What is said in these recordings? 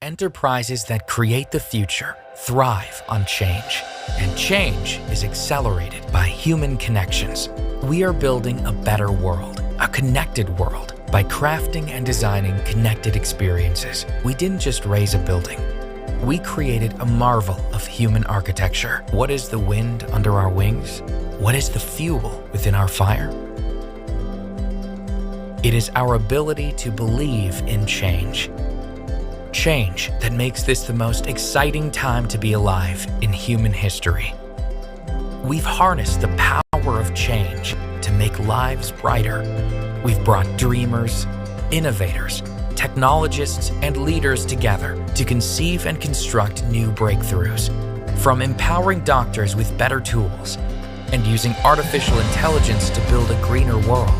Enterprises that create the future thrive on change, and change is accelerated by human connections. We are building a better world, a connected world, by crafting and designing connected experiences. We didn't just raise a building. We created a marvel of human architecture. What is the wind under our wings? What is the fuel within our fire? It is our ability to believe in change. Change that makes this the most exciting time to be alive in human history. We've harnessed the power of change to make lives brighter. We've brought dreamers, innovators, technologists, and leaders together to conceive and construct new breakthroughs. From empowering doctors with better tools and using artificial intelligence to build a greener world,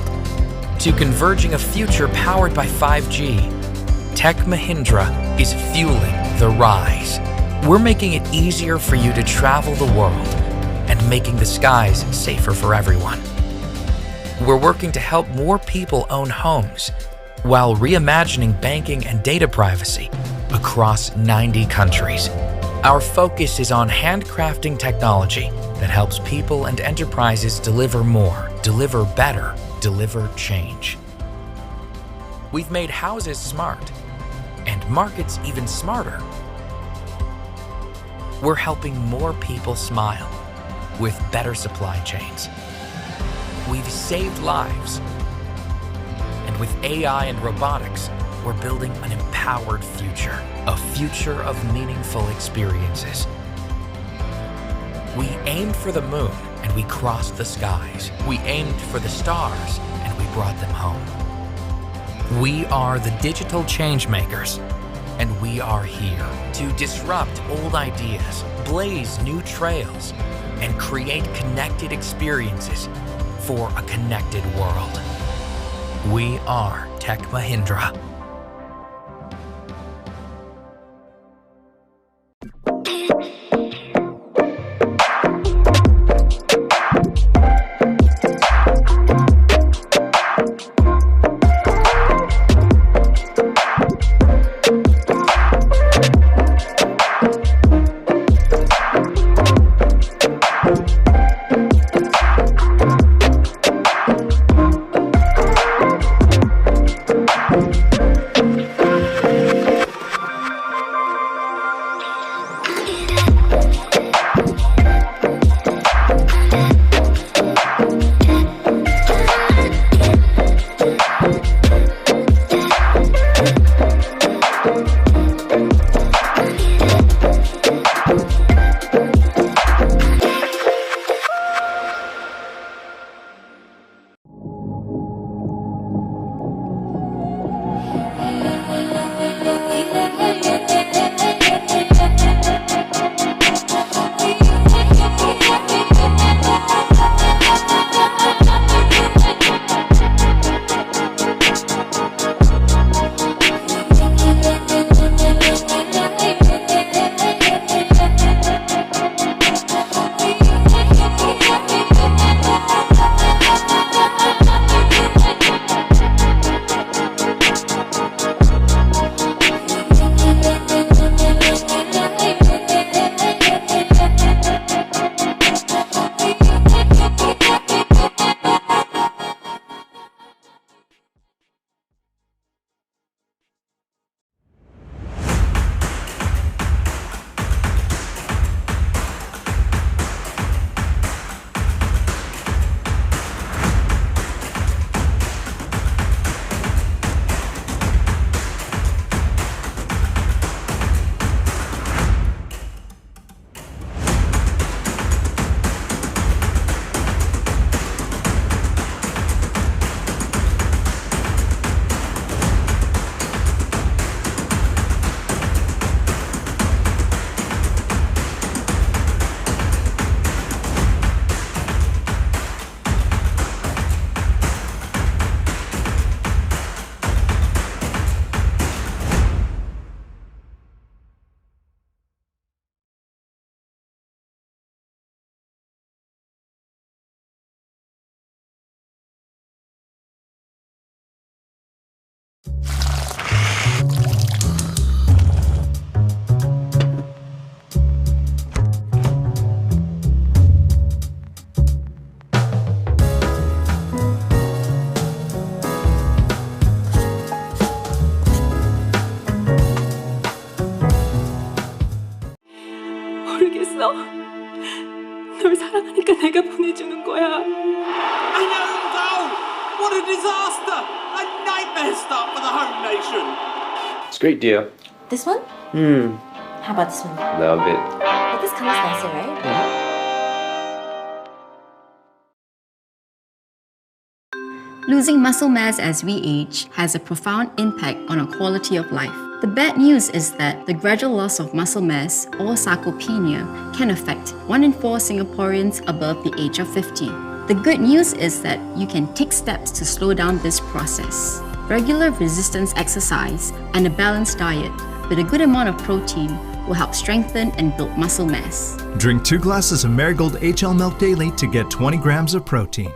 to converging a future powered by 5G, Tech Mahindra is fueling the rise. We're making it easier for you to travel the world and making the skies safer for everyone. We're working to help more people own homes while reimagining banking and data privacy across 90 countries. Our focus is on handcrafting technology that helps people and enterprises deliver more, deliver better, deliver change. We've made houses smart and markets even smarter. We're helping more people smile with better supply chains. We've saved lives. And with AI and robotics, we're building an empowered future, a future of meaningful experiences. We aimed for the moon and we crossed the skies. We aimed for the stars and we brought them home. We are the digital change makers, and we are here to disrupt old ideas, blaze new trails, and create connected experiences for a connected world. We are Tech Mahindra. 그러니까 내가 보내주는 거야. I know, though! What a disaster! A nightmare start for the home nation! It's a great deal. This one? How about this one? Love it. But this color's nicer, right? Losing muscle mass as we age has a profound impact on our quality of life. The bad news is that the gradual loss of muscle mass, or sarcopenia, can affect 1 in 4 Singaporeans above the age of 50. The good news is that you can take steps to slow down this process. Regular resistance exercise and a balanced diet with a good amount of protein will help strengthen and build muscle mass. Drink 2 glasses of Marigold HL milk daily to get 20 grams of protein.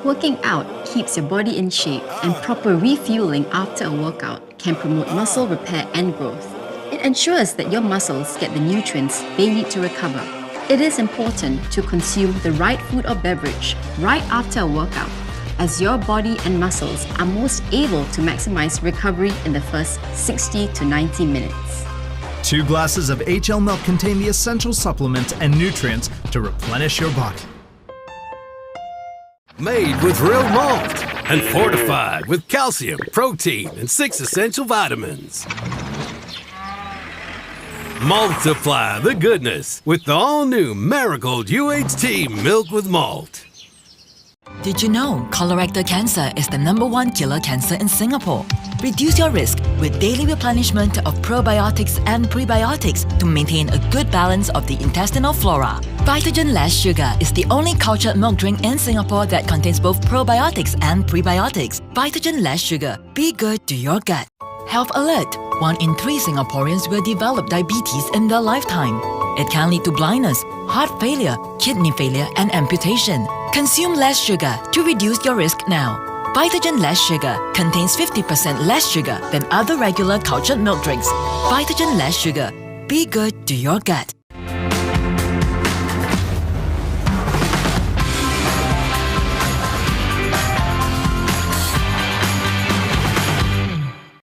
Working out keeps your body in shape, and proper refueling after a workout can promote muscle repair and growth. It ensures that your muscles get the nutrients they need to recover. It is important to consume the right food or beverage right after a workout, as your body and muscles are most able to maximize recovery in the first 60 to 90 minutes. 2 glasses of HL milk contain the essential supplements and nutrients to replenish your body. Made with real malt and fortified with calcium, protein, and 6 essential vitamins. Multiply the goodness with the all-new Marigold UHT Milk with Malt. Did you know colorectal cancer is the #1 killer cancer in Singapore? Reduce your risk with daily replenishment of probiotics and prebiotics to maintain a good balance of the intestinal flora. Vitagen Less Sugar is the only cultured milk drink in Singapore that contains both probiotics and prebiotics. Vitagen Less Sugar. Be good to your gut. Health Alert. 1 in 3 Singaporeans will develop diabetes in their lifetime. It can lead to blindness, heart failure, kidney failure, and amputation. Consume less sugar to reduce your risk now. Vitagen Less Sugar contains 50% less sugar than other regular cultured milk drinks. Vitagen Less Sugar. Be good to your gut.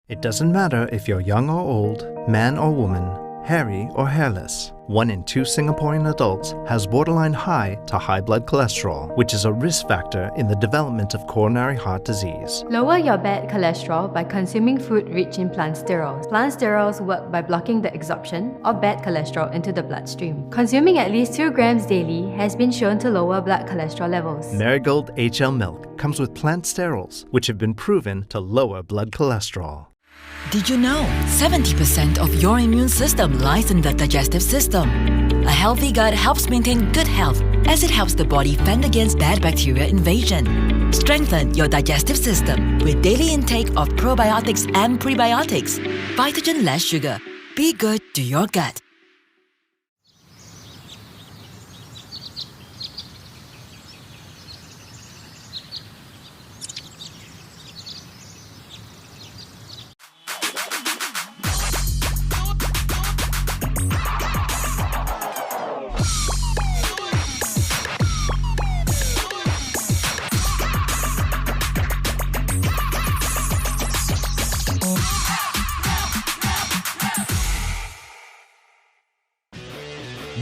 It doesn't matter if you're young or old, man or woman, hairy or hairless. 1 in 2 Singaporean adults has borderline high to high blood cholesterol, which is a risk factor in the development of coronary heart disease. Lower your bad cholesterol by consuming food rich in plant sterols. Plant sterols work by blocking the absorption of bad cholesterol into the bloodstream. Consuming at least 2 grams daily has been shown to lower blood cholesterol levels. Marigold HL milk comes with plant sterols, which have been proven to lower blood cholesterol. Did you know 70% of your immune system lies in the digestive system? A healthy gut helps maintain good health as it helps the body fend against bad bacteria invasion. Strengthen your digestive system with daily intake of probiotics and prebiotics. Vitagen Less Sugar. Be good to your gut.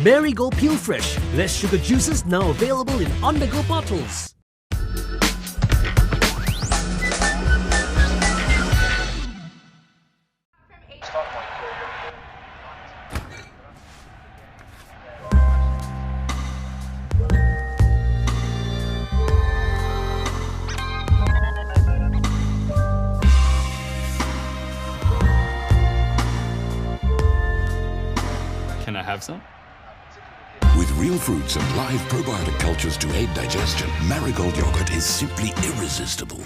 Marigold Peel Fresh. Less sugar juices now available in on-the-go bottles. Can I have some? With real fruits and live probiotic cultures to aid digestion, Marigold yogurt is simply irresistible.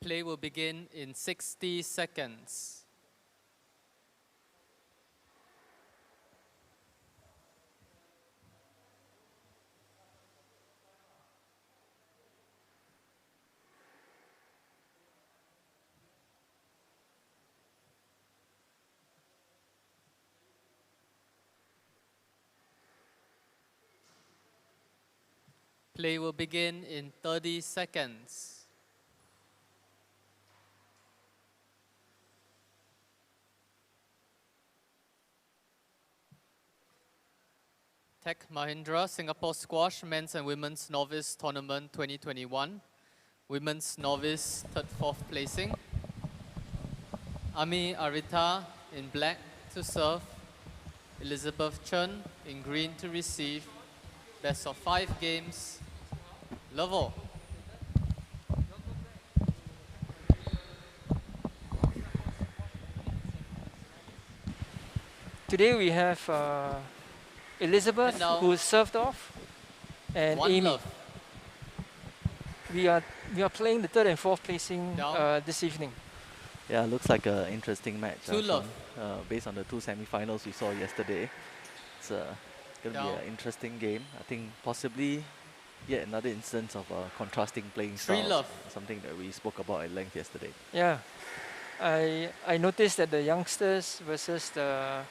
Play will begin in 60 seconds. Play will begin in 30 seconds. Tech Mahindra Singapore Squash Men's and Women's Novice Tournament 2021. Women's Novice, 3rd, 4th placing. Ami Arita in black to serve. Elizabeth Chen in green to receive. Best of 5 games. Level. Today we have Elizabeth, who served off, and One Amy. love. We are playing the 3rd and 4th placing this evening. Yeah, looks like an interesting match. Two love. Based on the 2 semi-finals we saw yesterday. It's going to be an interesting game. I think possibly yet another instance of contrasting playing styles. love. Something that we spoke about at length yesterday. Yeah, I noticed that the youngsters versus the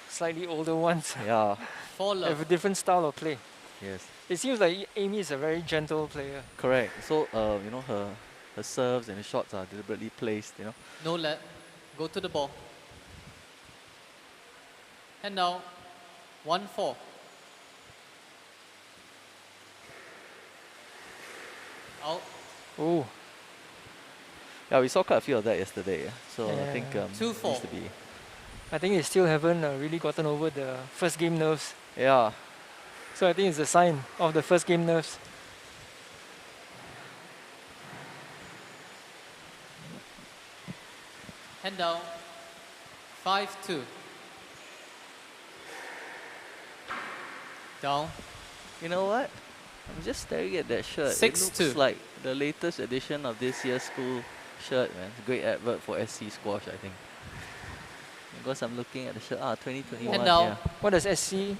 slightly older ones Yeah. have a different style of play. Yes. It seems like Amy is a very gentle player. Correct. So you know, her serves and her shots are deliberately placed. You know. No let. Go to the ball. And now, 1-4. Out. Oh. Yeah, we saw quite a few of that yesterday. So I Yeah. think 2-4. needs to be. I think they still haven't really gotten over the first game nerves. Yeah. So I think it's a sign of the first game nerves. Hand down. 5-2. Down. You know what? I'm just staring at that shirt. 6-2. It looks like the latest edition of this year's school shirt, man. It's a great advert for SGSquash, I think. Because I'm looking at the shirt. 2021. And now, yeah. What does SC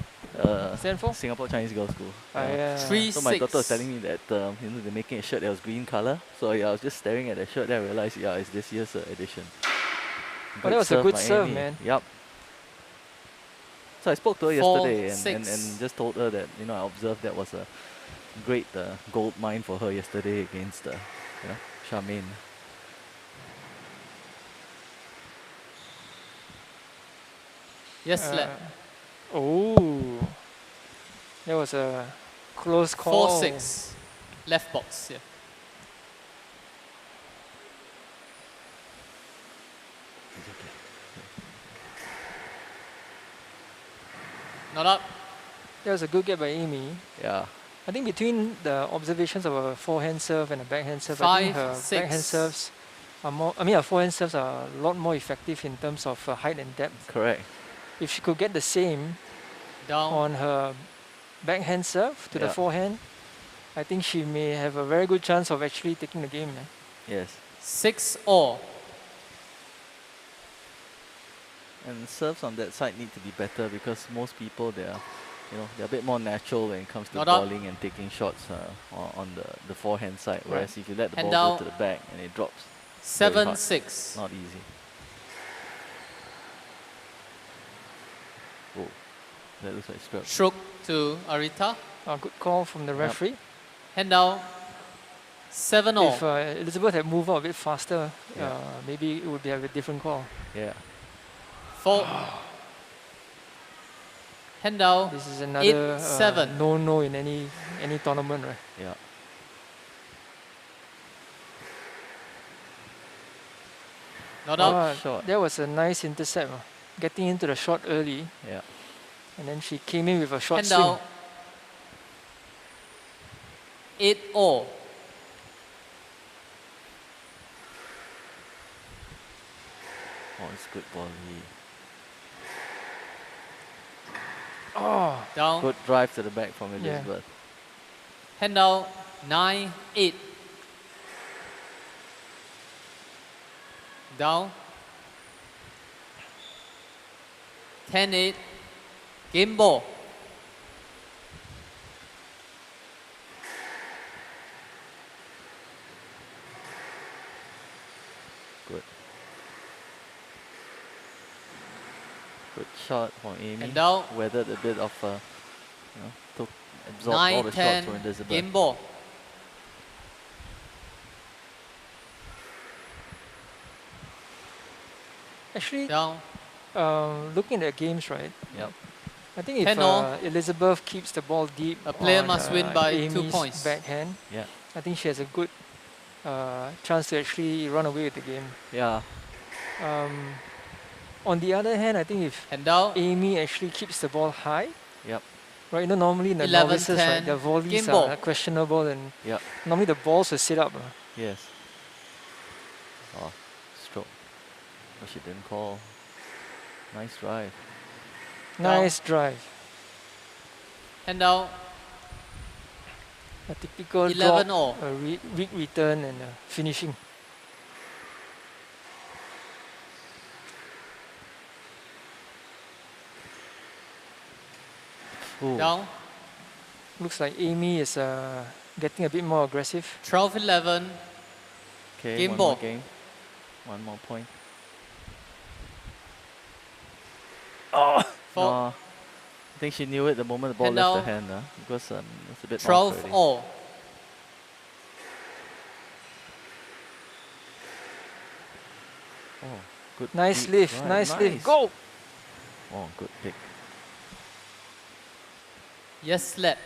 stand for? Singapore Chinese Girls School. Yeah. So my daughter was telling me that you know, they're making a shirt that was green color. So yeah, I was just staring at the shirt. Then I realized, yeah, it's this year's edition. Oh, that was a good by serve, Amy. man. Yep. So I spoke to her 4, yesterday and 6. just told her that, you know, I observed that was a great gold mine for her yesterday against you know, Charmaine. Yes, let. Oh. That was a close call. 4-6. Left box, yeah. Not up. That was a good get by Amy. Yeah. I think between the observations of a forehand serve and a backhand serve, I think 5, her 6. backhand serves are more. I mean, her forehand serves are a lot more effective in terms of height and depth. Correct. If she could get the same Down. on her backhand serve to the forehand, I think she may have a very good chance of actually taking the game. Man. Yes. 6-all. And serves on that side need to be better because most people they're a bit more natural when it comes to Not up. bowling and taking shots on the forehand side. Right. Whereas if you let the Hand ball down. go to the back and it drops, very hard. 7-6. Not easy. Oh, that looks like stroke. Stroke to Arita. A good call from the referee. Hand down. 7-all. If Elizabeth had moved out a bit faster, maybe it would have a different call. Yeah. 4. Hand down. This is another 8-7. no in any tournament, right? Yeah. Not up. Shot. That was a nice intercept. Getting into the shot early. Yeah. And then she came in with a short Hand swing. down. 8-all. Oh, it's good ball. Oh. Down. Good drive to the back from Yeah. Elizabeth. Hand down. 9-8. Down. 10-8. Game ball. Good. Good shot from Amy. And down. Weathered a bit of absorbed all the shots from Elizabeth. Game ball. Actually, Down. looking at the games, right? Yep. I think if Elizabeth keeps the ball deep, a player on, must win by Amy's 2 points. backhand, Yeah. I think she has a good chance to actually run away with the game. Yeah. On the other hand, I think if Amy actually keeps the ball high, yep. right? You know, normally in the 11, novices, 10, right, the volleys game ball. are questionable, and Yep. normally the balls are set up. Yes. Oh, stroke. But she didn't call. Nice drive. Nice drive. Hand out. A typical 11 drop, all. a weak return, and finishing. Ooh. Down. Looks like Amy is getting a bit more aggressive. 12-11. Okay, Game one ball. more game. One more point. Oh! No, I think she knew it the moment the ball Hand left out. her hand, because it's a bit off 12 already. all. Oh, good. Nice deep lift, drive. nice lift. Go! Oh, good pick. Yes, slap.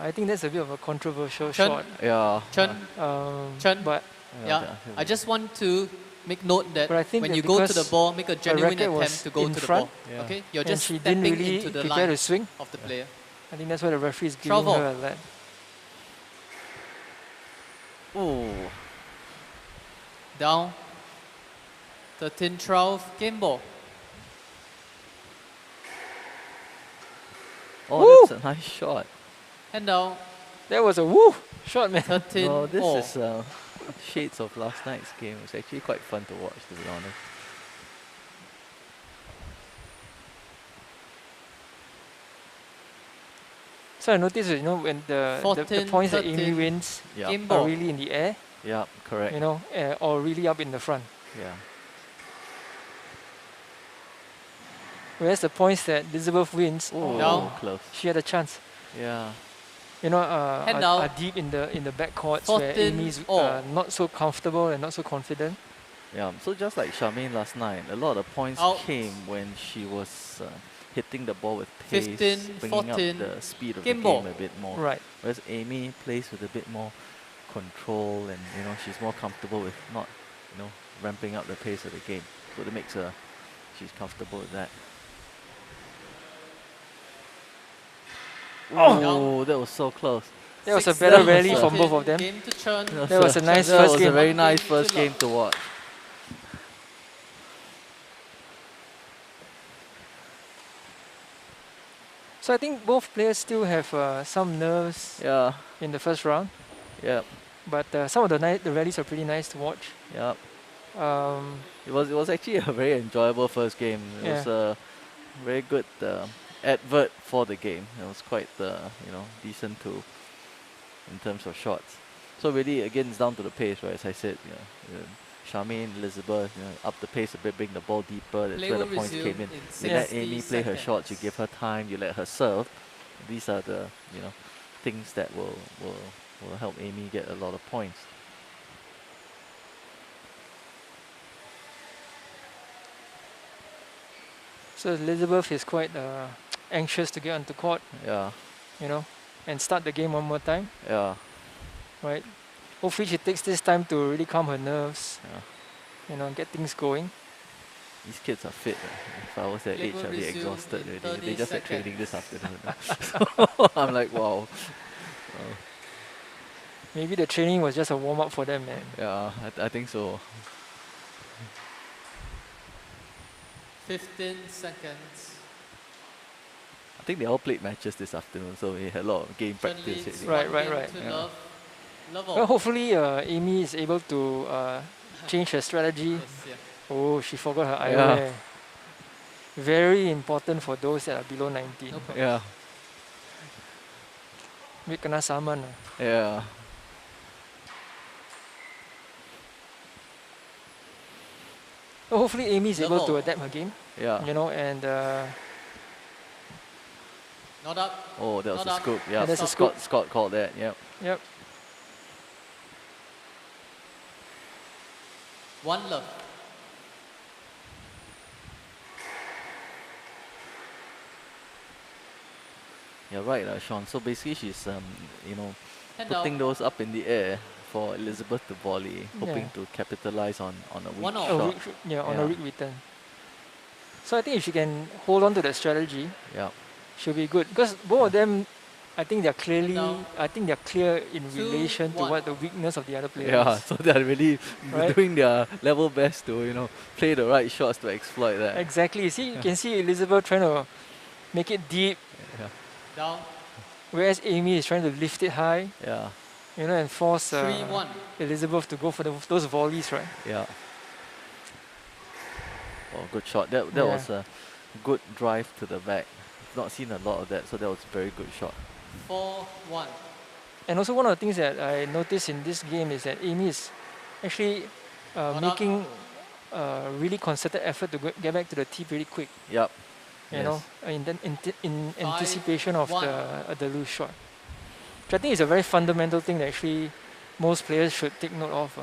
I think that's a bit of a controversial Chen. shot. Yeah. Chen. But Yeah, I just want to make note that But I think when that you go to the because ball, make a genuine racket was attempt to go in to the front, ball. Yeah. Okay, you're and just she didn't stepping really into the prepare line to swing. of the player. I think that's why the referee is giving 12 all. her a let. Oh. Down. 13-12. Game ball. Oh, Woo! that's a nice shot. Hand down. That was a woo shot, man. 13 Oh, this all. is shades of last night's game. It was actually quite fun to watch, to be honest. So I noticed, you know, when the 14, points that Amy 13. wins Yeah. Game are ball. really in the air, Yeah, correct. you know, or really up in the front. Yeah. Whereas the points that Elizabeth wins, Oh, Down. close. she had a chance. Yeah. You know, Hand are out. deep in the back courts where 14 Amy's all. not so comfortable and not so confident. Yeah, so just like Charmaine last night, a lot of points Out. came when she was hitting the ball with pace, 15, bringing 14. up the speed of Game the ball. game a bit more. Right. Whereas Amy plays with a bit more control, and you know she's more comfortable with not, you know, ramping up the pace of the game. So that makes her, she's comfortable with that. Oh, that was so close. That was a 6, better 7, rally from 14. both of them. Game to Chen. That was a nice That first was game. a very nice Game first to game love. to watch. So I think both players still have some nerves Yeah, in the first round, yeah, but some of the rallies are pretty nice to watch. yeah. Um, It was actually a very enjoyable first game. It was a very good advert for the game. It was quite you know, decent too in terms of shots. So really, again, it's down to the pace, right? As I said, you know, Charmaine, Elizabeth, you know, up the pace a bit, bring the ball deeper. That's Play where the will points resume came in. in You let 60 Amy play her shots. You seconds. give her time. You let her serve. These are the, you know, things that will help Amy get a lot of points. so Elizabeth is quite anxious to get onto court, Yeah, you know, and start the game one more time, yeah, right? Hopefully she takes this time to really calm her nerves, yeah. you know, get things going. These kids are fit. If I was their Play age, will I'd be resume exhausted in already. 30 They just had seconds. training this afternoon. I'm like, wow. Maybe the training was just a warm up for them, man. Yeah, I think so. 15 seconds. I think they all played matches this afternoon, so we had a lot of game Chen practice. leads already. Right, one right, game right. to Yeah. love. Love Well, all. hopefully Amy is able to change her strategy. Yes, yeah. Oh, she forgot her Yeah. eyewear. Very important for those that are below 19. No problem. Yeah, Wait, kena saman. yeah. So hopefully Amy is able to Level. adapt her game, Yeah. you know, and Not up. Oh, that was Not a up. scoop. Yeah, that's a scoop. Scott called that. Yep. Yep. 1 love. You're right, Sean. So basically, she's you know, Hand putting out. those up in the air for Elizabeth to volley, hoping Yeah. to capitalize on a weak One off. shot. On a weak return. So I think if she can hold on to that strategy, Yeah. she'll be good. Because both of them, I think they're clearly, Now, I think they're clear in 2, relation to 1. what the weakness of the other player Yeah, is. so they're really Right? doing their level best to, you know, play the right shots to exploit that. Exactly. You see, you can see Elizabeth trying to make it deep, Yeah. Down. whereas Amy is trying to lift it high, Yeah. you know, and force 3-1. Elizabeth to go for those volleys, right? Yeah. Oh, good shot. That Yeah. was a good drive to the back. I've not seen a lot of that, so that was a very good shot. 4-1. And also one of the things that I noticed in this game is that Amy is actually making a really concerted effort to get back to the tee pretty quick. Yep. You know, in anticipation of the loose shot. Which I think is a very fundamental thing that actually most players should take note of.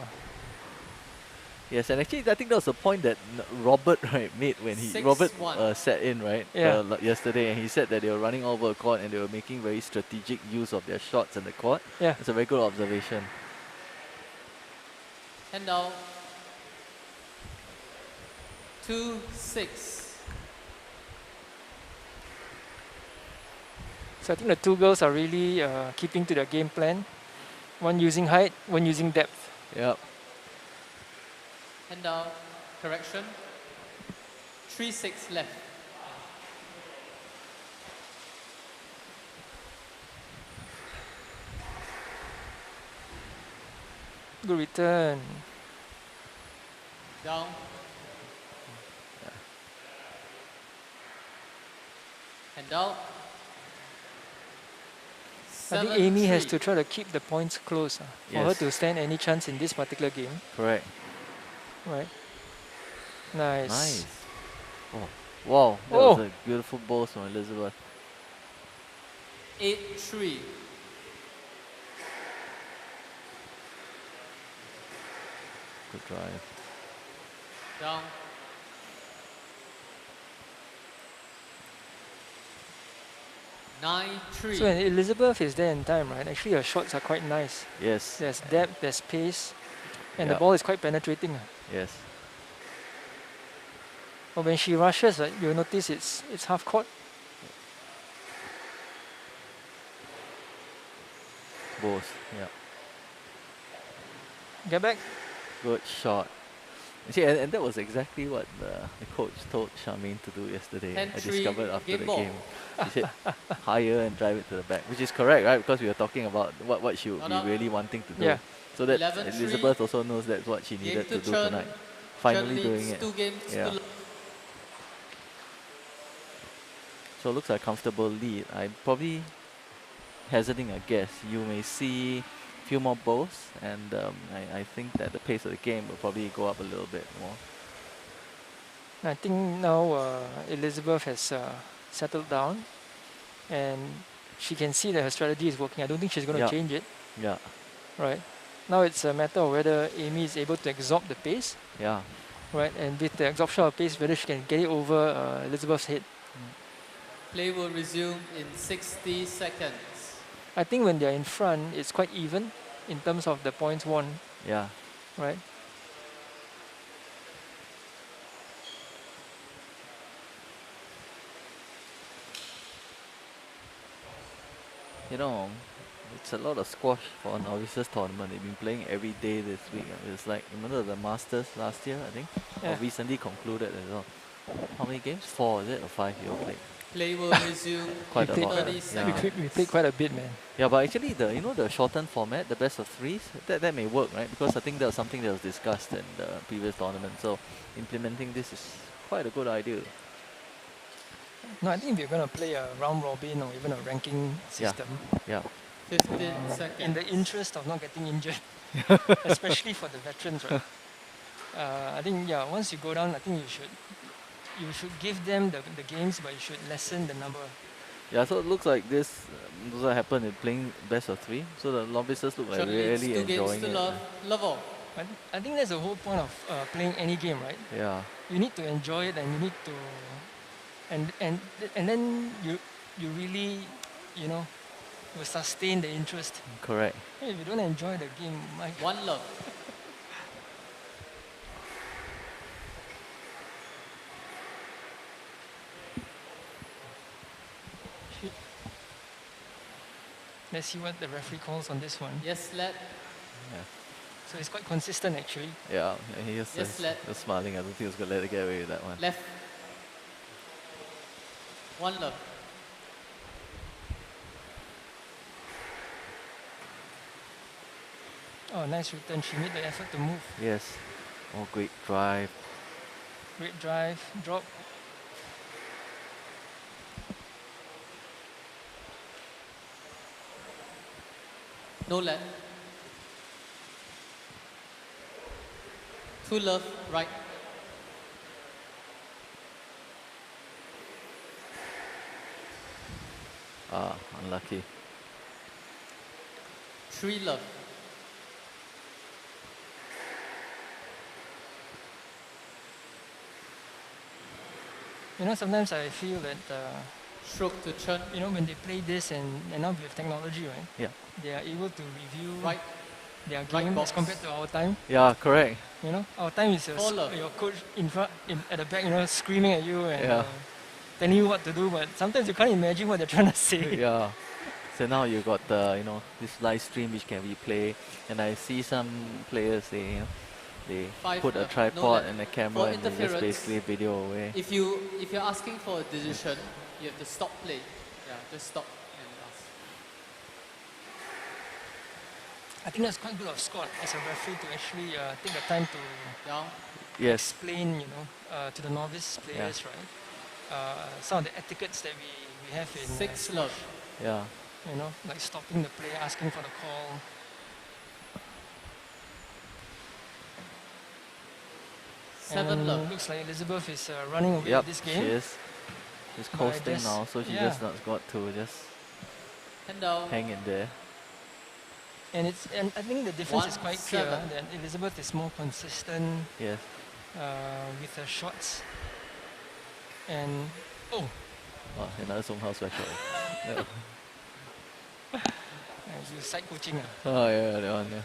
Yes, and actually I think that was the point that Robert made when Robert sat in yesterday, and he said that they were running over a court and they were making very strategic use of their shots in the court. Yeah, it's a very good observation. Hand out. 2-6. So I think the two girls are really keeping to their game plan. One using height, one using depth. Yep. Hand out. Correction. 3-6 left. Good return. Down. Hand out. I think Amy has to try to keep the points close for her to stand any chance in this particular game. Correct. Right. Nice. Nice. Oh, wow. That was a beautiful ball from Elizabeth. 8-3. Good drive. Down. So when Elizabeth is there in time, right? Actually, her shots are quite nice. Yes. There's depth, there's pace, and the Yep. ball is quite penetrating. Yes. But when she rushes, you'll notice it's half court. Both. Yeah. Get back. Good shot. See, and that was exactly what the coach told Charmaine to do yesterday. I discovered after the game. She said higher and drive it to the back, which is correct, right? Because we were talking about what she would be really wanting to do. Yeah. So that Elizabeth also knows that's what she needed to do tonight. Finally doing it. Yeah. So it looks like a comfortable lead. I'm probably hazarding a guess. You may see a few more balls, and I think that the pace of the game will probably go up a little bit more. I think now Elizabeth has settled down, and she can see that her strategy is working. I don't think she's going to change it. Yeah. Right. Now it's a matter of whether Amy is able to absorb the pace. Yeah. Right, and with the absorption of pace, whether she can get it over Elizabeth's head. Play will resume in 60 seconds. I think when they're in front, it's quite even in terms of the points won. Yeah. Right. You know, it's a lot of squash for a novices tournament. They've been playing every day this week. It's like, remember the Masters last year, I think? Yeah. Or recently concluded as well. How many games? 4, is it? Or 5 you all played? Play will resume Quite in a lot. 30 seconds. We played quite a bit, man. Yeah, but actually the shortened format, the best of threes, that may work, right? Because I think that was something that was discussed in the previous tournament. So implementing this is quite a good idea. No, I think we're going to play a round robin or even a ranking system. Yeah. 15 seconds. In the interest of not getting injured, especially for the veterans, right? I think once you go down, I think you should give them the games, but you should lessen the number. Yeah, so it looks like this does what happened in playing best of 3. So the novices look like Chun leads really 2 games enjoying to it. love. Level. I think that's the whole point of playing any game, right? Yeah. You need to enjoy it, and you need to, and then you really, you know, will sustain the interest. Correct. If you don't enjoy the game, my 1 love. Let's see what the referee calls on this one. Yes, let. Yeah. So it's quite consistent actually. Yeah, he was Yes, let. smiling. I don't think he was going to let it get away with that one. Left. 1 love. Oh, nice return. She made the effort to move. Yes. Oh, great drive. Great drive, drop. No let. 2 love. Right. Ah, unlucky. 3 love. You know, sometimes I feel that, Stroke to Chun. you know, when they play this and now with technology, right? Yeah. They are able to review Right. their Right game box. as compared to our time. Yeah, correct. You know, our time is Four love. your coach in front, at the back, you know, screaming at you and Yeah. telling you what to do. But sometimes you can't imagine what they're trying to say. Yeah. So now you got the, you know, this live stream which can replay, and I see some players they 5 put a love. No tripod let. and a camera For and they just interference, basically video away. If you're asking for a decision, you have to stop play. Yeah, just stop and ask. I think that's quite good of Scott as a referee to actually take the time to Down. Yes. explain, you know, to the novice players, right? Some of the etiquettes that we have in 6 love. Yeah. you know, like stopping the play, asking for the call. Seven And love. looks like Elizabeth is running away Yep, with this game. she is. She's But I coasting guess- now, so she yeah. just not got to just Hand down. hang in there. And I think the difference is quite clear 1-7. that Elizabeth is more consistent Yes. with her shots. And oh, Another somehow special. Yeah. you side coaching. Oh yeah, that one. Yeah.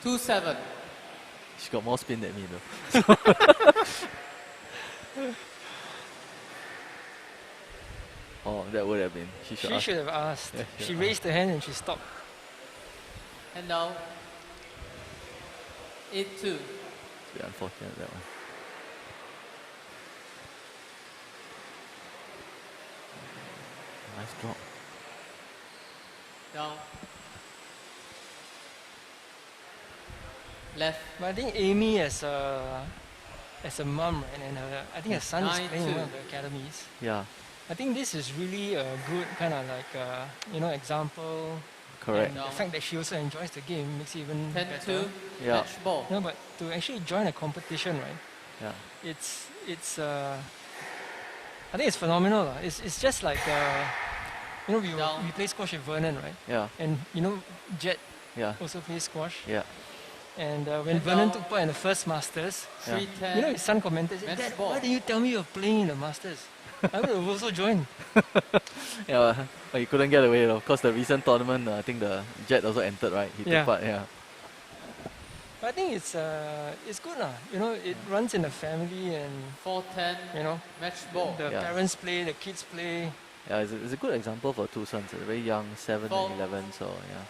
2-7. She got more spin than me though. Oh, that would have been. She Should have asked. Yeah, She yeah. raised her hand and she stopped. Hand down. 8-2. It's a bit unfortunate, that one. Nice drop. Down. Left. But I think Amy as a mum, right, and I think her son is playing in one of the academies. Yeah, I think this is really a good kind of like example. correct. And the fact that she also enjoys the game makes it even 10-2. better. Yeah. Match ball. No, but to actually join a competition, right? Yeah. It's I think it's phenomenal. It's just like you know, we play squash with Vernon, right? Yeah. And you know, Jet Yeah. also plays squash. Yeah. And when Vernon took part in the first Masters, Yeah. 3-10. you know, his son commented, Match "Dad, ball. why didn't you tell me you're playing in the Masters? I would have also joined." Yeah, but he couldn't get away though, because the recent tournament, I think the Jet also entered, right? He Yeah. took part, yeah. But I think it's good, you know, it runs in the family and 4-10. you know, Match ball. the Yeah. parents play, the kids play. Yeah, it's a good example for two sons. They're very young, 7 Four. and 11, so yeah.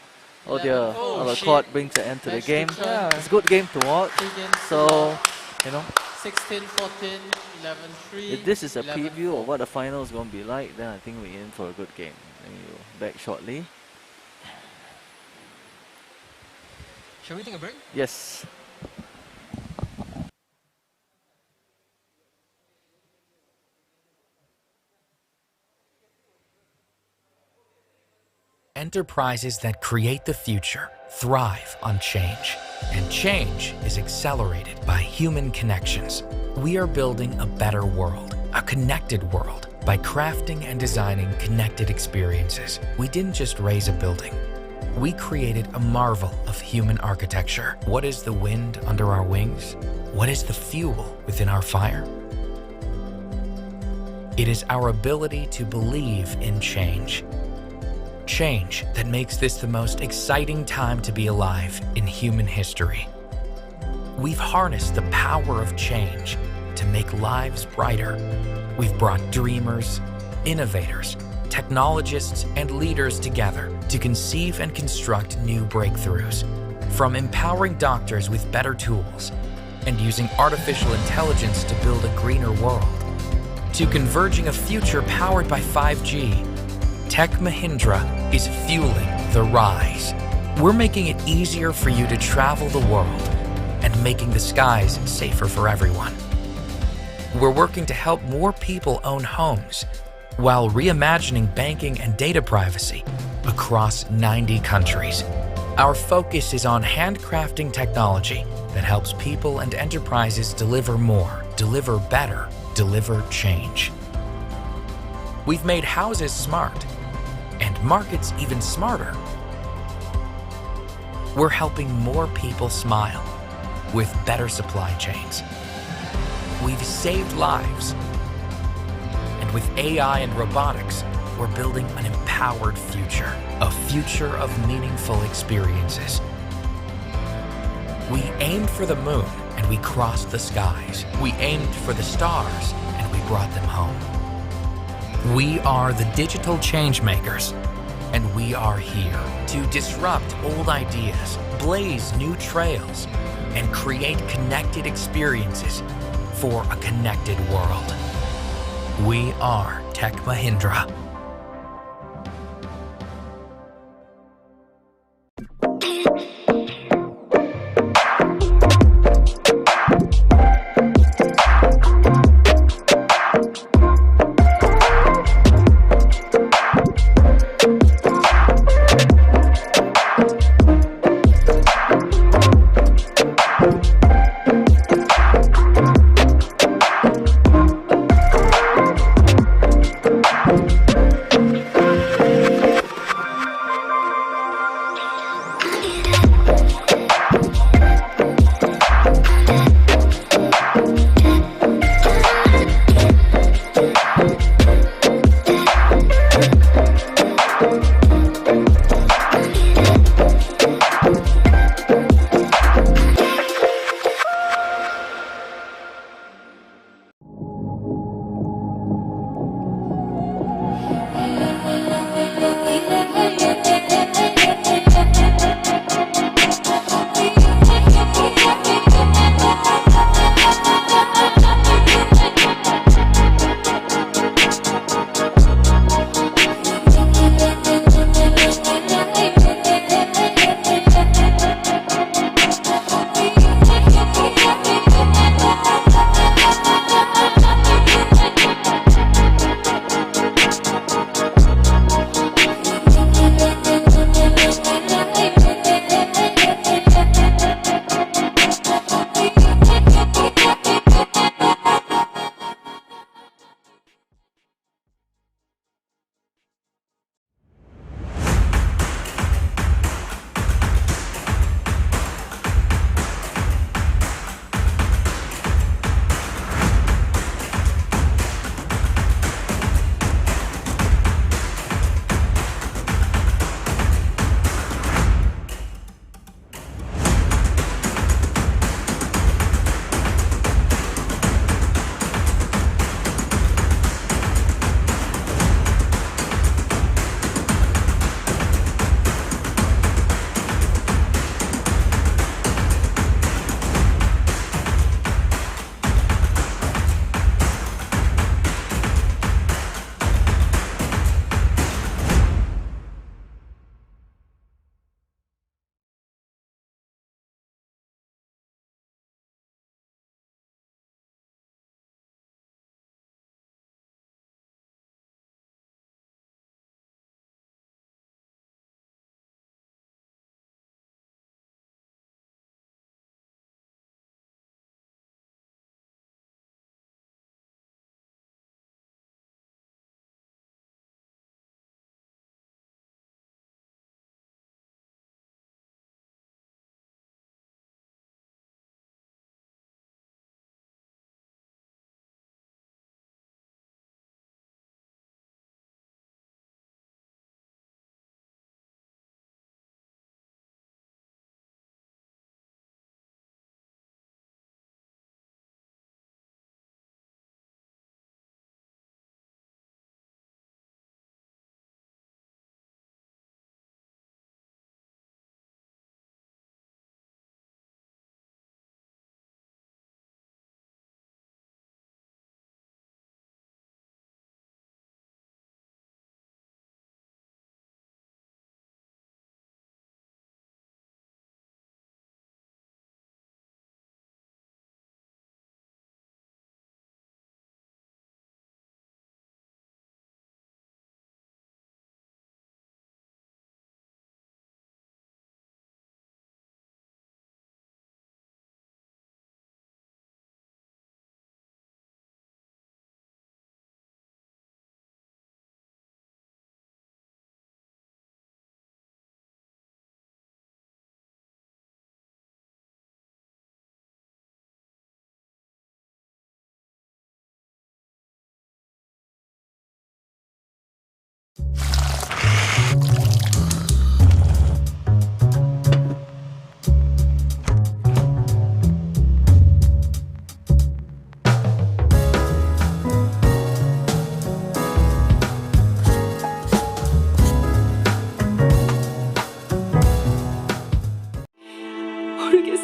Oh 11. dear, Oh, the shit. court brings the end to the Match game. to Yeah. It's a good game to watch. 3 games. So, you know, 16-14. 11-3. if this is a 11-4. preview of what the final is going to be like, then I think we're in for a good game. And you back shortly. Shall we take a break? Yes. Enterprises that create the future thrive on change, and change is accelerated by human connections. We are building a better world, a connected world, By crafting and designing connected experiences, we didn't just raise a building. We created a marvel of human architecture. What is the wind under our wings? What is the fuel within our fire? It is our ability to believe in change. Change that makes this the most exciting time to be alive in human history. We've harnessed the power of change to make lives brighter. We've brought dreamers, innovators, technologists, and leaders together to conceive and construct new breakthroughs. From empowering doctors with better tools and using artificial intelligence to build a greener world, to converging a future powered by 5G, Tech Mahindra is fueling the rise. We're making it easier for you to travel the world and making the skies safer for everyone. We're working to help more people own homes while reimagining banking and data privacy across 90 countries. Our focus is on handcrafting technology that helps people and enterprises deliver more, deliver better, deliver change. We've made houses smart and markets even smarter. We're helping more people smile with better supply chains. We've saved lives. And with AI and robotics, we're building an empowered future, a future of meaningful experiences. We aimed for the moon and we crossed the skies. We aimed for the stars and we brought them home. We are the digital change makers, and we are here to disrupt old ideas, blaze new trails, and create connected experiences for a connected world. We are Tech Mahindra.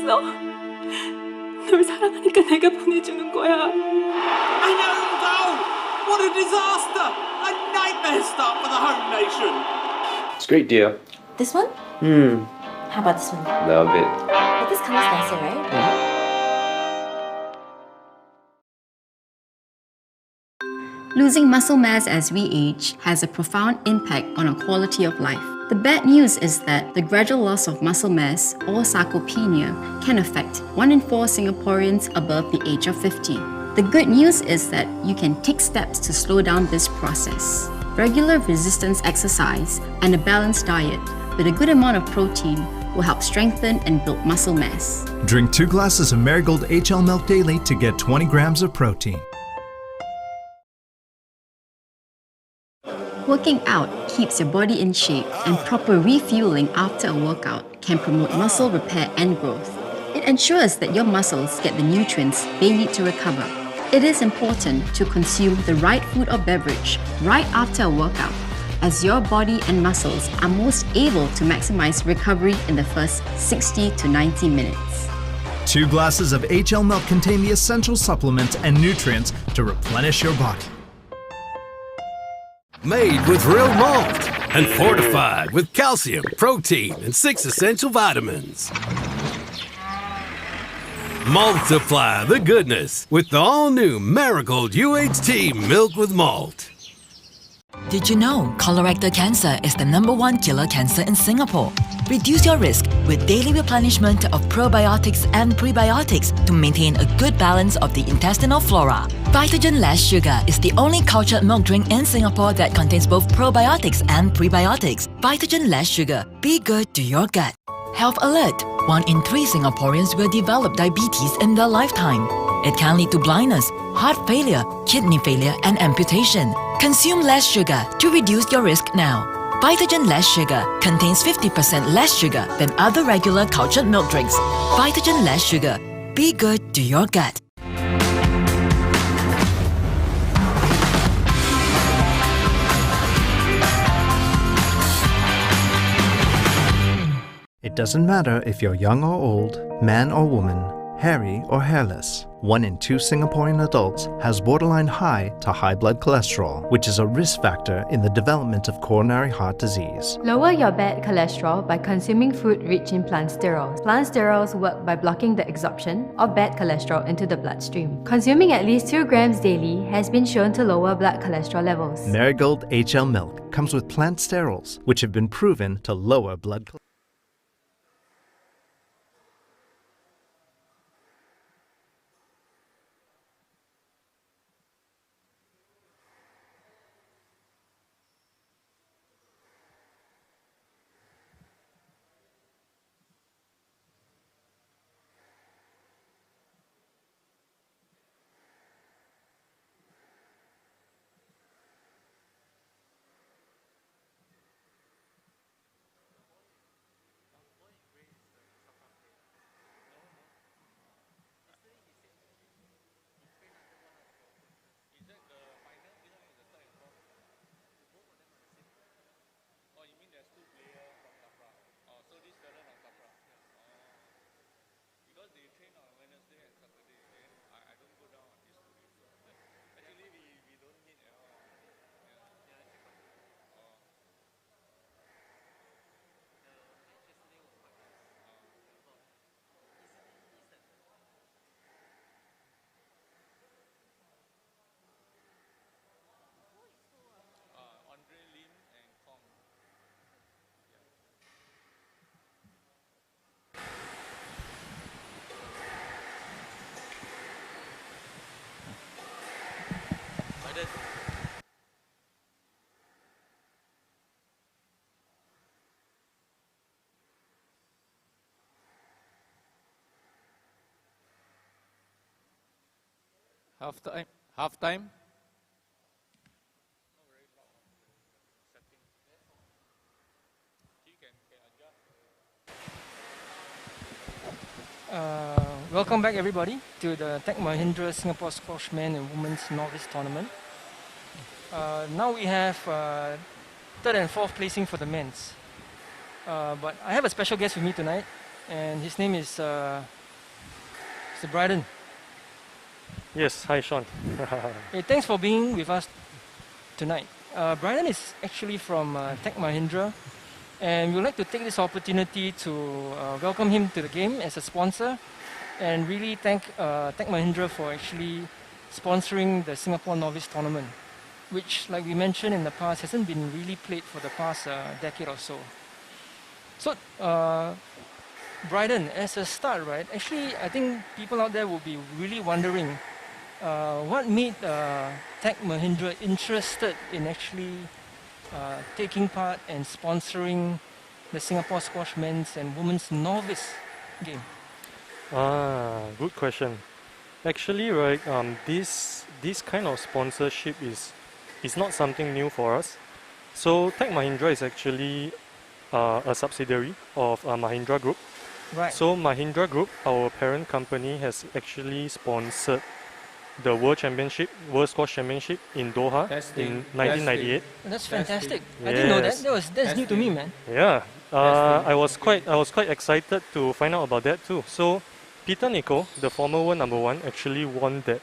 알았어. 널 사랑하니까 내가 보내주는 거야. An own goal! What a disaster! A nightmare start for the home nation. It's great, dear. This one? How about this one? Love it. But this color's nicer, right? Losing muscle mass as we age has a profound impact on our quality of life. The bad news is that the gradual loss of muscle mass, or sarcopenia, can affect 1 in 4 Singaporeans above the age of 50. The good news is that you can take steps to slow down this process. Regular resistance exercise and a balanced diet with a good amount of protein will help strengthen and build muscle mass. Drink 2 glasses of Marigold HL milk daily to get 20 grams of protein. Working out keeps your body in shape, and proper refueling after a workout can promote muscle repair and growth. It ensures that your muscles get the nutrients they need to recover. It is important to consume the right food or beverage right after a workout, as your body and muscles are most able to maximize recovery in the first 60 to 90 minutes. 2 glasses of HL milk contain the essential supplements and nutrients to replenish your body. Made with real malt and fortified with calcium, protein, and 6 essential vitamins. Multiply the goodness with the all-new Marigold UHT Milk with Malt. Did you know colorectal cancer is the #1 killer cancer in Singapore? Reduce your risk with daily replenishment of probiotics and prebiotics to maintain a good balance of the intestinal flora. Vitagen Less Sugar is the only cultured milk drink in Singapore that contains both probiotics and prebiotics. Vitagen Less Sugar. Be good to your gut. Health alert. 1 in 3 Singaporeans will develop diabetes in their lifetime. It can lead to blindness, heart failure, kidney failure, and amputation. Consume less sugar to reduce your risk now. Vitagen Less Sugar contains 50% less sugar than other regular cultured milk drinks. Vitagen Less Sugar. Be good to your gut. It doesn't matter if you're young or old, man or woman, hairy or hairless. 1 in 2 Singaporean adults has borderline high to high blood cholesterol, which is a risk factor in the development of coronary heart disease. Lower your bad cholesterol by consuming food rich in plant sterols. Plant sterols work by blocking the absorption of bad cholesterol into the bloodstream. Consuming at least 2 grams daily has been shown to lower blood cholesterol levels. Marigold HL milk comes with plant sterols, which have been proven to lower blood cholesterol. Half time. Welcome back everybody to the MAHINDRA Singapore Squash Men and Women's Novice Tournament. Now we have 3rd and 4th placing for the men's. But I have a special guest with me tonight, and his name is So Bryden. Yes, hi Sean. Hey, thanks for being with us tonight. Bryden is actually from Tech Mahindra, and we would like to take this opportunity to welcome him to the game as a sponsor, and really thank Tech Mahindra for actually sponsoring the Singapore Novice Tournament, which, like we mentioned in the past, hasn't been really played for the past decade or so. So, Bryden, as a start, right, actually, I think people out there will be really wondering what made Tech Mahindra interested in actually taking part and sponsoring the Singapore Squash men's and women's novice game? Good question. Actually, right, this kind of sponsorship is not something new for us. So Tech Mahindra is actually a subsidiary of Mahindra Group. Right. So Mahindra Group, our parent company, has actually sponsored the World Squash Championship in Doha in 1998. That's fantastic. I didn't know that. That's new to me, man. Yeah. I was quite excited to find out about that too. So Peter Nico, the former world number one, actually won that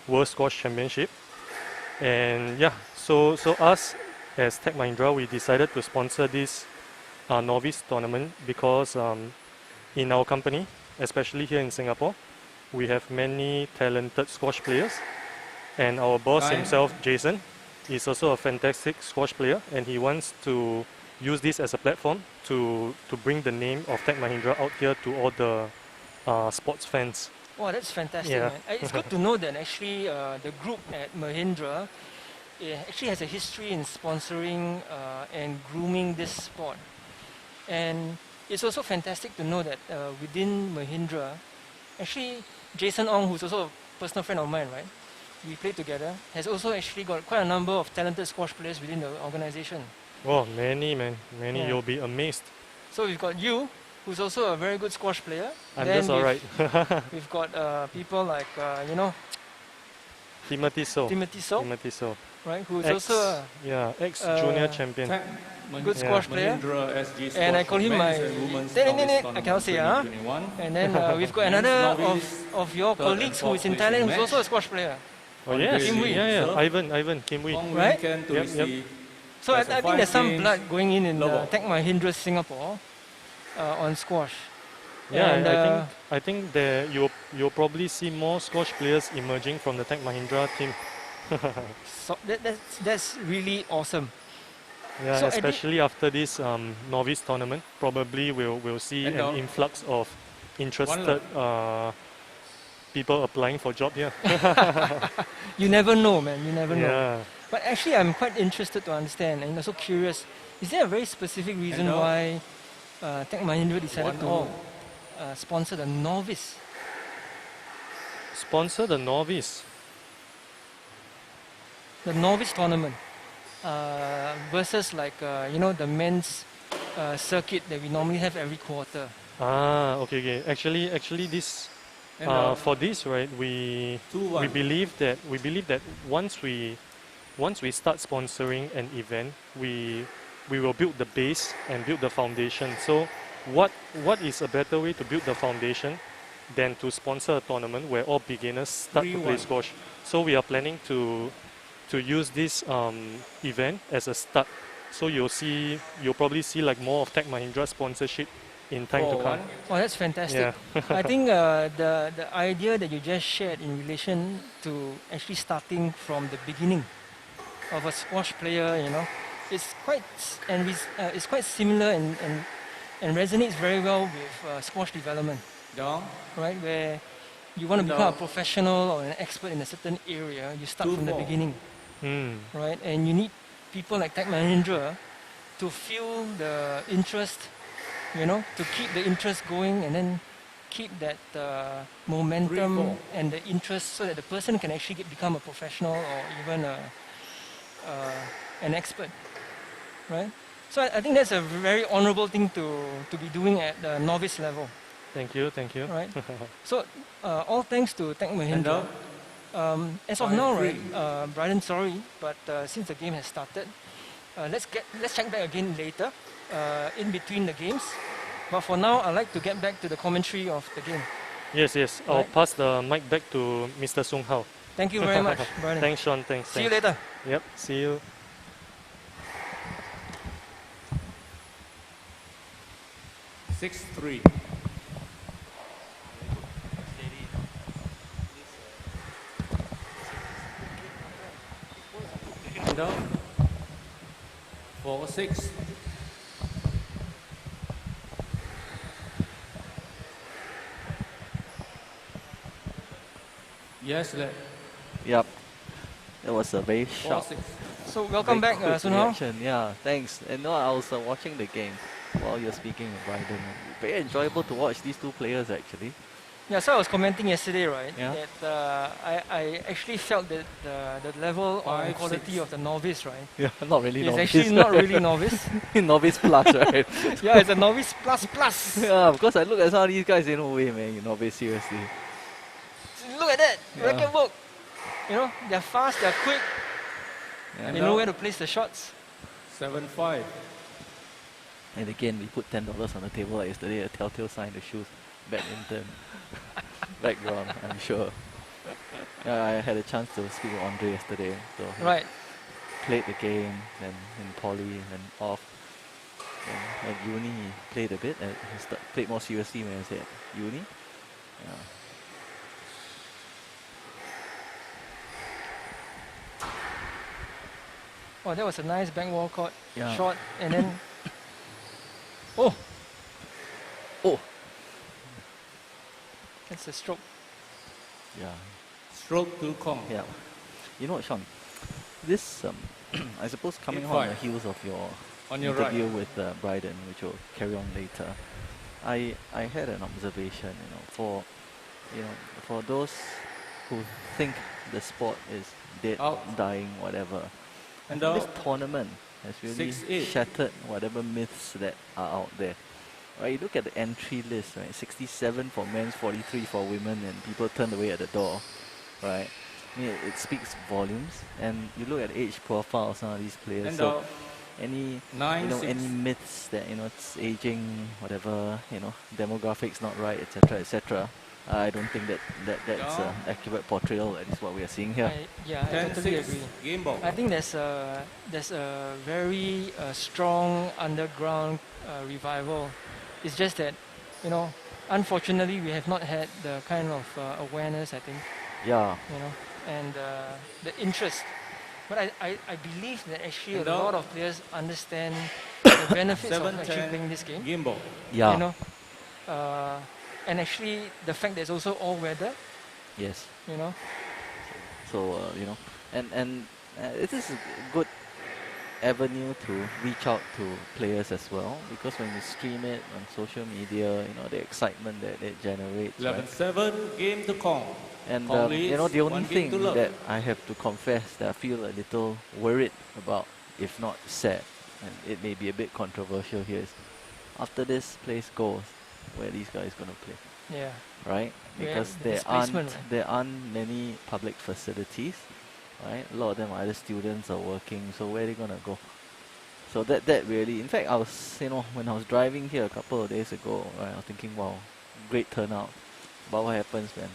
World Squash Championship. And yeah, so us as Tech Mahindra, we decided to sponsor this novice tournament because in our company, especially here in Singapore, we have many talented squash players, and our boss himself, Jason, is also a fantastic squash player, and he wants to use this as a platform to bring the name of Tech Mahindra out here to all the sports fans. Wow, that's fantastic, Yeah. man. It's good to know that actually the group at Mahindra actually has a history in sponsoring and grooming this sport. And it's also fantastic to know that within Mahindra, actually Jason Ong, who's also a personal friend of mine, right? We played together, has also actually got quite a number of talented squash players within the organization. Oh, many, man. Many. Yeah. You'll be amazed. So we've got you, who's also a very good squash player. I'm Then just alright. We've got people like, Timothy So. Timothy So, right? Who's also a ex-junior champion. good squash player. And I call him my... I cannot say, huh? And then we've got another of your colleagues who is in Thailand who's also a squash player. Oh yes, Kim Wee. yeah. Ivan, Kim Wee. Right? Yep. So I think there's some blood going in Tech Mahindra Singapore on squash. Yeah, And, I think that you'll probably see more squash players emerging from the Tech Mahindra team. so that's really awesome. Yeah, So especially after this novice tournament, probably we'll see an influx of interested people applying for job here. You never know, man. You never know. Yeah. But actually, I'm quite interested to understand and also curious. Is there a very specific reason why Tech Mahindra decided to sponsor the novice? Sponsor the novice? The novice tournament versus like, the men's circuit that we normally have every quarter. Okay. Actually, this for this, right? We believe that once we start sponsoring an event, we will build the base and build the foundation. So, what is a better way to build the foundation than to sponsor a tournament where all beginners start to play squash? So we are planning to use this event as a start. So you'll probably see like more of Tech Mahindra sponsorship in time to come. Oh, that's fantastic. Yeah. I think the idea that you just shared in relation to actually starting from the beginning of a squash player, it's quite similar and resonates very well with squash development. Right, where you want to become a professional or an expert in a certain area, you start from the beginning. Right, and you need people like Tech Mahindra to fuel the interest, to keep the interest going and then keep that momentum and the interest so that the person can actually become a professional or even an expert, right? So I think that's a very honorable thing to be doing at the novice level. Thank you. Right. So all thanks to Tech Mahindra. As of now, right, Bryden, sorry, but since the game has started, let's check back again later, in between the games. But for now, I'd like to get back to the commentary of the game. Yes. I'll pass the mic back to Mr. Sung Hao. Thank you very much, Brian. Thanks, Sean. Thanks. See you later. Yep. See you. 6-3. Down. 4-6. Yes, lad. Yep. That was a very sharp. So welcome back, Sun Hao. Yeah, thanks. And no, I was watching the game while you're speaking with Bryden. Very enjoyable to watch these two players actually. Yeah, so I was commenting yesterday, right? Yeah. That I actually felt that the level or quality of the novice, right? Yeah, not really it's novice. It's actually not really novice. Novice plus, right? Yeah, it's a novice plus. Yeah, because I look at some of these guys, no way, man, you novice, seriously. Look at that, Yeah. racket work. You know, they're fast, they're quick. Yeah. They know where to place the shots. 7-5. And again, we put $10 on the table like yesterday, a telltale sign to shoot badminton background, I'm sure. Yeah, I had a chance to speak with Andre yesterday. So Right. Played the game, then in poly, and off. And at uni, he played a bit. He played more seriously when I was at uni. Yeah. Oh, that was a nice bank wall court Yeah. shot, and then oh, that's a stroke. Yeah. Stroke to Kong. Yeah. You know what, Sean? This, I suppose, coming on the heels of your interview with Bryden, which will carry on later, I had an observation. For those who think the sport is dead, dying, whatever, And this tournament has really 6-8. shattered whatever myths that are out there. Right, you look at the entry list, right? 67 for men's, 43 for women, and people turned away at the door, right? I mean, it speaks volumes. And you look at age profile of some of these players. And so, any 9-6. any myths that it's aging, whatever, demographics not right, etc., etc. I don't think that's an accurate portrayal. That is what we are seeing here. I totally agree. Game ball. I think there's a very strong underground revival. It's just that, unfortunately, we have not had the kind of awareness, I think. Yeah. And the interest. But I believe that actually a lot of players understand the benefits of actually playing this game. Game ball. Yeah. And actually the fact that it's also all weather. Yes. So and it is a good avenue to reach out to players as well, because when you stream it on social media, the excitement that it generates. 11-7, game to Kong. And Kong the leads, only 1 game thing to love. that I have to confess that I feel a little worried about, if not sad, and it may be a bit controversial here, is after this place goes, where are these guys going to play? Yeah. Right? Because there aren't many public facilities. Right, a lot of them are either students or working, so where are they gonna go? So that really, in fact, I was, when I was driving here a couple of days ago, right, I was thinking, wow, great turnout. But what happens when,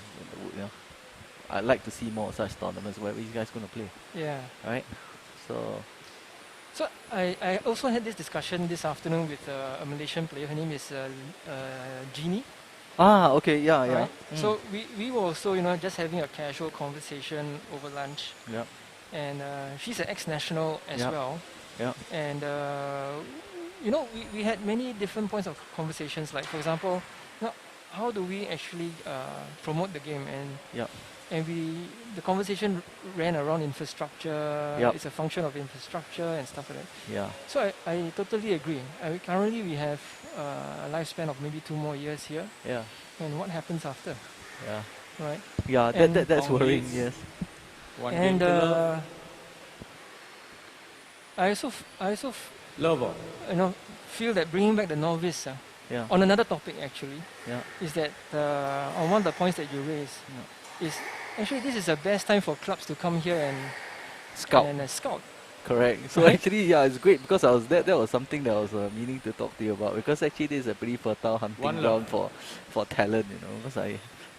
I'd like to see more such tournaments. Where are these guys gonna play? Yeah. Right. So I also had this discussion this afternoon with a Malaysian player. Her name is Jeannie. Ah, okay, yeah. Right? So we were also, just having a casual conversation over lunch. Yeah. And she's an ex-national as well. Yeah. And we had many different points of conversations. Like, for example, how do we actually promote the game? And the conversation ran around infrastructure. Yep. It's a function of infrastructure and stuff like that. Yeah. So I totally agree. Currently we have a lifespan of maybe 2 more years here. Yeah. And what happens after? Yeah. Right. Yeah. That's worrying. Yes. And I also feel that bringing back the novice. On another topic actually. Yeah. Is that on one of the points that you raised is actually this is the best time for clubs to come here and scout. Correct. So actually, it's great because I was that was something that I was meaning to talk to you about, because actually this is a pretty fertile hunting ground for talent, because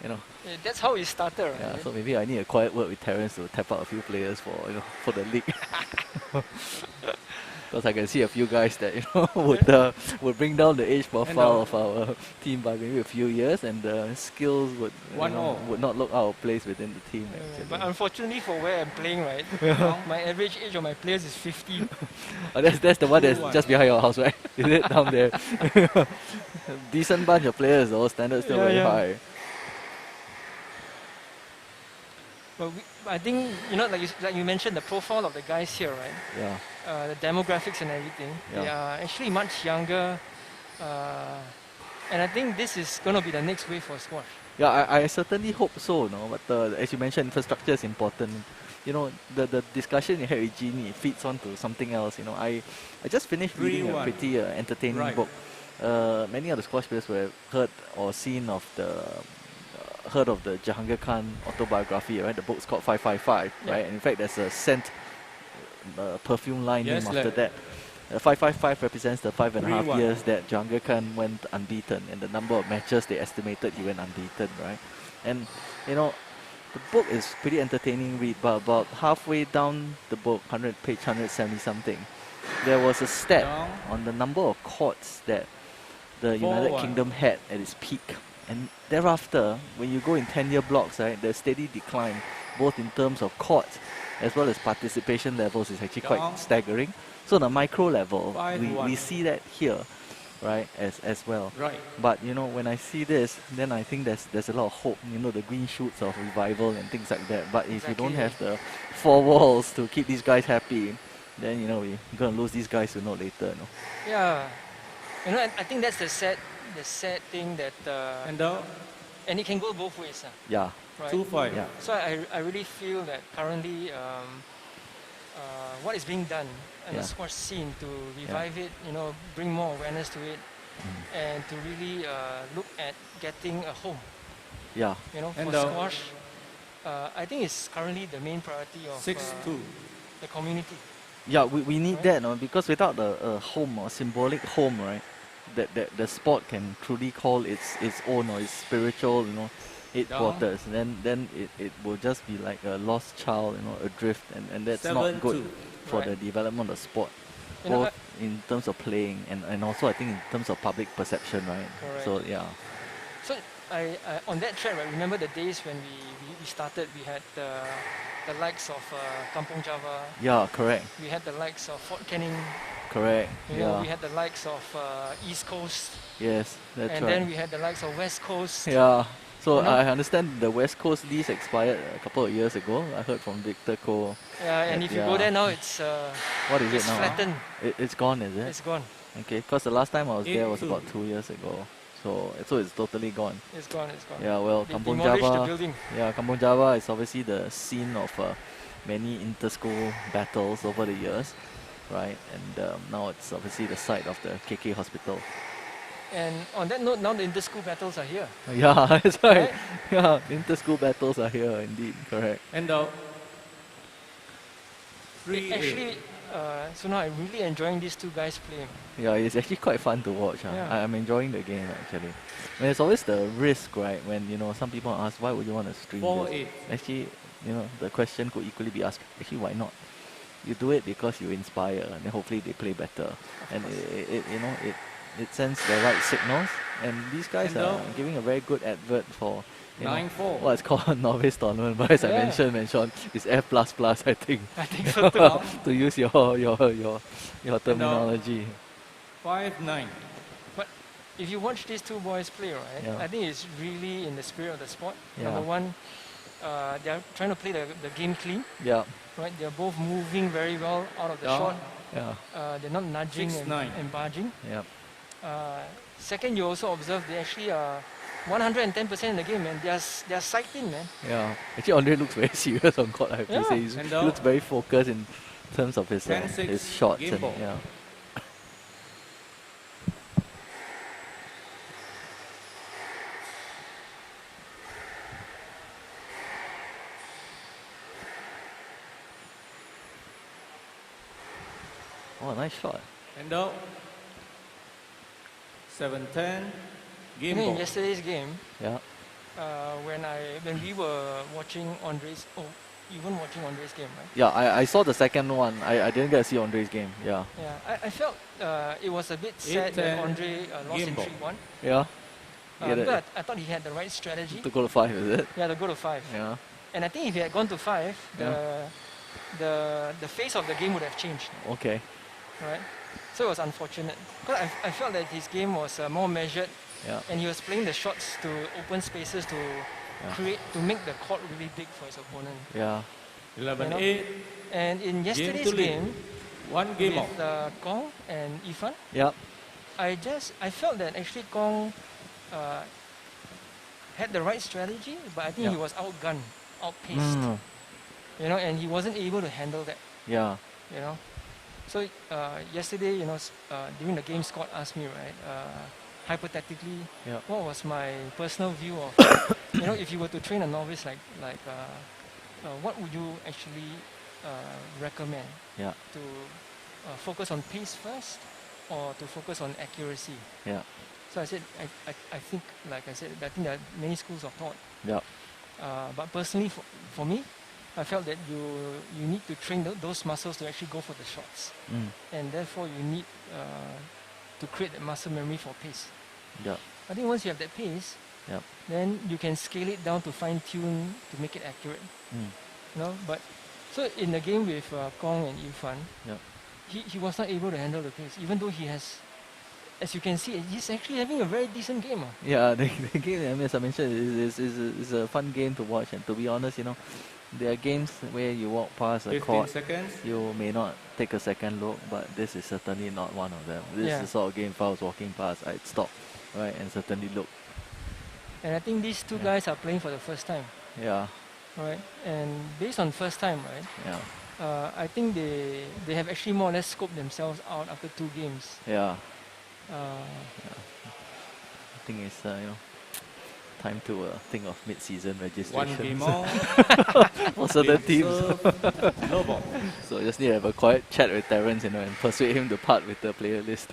you know. Yeah, that's how it started, right? Yeah, so maybe I need a quiet word with Terence to tap out a few players for for the league. Because I can see a few guys that would bring down the age profile of our team by maybe a few years, and the skills would would not look out of place within the team. But unfortunately for where I'm playing, right, my average age of my players is 50. Oh, that's the one that's just behind your house, right? Is it down there? Decent bunch of players, though. Standards still very high. But I think, like you mentioned, the profile of the guys here, right? Yeah. The demographics and everything, they are actually much younger. And I think this is going to be the next wave for squash. Yeah, I certainly hope so, no? But as you mentioned, infrastructure is important. The discussion you had with Jeannie feeds onto something else. I just finished reading a pretty entertaining book. Many of the squash players were heard or seen of heard of the Jahangir Khan autobiography, right? The book's called 555, right? And in fact, there's a scent perfume line named after that. 555 represents the 5.5 years that Jahangir Khan went unbeaten, and the number of matches they estimated he went unbeaten, right? And the book is pretty entertaining read, but about halfway down the book, page 170 something, there was a stat on the number of courts that the United Kingdom had at its peak. And thereafter, when you go in 10-year blocks, right, there's steady decline, both in terms of courts as well as participation levels is actually quite staggering. So on a micro level, we see that here, right, as well. Right. But when I see this, then I think there's a lot of hope. The green shoots of revival and things like that. But if you don't have the four walls to keep these guys happy, then we're gonna lose these guys sooner or later. Yeah, I think that's the sad thing that and it can go both ways. Yeah. Right? 2-5. Yeah. So I really feel that currently what is being done in the squash scene to revive it, bring more awareness to it, and to really look at getting a home. Yeah. For squash, I think it's currently the main priority of 6-2. The community. Yeah, we need that, because without a home or symbolic home, right, that the sport can truly call its own or its spiritual, headquarters, then it will just be like a lost child, adrift, and that's not good for the development of the sport, both in terms of playing and also I think in terms of public perception, right? Correct. So yeah. So I on that track, right, remember the days when we started, we had the likes of Kampong Java. Yeah, correct. We had the likes of Fort Canning. Correct. We had the likes of East Coast. Yes, that's right. And then we had the likes of West Coast. Yeah. So I understand the West Coast lease expired a couple of years ago. I heard from Victor Ko. Yeah, and if you go there now, it's what is it now? Flattened. It's gone, is it? It's gone. Okay, because the last time I was there was about 2 years ago. So it's totally gone. It's gone. It's gone. Yeah, well, They Kampong demolished Java. the building. Yeah, Kampong Java is obviously the scene of many inter-school battles over the years, right? And now it's obviously the site of the KK hospital. And on that note, now the inter-school battles are here. Yeah, that's right. Yeah, inter-school battles are here indeed. Correct. And actually, so now I'm really enjoying these two guys playing. Yeah, it's actually quite fun to watch. Yeah. I'm enjoying the game actually. There's always the risk, right? When some people ask, why would you want to stream this? Actually, the question could equally be asked. Actually, why not? You do it because you inspire, and then hopefully they play better, and it sends the right signals. And these guys are giving a very good advert for what's called a novice tournament. But as I mentioned, Sean, it's F++, I think. I think so too. To use your terminology. 5-9. But if you watch these two boys play, right, I think it's really in the spirit of the sport. Yeah. Number one, they're trying to play the game clean. Yeah. Right, they're both moving very well out of the shot. Yeah. They're not nudging and barging. Yeah. Second, you also observe they actually are 110% in the game, man. They're psyched in, man. Yeah. Actually, Andre looks very serious on court, I have to say. He looks very focused in terms of his shots. And, yeah. Oh, nice shot. And out. 7-10. Game in ball. yesterday's game, when we were watching Andre's. Oh, you weren't watching Andre's game, right? Yeah, I saw the second one. I didn't get to see Andre's game. Yeah. Yeah, I felt it was a bit sad that Andre lost in 3-1. Yeah. But I thought he had the right strategy. To go to 5, is it? Yeah, to go to 5. Yeah. And I think if he had gone to 5, the face of the game would have changed. Okay. Right? So it was unfortunate. Because I felt that his game was more measured. Yeah. And he was playing the shots to open spaces to make the court really big for his opponent. Yeah. 11-8. And in yesterday's game, one game with Kong and Ifan, yep. I felt that actually Kong had the right strategy, but I think he was outgunned, outpaced. You know, and he wasn't able to handle that. Yeah. You know, so yesterday, you know, during the game, Scott asked me, right, hypothetically, what was my personal view of, you know, if you were to train a novice what would you actually recommend? Yeah. To focus on pace first, or to focus on accuracy? Yeah. So I said, I think, like I said, I think there are many schools of thought. Yeah. But personally, for me, I felt that you need to train those muscles to actually go for the shots. And therefore, you need to create that muscle memory for pace. Yeah. I think once you have that pace, then you can scale it down to fine tune to make it accurate. You know, but so in the game with Kong and Irfan, he was not able to handle the pace, even though he has, as you can see, he's actually having a very decent game. Yeah, the game, I mean, as I mentioned, is a fun game to watch. And to be honest, you know, there are games where you walk past a court, you may not take a second look, but this is certainly not one of them. This is the sort of game if I was walking past, I'd stop, right, and certainly look. And I think these two guys are playing for the first time. Yeah. Right, and based on first time, right? Yeah. I think they have actually more or less scoped themselves out after 2 games. Yeah. Yeah. I think it's you know, time to think of mid-season registration. 1 game more. For certain teams. No ball. So just need to have a quiet chat with Terrence, you know, and persuade him to part with the player list.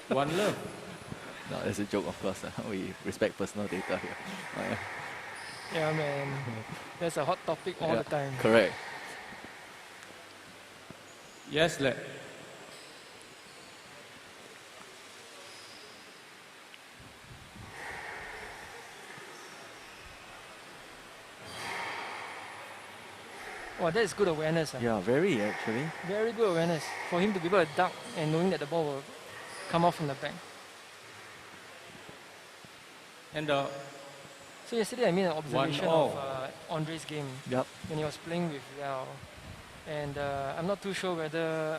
One love. No, that's a joke, of course. We respect personal data here. Yeah, man. That's a hot topic all the time. Correct. Yes, lad. Oh, that is good awareness. Yeah, very actually. Very good awareness. For him to be able to duck and knowing that the ball will come off from the back. And so yesterday I made an observation of Andre's game when he was playing with Yao. And I'm not too sure whether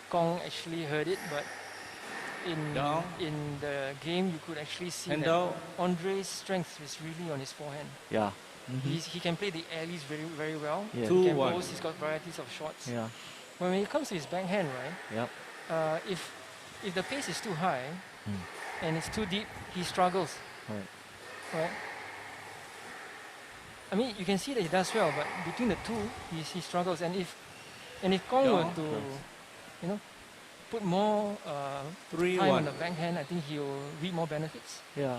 Kong actually heard it, but in the game you could actually see that Andre's strength is really on his forehand. Yeah. He can play the alleys very, very well. Yeah. He can post, he's got varieties of shots. Yeah. When it comes to his backhand, right? If the pace is too high and it's too deep, he struggles. Right? I mean, you can see that he does well, but between the two, he struggles. And if Kong were to, you know, put more time on the backhand, I think he'll reap more benefits. Yeah.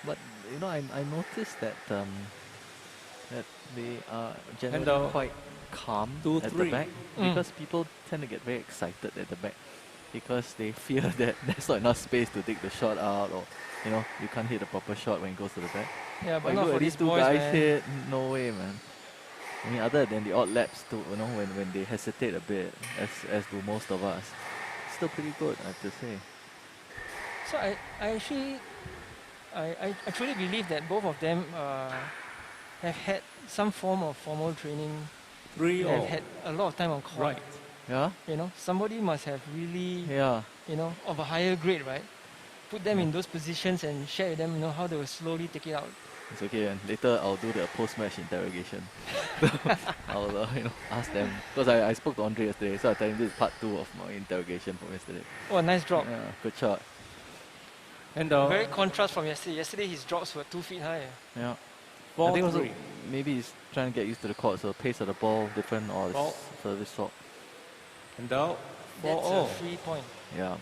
But you know, I noticed that that they are generally quite calm at the back because people tend to get very excited at the back because they fear that there's not enough space to take the shot out, or you know, you can't hit a proper shot when it goes to the back. Yeah, but look for at these two boys, guys man. hit, no way, man. I mean, other than the odd laps, too, you know, when they hesitate a bit, as do most of us, still pretty good, I have to say. So I actually, I truly believe that both of them have had some form of formal training. Have had a lot of time on court. Right. Yeah. You know, somebody must have really, Yeah. you know, of a higher grade, right? Put them in those positions and share with them, you know, how they will slowly take it out. It's okay, and later I'll do the post-match interrogation. I'll you know, ask them, because I spoke to Andre yesterday, so I told him this is part 2 of my interrogation from yesterday. Oh, nice drop. Yeah, good shot. And very contrast from yesterday. Yesterday his drops were 2 feet high. Yeah. I think also maybe he's trying to get used to the court, so pace of the ball different, or the service sort. And out. That's a free point. Yeah.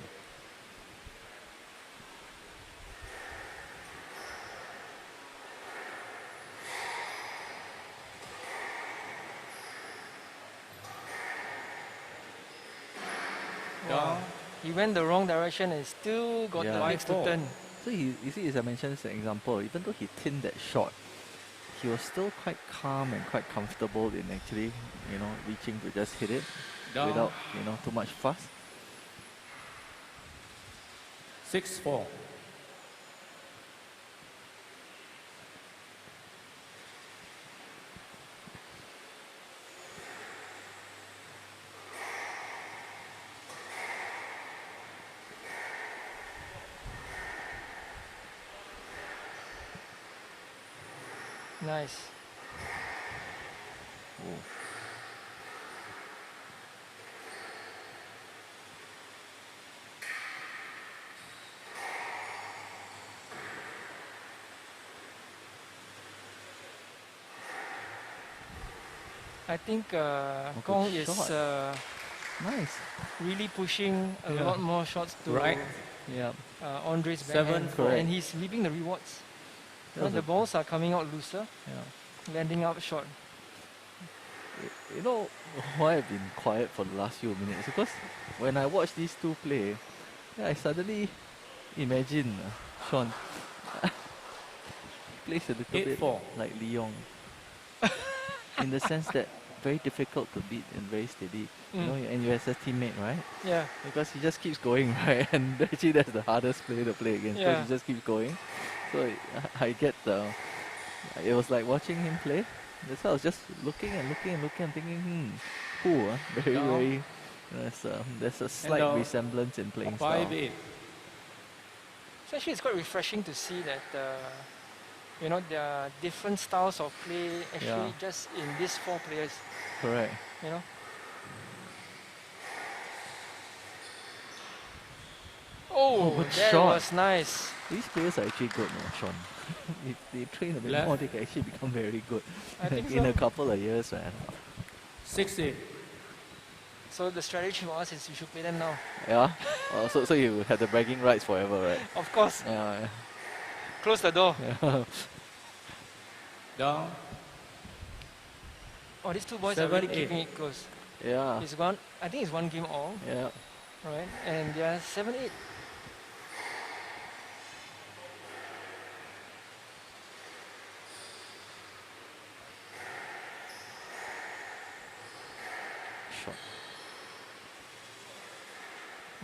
He went the wrong direction and still got the legs to turn. So you see, as I mentioned as an example, even though he tinned that shot, he was still quite calm and quite comfortable in actually, reaching to just hit it without, too much fuss. 6-4. Nice. I think Kong is nice, really pushing a lot more shots to Andre's backhand, and he's reaping the rewards. When the balls are coming out looser, landing out short. You know why I've been quiet for the last few minutes? Because when I watch these two play, I suddenly imagine Sean plays a little bit like Leong. In the sense that very difficult to beat and very steady. And you as a teammate, right? Yeah. Because he just keeps going, right? And actually that's the hardest player to play against because he just keeps going. So I get it was like watching him play. That's why I was just looking and thinking, cool, very, there's a slight resemblance in playing style. 5-8. So actually it's quite refreshing to see that there are different styles of play actually just in these four players. Correct. Oh, that shot. was nice. These players are actually good, Sean. If they train a bit more, they can actually become very good. I think in a couple of years, man. 6-8. So the strategy for us is we should play them now. Yeah? So you have the bragging rights forever, right? Of course. Yeah. Close the door. Down. Oh, these two boys are really keeping it close. Yeah. I think it's one game all. Yeah. Right? And they are 7-8. Shot.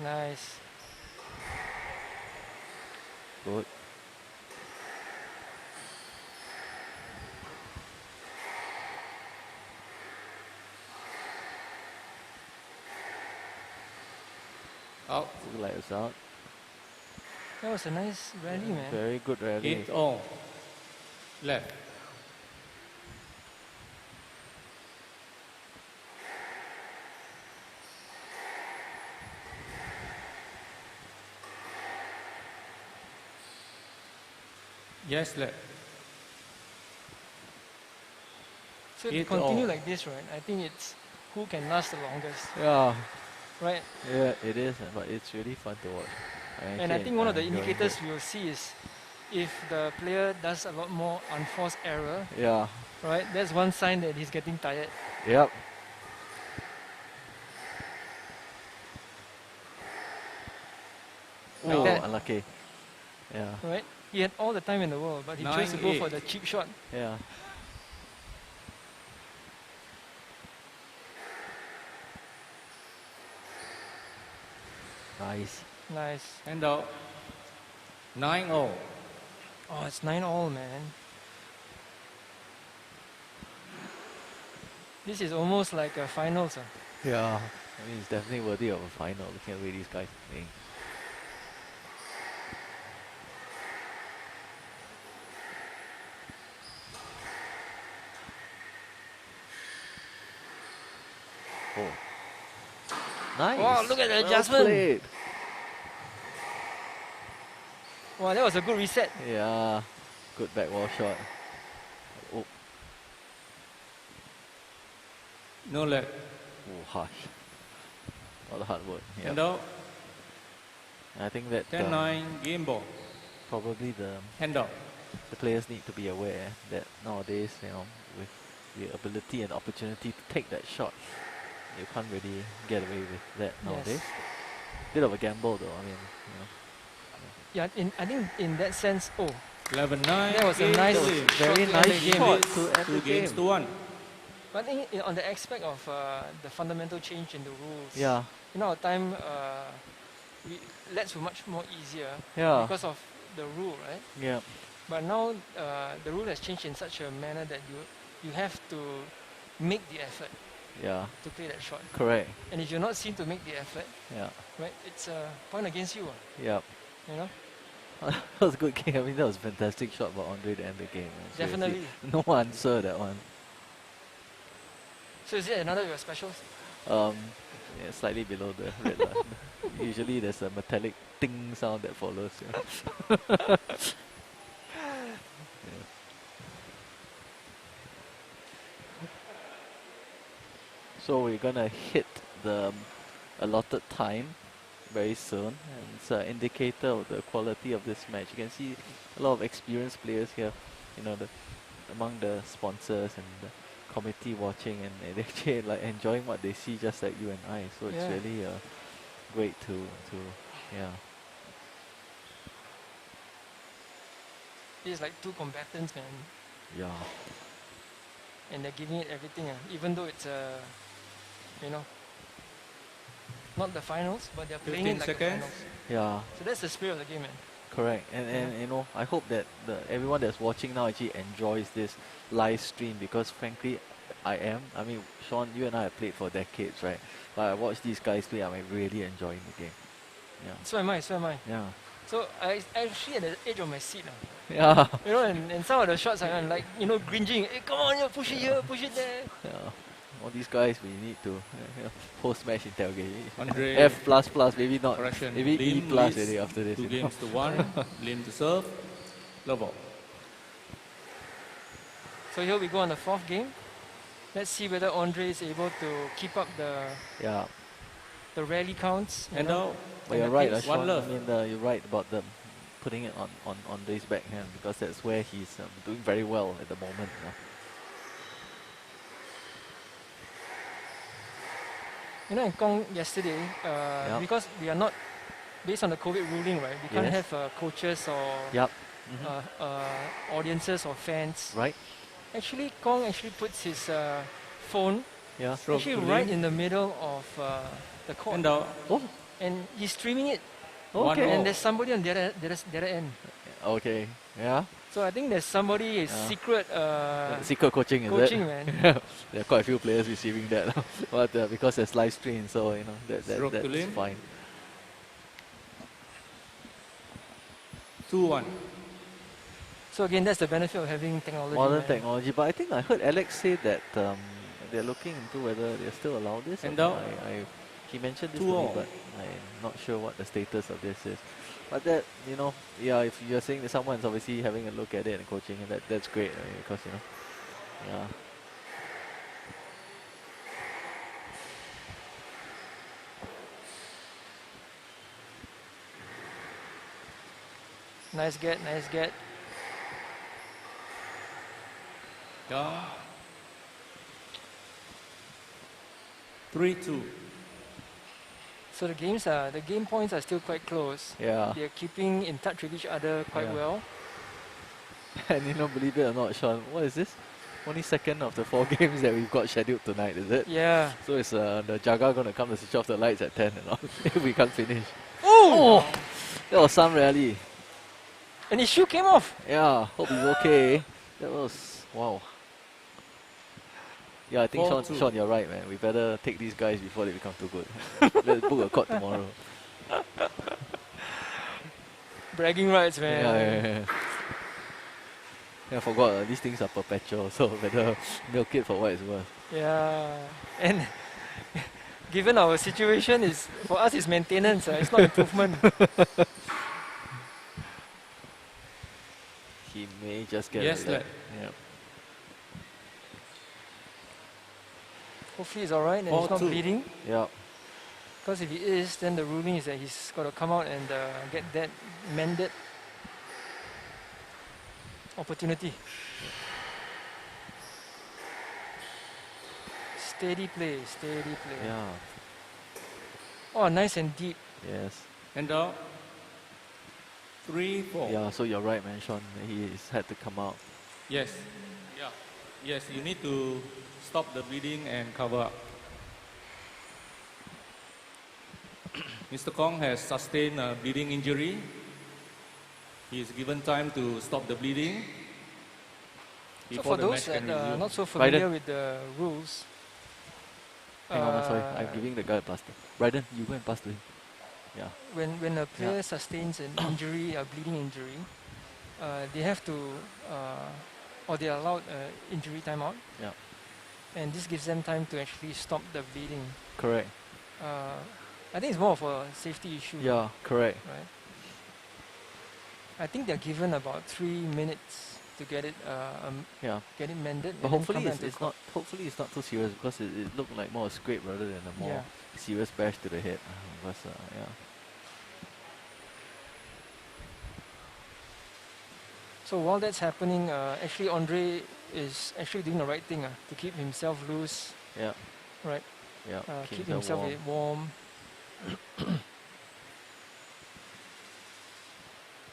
Nice. Good. Out. Like it's out. That was a nice rally, man. Very good rally. 8-all. Left. Yes, left. So if you continue like this, right, I think it's who can last the longest. Yeah. Right? Yeah, it is, but it's really fun to watch. And I think one of the indicators we will see is if the player does a lot more unforced error. Yeah. Right? That's one sign that he's getting tired. Yep. Oh, unlucky. Yeah. Right? He had all the time in the world, but he chose to go for the cheap shot. Yeah. Nice. Nice. And out. 9-all. Oh, it's 9-all, man. This is almost like a finals. Yeah. I mean, it's definitely worthy of a final. Looking at the way these guys are playing. Oh. Nice. Wow, look at the adjustment. Played. Wow, that was a good reset. Yeah. Good back wall shot. Oh. No left. Oh, harsh. All the hard work. And out. I think that 10-9 game ball. Probably the players need to be aware that nowadays, with the ability and opportunity to take that shot, you can't really get away with that nowadays. bit of a gamble though. I mean, Yeah, I think in that sense, 11-9. that was a nice, very shot nice to end the game. shot to end the games game. to 1. But I think on the aspect of the fundamental change in the rules, Yeah. in our time, lets were much more easier because of the rule, right? Yeah. But now the rule has changed in such a manner that you have to make the effort to play that shot. Correct. And if you're not seen to make the effort, right, it's a point against you. Yep. You know? That was a good game. I mean, that was a fantastic shot by Andre to end the game. Definitely. No answer, that one. So is it another of your specials? Yeah, slightly below the red line. Usually there's a metallic ting sound that follows. Yeah. So we're gonna hit the allotted time very soon, and it's an indicator of the quality of this match. You can see a lot of experienced players here, you know, among the sponsors and the committee watching, and they actually like enjoying what they see, just like you and I. So it's really great to It's like two combatants, man. Yeah. And they're giving it everything, even though it's you know, not the finals, but they're playing it like the finals. Yeah. So that's the spirit of the game, man. Correct. And you know, I hope that everyone that's watching now actually enjoys this live stream, because frankly, I mean, Sean, you and I have played for decades, right? But I watch these guys play, I'm really enjoying the game. Yeah. So am I. Yeah. So I actually at the edge of my seat. Yeah. You know, and some of the shots I'm like, you know, cringing. Hey, come on, push it here, push it there. Yeah. All these guys, we need to post-match interrogation. Andre, F++, maybe not. Correction. Maybe Lin E+ leads really after this. 2 games to 1. Lin to serve. Love all. So here we go on the 4th game. Let's see whether Andre is able to keep up the rally counts. And now, but you're right, One love. I mean, you're right about them putting it on Andre's backhand, because that's where he's doing very well at the moment. You know, in Kong yesterday, because we are not, based on the COVID ruling, right, we can't have coaches or audiences or fans. Right. Actually, Kong actually puts his phone actually Stroke right Lin. in the middle of the court. And now, And he's streaming it. Okay. And there's somebody on the other end. Okay. Yeah. So I think there's somebody secret secret coaching, is coaching, it? man. There are quite a few players receiving that, but because there's live stream, so you know that's fine. 2-1. So again, that's the benefit of having technology. Modern technology, but I think I heard Alex say that they're looking into whether they still allow this. And now, he mentioned this to me, but I'm not sure what the status of this is. But that, you know, if you're saying that someone's obviously having a look at it and coaching, that's great, right? Because, you know, Nice get, nice get. Yeah. 3-2. So the game points are still quite close. Yeah. They're keeping in touch with each other quite well. And you know, believe it or not, Sean, what is this? Only second of the 4 games that we've got scheduled tonight, is it? Yeah. So is the Jaga going to come to switch off the lights at 10 and all if we can't finish? Oh! That was some rally. And his shoe came off. Yeah, hope he's okay. That was, wow. Yeah, I think Sean, you're right, man. We better take these guys before they become too good. Let's book a court tomorrow. Bragging rights, man. Yeah, I forgot, these things are perpetual, so better milk it for what it's worth. Yeah. And given our situation, for us it's maintenance, it's not improvement. He may just get Yes, it. Yeah. Hopefully he's alright and he's not bleeding. Yeah. Because if he is, then the ruling is that he's got to come out and get that mended opportunity. Steady play, steady play. Yeah. Oh, nice and deep. Yes. And out. 3-4. Yeah, so you're right, man, Sean. He's had to come out. Yes. Yeah. Yes, you need to stop the bleeding and cover up. Mr. Kong has sustained a bleeding injury. He is given time to stop the bleeding. So for those that are not so familiar with the rules, hang on, sorry, I'm giving the guy a plaster. Bryden, you go and pass to him. Yeah. When a player sustains an injury, a bleeding injury, they have to, or they are allowed injury timeout. Yeah. And this gives them time to actually stop the bleeding. Correct. I think it's more of a safety issue. Yeah, correct. Right. I think they're given about 3 minutes to get it, get it mended. But hopefully it's not. Hopefully it's not too serious because it looked like more a scrape rather than a more serious bash to the head. So while that's happening, actually Andre is actually doing the right thing to keep himself loose. Yeah. Right. Yeah. Keep himself warm.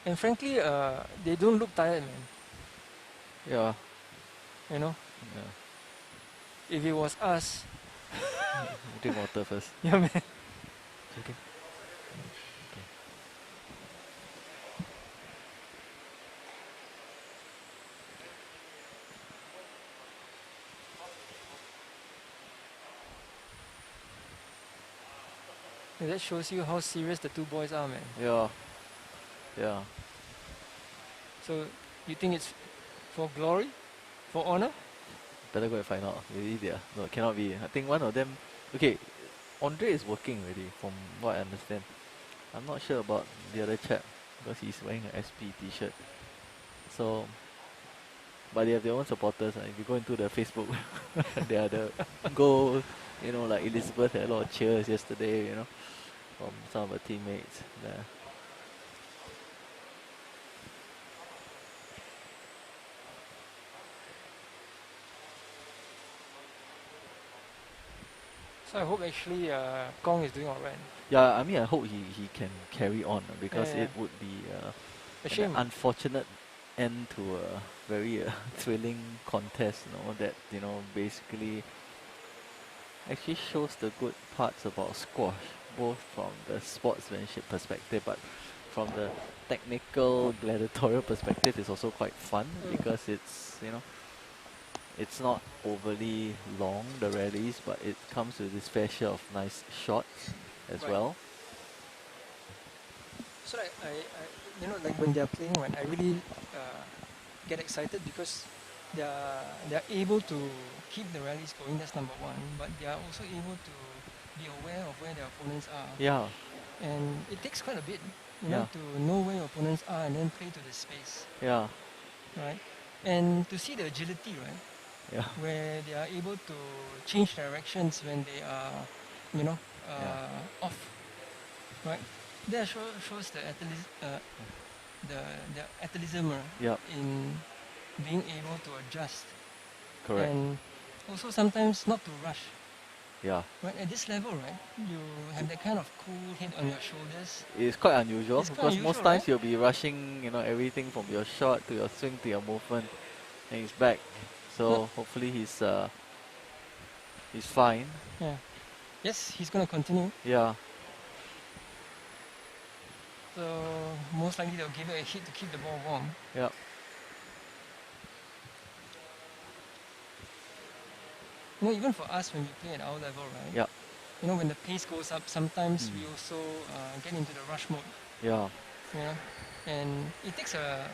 And frankly, they don't look tired, man. Yeah. You know? Yeah. If it was us... Drink water first. Yeah, man. Okay. Yeah, that shows you how serious the two boys are, man. Yeah. Yeah. So, you think it's for glory? For honor? Better go and find out. Maybe they are. No, it cannot be. I think one of them... Okay, Andre is working already, from what I understand. I'm not sure about the other chap, because he's wearing an SP t-shirt. So... But they have their own supporters. If you go into the Facebook, they are the goal. You know, like Elizabeth had a lot of cheers yesterday, you know, from some of her teammates there. So I hope actually Kong is doing alright. Yeah, I mean, I hope he can carry on because it would be a shame. An unfortunate end to a very thrilling contest, you know, that, you know, basically actually shows the good parts about squash, both from the sportsmanship perspective, but from the technical gladiatorial perspective, it's also quite fun because it's, you know, it's not overly long, the rallies, but it comes with this fair share of nice shots as well. So I you know, like when they're playing, when I really get excited because they're able to keep the rallies going. That's number one. But they are also able to be aware of where their opponents are. Yeah. And it takes quite a bit, you know, to know where your opponents are and then play to the space. Yeah. Right. And to see the agility, right? Yeah. Where they are able to change directions when they are, you know, off. Right. That shows the athleticism in being able to adjust. Correct. And also sometimes not to rush. Yeah. Right, at this level, right, you have that kind of cool head on your shoulders. It's quite unusual because unusual, most times right? you'll be rushing, you know, everything from your shot to your swing to your movement, and he's back. So hopefully he's fine. Yeah. Yes, he's gonna continue. Yeah. So most likely they'll give it a hit to keep the ball warm. Yeah. You know, even for us when we play at our level, right? Yeah. You know, when the pace goes up, sometimes we also get into the rush mode. Yeah. You know, and it takes a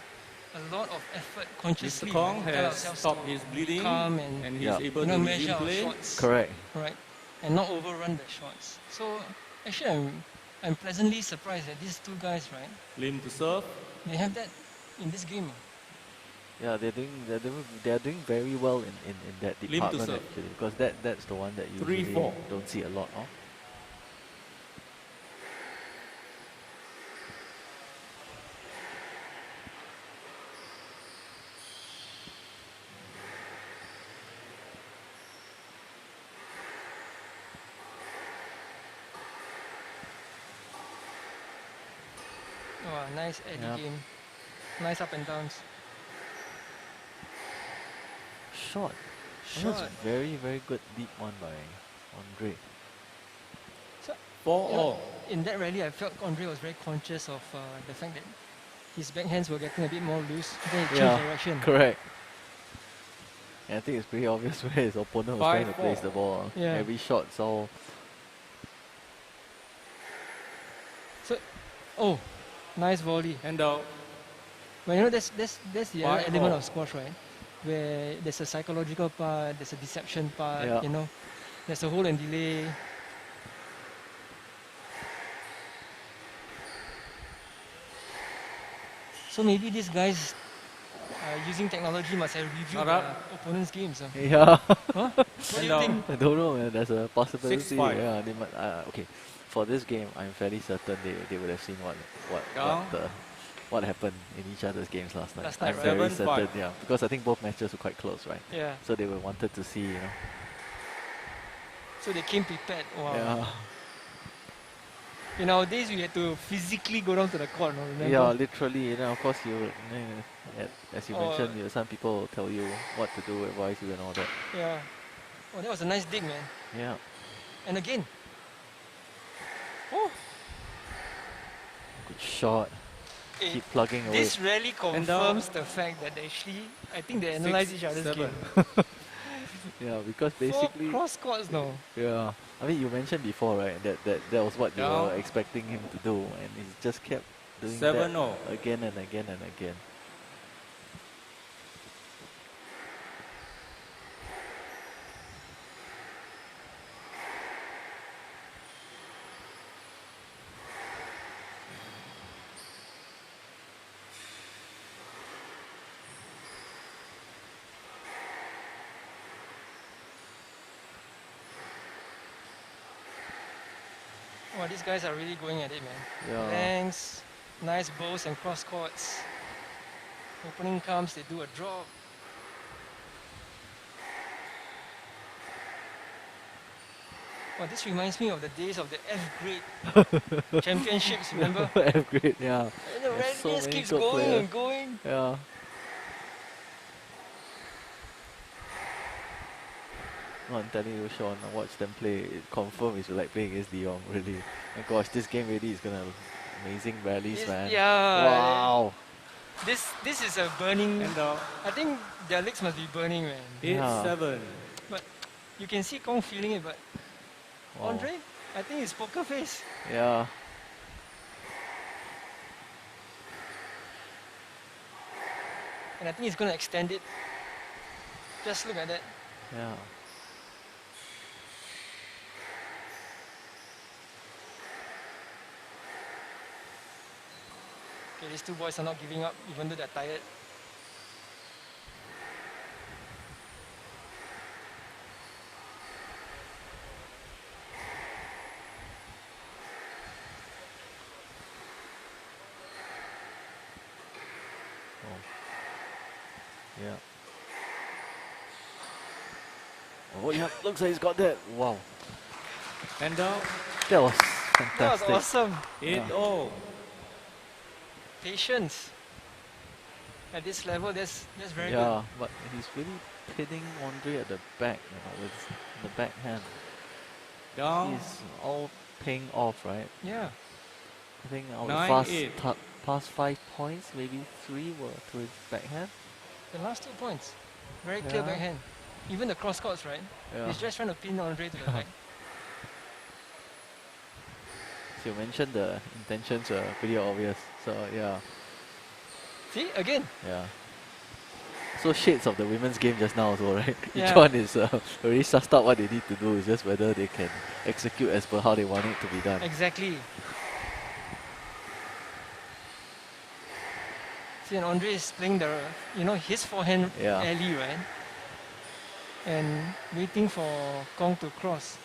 lot of effort consciously. Mr. Kong has stopped his bleeding calm and he's able to measure our play. shots. Correct. Right, and not overrun the shots. So actually, I'm pleasantly surprised that these two guys, right? Lim to serve. They have that in this game. Yeah, they're doing very well in that department actually, because that's the one that you usually don't see a lot of. nice eddy Yeah. game. Nice up and downs. Shot. That was Shot. very, very good deep one by Andre. So, 4-all. in that rally, I felt Andre was very conscious of the fact that his backhands were getting a bit more loose. Then he changed direction. Correct. And I think it's pretty obvious where his opponent was trying to place the ball. Yeah. Every shot's all. So, oh, nice volley. And out. But you know, that's the other 5-all. element of squash, right? Where there's a psychological part, there's a deception part, Yeah. you know. There's a hold and delay. So maybe these guys using technology must have reviewed their opponent's games. Yeah. Huh? What do you think? I don't know, man. There's a possibility. 6-5. Yeah, they might, okay. For this game, I'm fairly certain they would have seen what happened in each other's games last night. Last night, I'm right? very 7-5. certain, yeah, because I think both matches were quite close, right? Yeah. So they were wanted to see, you know. So they came prepared. Wow. Yeah. In our days, we had to physically go down to the court, no? Remember? Yeah, literally. You know, of course, as you Oh. mentioned, some people will tell you what to do, advise you, and all that. Yeah. Oh, that was a nice dig, man. Yeah. And again. Oh. Good shot. Eh, Keep plugging away. This really confirms the fact that actually, I think they analyze each other's game. Yeah, because 4 basically. cross courts now. Yeah, I mean, you mentioned before, right? That was what you Down. were expecting him to do, and he just kept doing 7-0. that again and again and again. Wow, these guys are really going at it, man. Yeah. Lengths, nice bows and cross courts. Opening comes, they do a drop. Well, this reminds me of the days of the F-grade championships, remember? F grade, yeah. And the There's red so just many keeps good going players. and going. Yeah. No, I'm telling you, Sean, I watched them play. It confirmed it's like playing against Leon, really. My gosh, this game really is gonna amazing rallies, man. Yeah. Wow. This is a burning. And I think their legs must be burning, man. 8-7. But you can see Kong feeling it, but Wow. Andre, I think it's poker face. Yeah. And I think he's going to extend it. Just look at that. Yeah. Okay, these two boys are not giving up, even though they're tired. Yeah. Oh yeah, looks like he's got that. Wow. And down. That was That was fantastic. awesome. 8-0. Patience. At this level, that's very Yeah, but he's really hitting Andre at the back, you know, with the backhand. Down. He's all paying off, right? good. Yeah. I think our 9-8. past 5 points, maybe 3 were to his backhand. The last 2 points. Very clear Yeah. backhand. Even the cross courts, right? Yeah. He's just trying to pin Andre to the back. So you mentioned the intentions are pretty obvious. So yeah, See, again. yeah. So shades of the women's game just now as well, right? Yeah. Each one is already sussed out what they need to do. It's just whether they can execute as per how they want it to be done. Exactly. See, and Andre is playing the, his forehand Yeah. alley, right? And waiting for Kong to cross.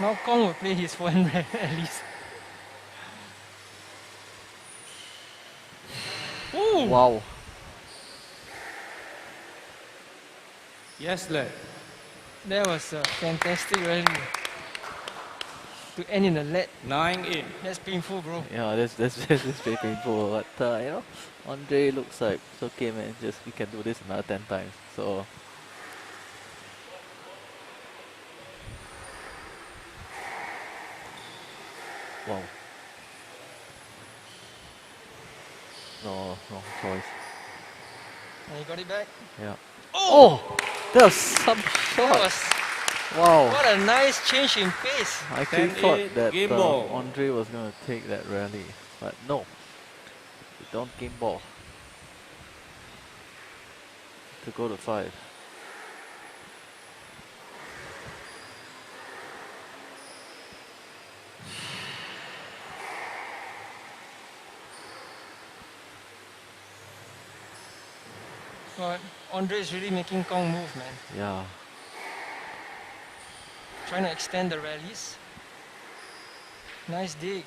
Now Kong will play his forehand alleys. Ooh! Wow. Yes, lad. That was a fantastic rally. To end in a lead. 9-8. That's painful, bro. Yeah, that's very painful. But you know, Andre looks like it's okay, man. Just we can do this another 10 times. So. Wow. No choice. And you got it back? Yeah. Oh! That was some shot. Wow. What a nice change in pace. I actually thought that Andre was going to take that rally, but no. You don't game ball. To go to 5. But Andre is really making Kong move, man. Yeah. Trying to extend the rallies. Nice dig.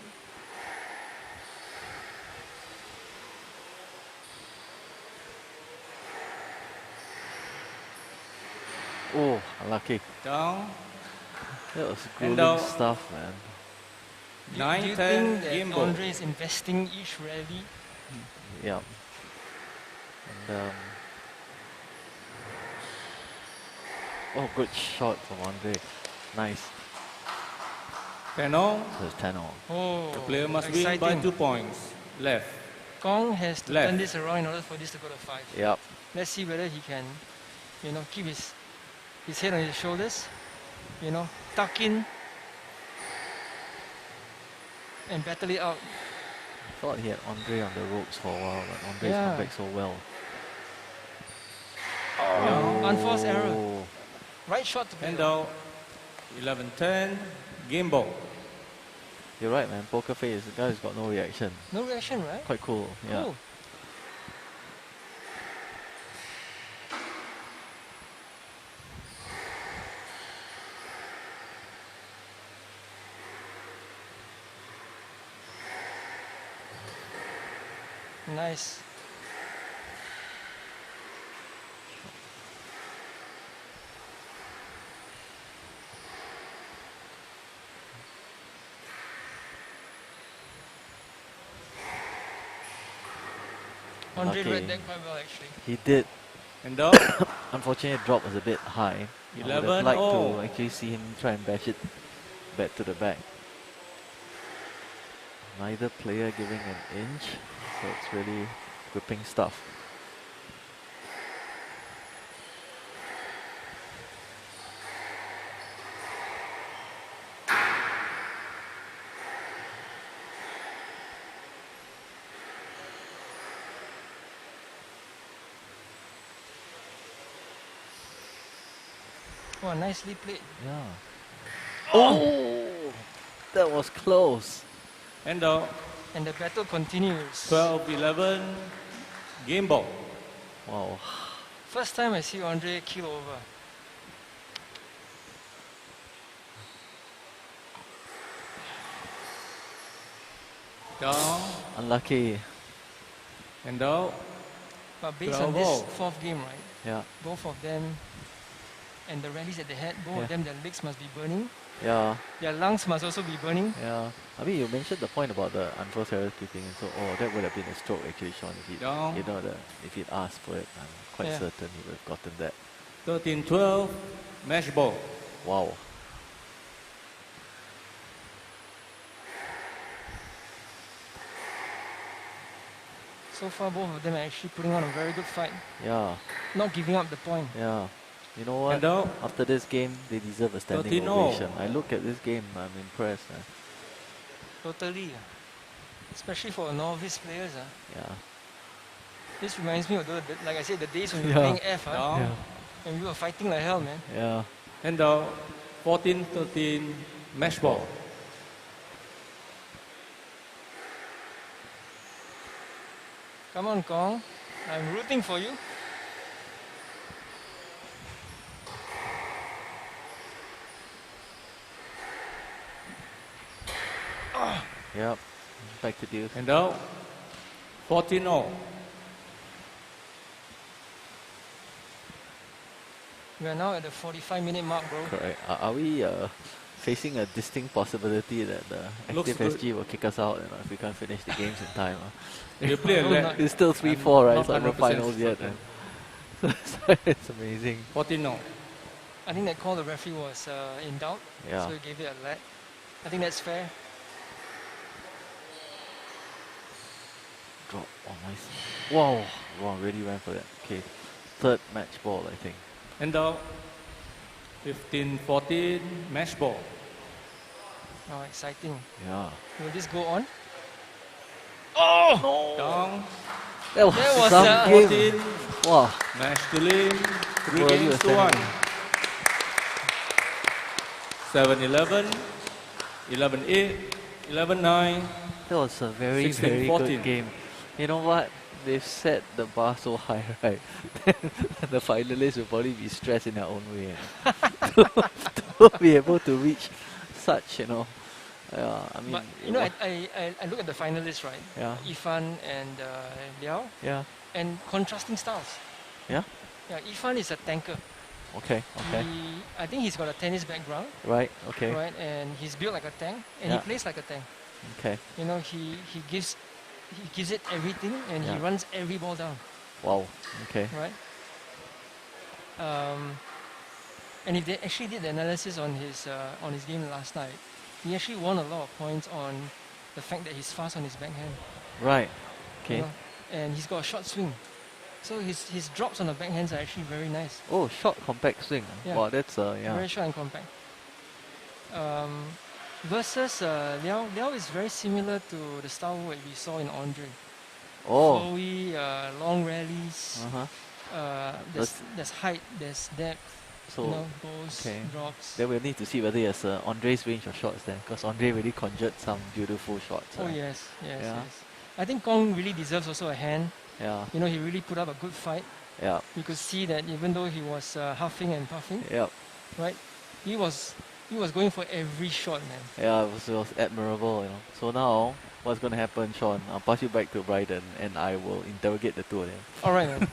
Oh, unlucky. Down. That was grueling stuff, man. Do you think that Andre is investing each rally? Yeah. And, oh, good shot from Andre. Nice. 10-all. So it's 10-all. Oh, the player must exciting. win by 2 points. Left. Kong has to Left. turn this around in order for this to go to 5. Yep. Let's see whether he can, you know, keep his head on his shoulders, you know, tuck in and battle it out. I thought he had Andre on the ropes for a while, but Andre's come back so well. Oh, unforced error. Right shot to play. And out. 11-10. Game ball. You're right, man. Poker face. The guy's got no reaction. No reaction, right? Quite cool. Yeah. Cool. Nice. Andre read that quite well, actually. He did. And out. Unfortunately, the drop was a bit high. I would have liked to actually see him try and bash it back to the back. Neither player giving an inch, so it's really gripping stuff. Oh, nicely played. Yeah. Oh, that was close. And out. And the battle continues. 12-11. Game ball. Wow. First time I see Andre keel over. Down. Unlucky. And out. But based on this fourth game, right? Yeah. Both of them and the rallies that they had, both of them, their legs must be burning. Yeah. Their lungs must also be burning. Yeah. I mean, you mentioned the point about the unforced error keeping, and so that would have been a stroke actually, Sean. If he'd, you know, if he'd asked for it, I'm quite certain he would have gotten that. 13-12. Match ball. Wow. So far, both of them are actually putting on a very good fight. Yeah. Not giving up the point. Yeah. You know what? After this game, they deserve a standing ovation. I look at this game, I'm impressed. Totally. Especially for novice players. Yeah. This reminds me of, like I said, the days when we were playing F. And we were fighting like hell, man. Yeah. And 14-13. Match ball. Come on, Kong. I'm rooting for you. Yep. Back to deuce. And out. 14-all. We are now at the 45-minute mark, bro. Correct. Are we facing a distinct possibility that the Looks Active good. SG will kick us out, if we can't finish the games in time. They play a lot. It's still 3-4, right? not It's not the 100% finals yet. certain. It's amazing. 14-0. I think that call the referee was in doubt, Yeah. so he gave it a let. I think that's fair. Drop. Oh, nice. Wow. Wow, really went for that. Okay. Third match ball, I think. And now, 15-14, match ball. Oh, exciting. Yeah. Will this go on? Oh! Down. That was, That was, some 14. game. Wow. Match to lead. 3 Well, you games were to 1. standing. 7-11, 11-8, 11-9. That was a very, 16, very 14. good game. You know what? They've set the bar so high, right? The finalists will probably be stressed in their own way. To be able to reach such, I mean... But, I look at the finalists, right? Yeah. Ifan and Liao. Yeah. And contrasting styles. Yeah? Yeah, Ifan is a tanker. Okay, okay. I think he's got a tennis background. Right, okay. Right, and he's built like a tank, and he plays like a tank. Okay. He gives it everything, and he runs every ball down. Wow, okay. Right. And if they actually did the analysis on his game last night, he actually won a lot of points on the fact that he's fast on his backhand. Right. Okay. And he's got a short swing. So his drops on the backhands are actually very nice. Oh, short compact swing. Yeah. Wow, that's Very short and compact. Versus Liao. Liao is very similar to the style we saw in Andre. Oh. Flowy, long rallies. There's height, there's depth. So, goes, drops. Then we'll need to see whether he has Andre's range of shots there, because Andre really conjured some beautiful shots. Oh yes. I think Kong really deserves also a hand. Yeah. He really put up a good fight. Yeah. You could see that even though he was huffing and puffing. Yeah. Right. He was going for every shot, man. Yeah, it was admirable. So now, what's going to happen, Sean? I'll pass you back to Bryden, and I will interrogate the two of them. All right, man.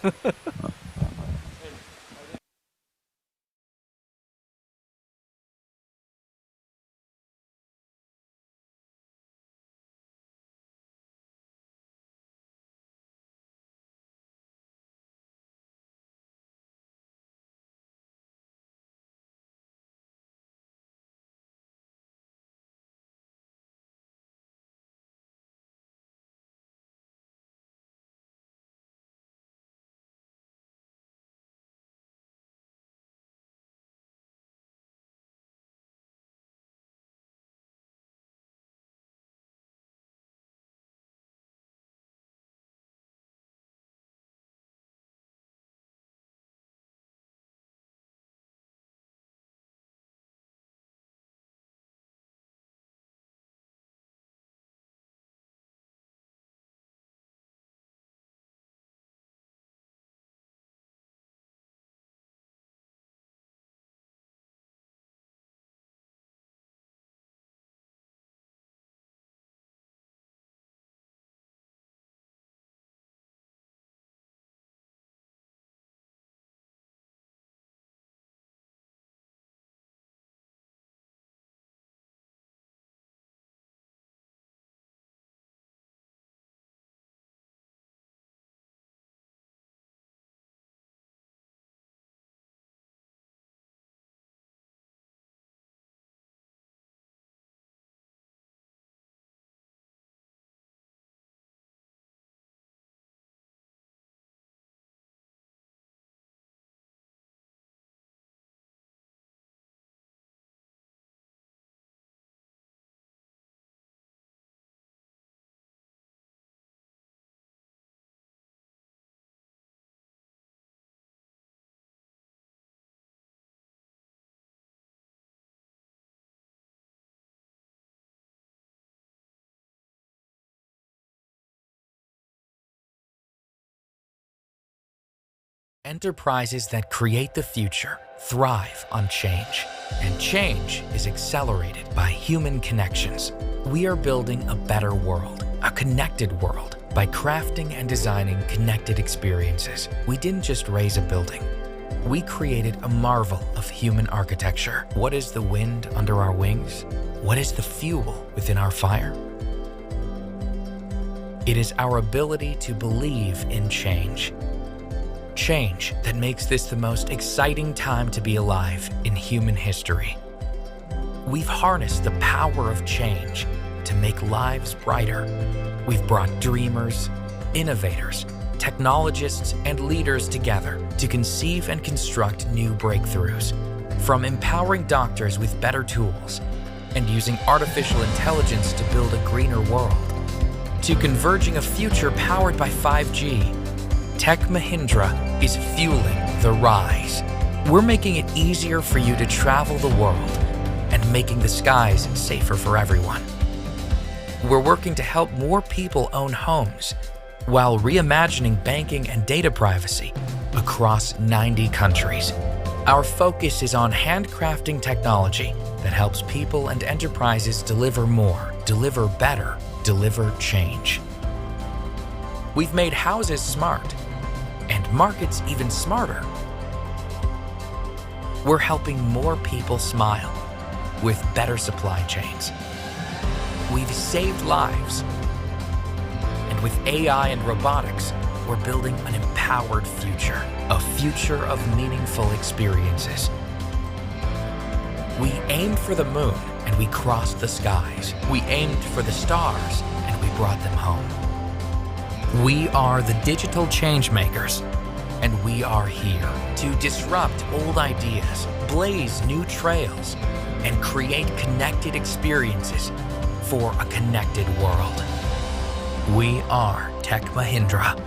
Enterprises that create the future thrive on change, and change is accelerated by human connections. We are building a better world, a connected world, by crafting and designing connected experiences. We didn't just raise a building, we created a marvel of human architecture. What is the wind under our wings? What is the fuel within our fire? It is our ability to believe in change. Change that makes this the most exciting time to be alive in human history. We've harnessed the power of change to make lives brighter. We've brought dreamers, innovators, technologists, and leaders together to conceive and construct new breakthroughs. From empowering doctors with better tools and using artificial intelligence to build a greener world, to converging a future powered by 5G, Tech Mahindra is fueling the rise. We're making it easier for you to travel the world and making the skies safer for everyone. We're working to help more people own homes while reimagining banking and data privacy across 90 countries. Our focus is on handcrafting technology that helps people and enterprises deliver more, deliver better, deliver change. We've made houses smart and markets even smarter. We're helping more people smile with better supply chains. We've saved lives. And with AI and robotics, we're building an empowered future, a future of meaningful experiences. We aimed for the moon and we crossed the skies. We aimed for the stars and we brought them home. We are the digital change makers, and we are here to disrupt old ideas, blaze new trails, and create connected experiences for a connected world. We are Tech Mahindra.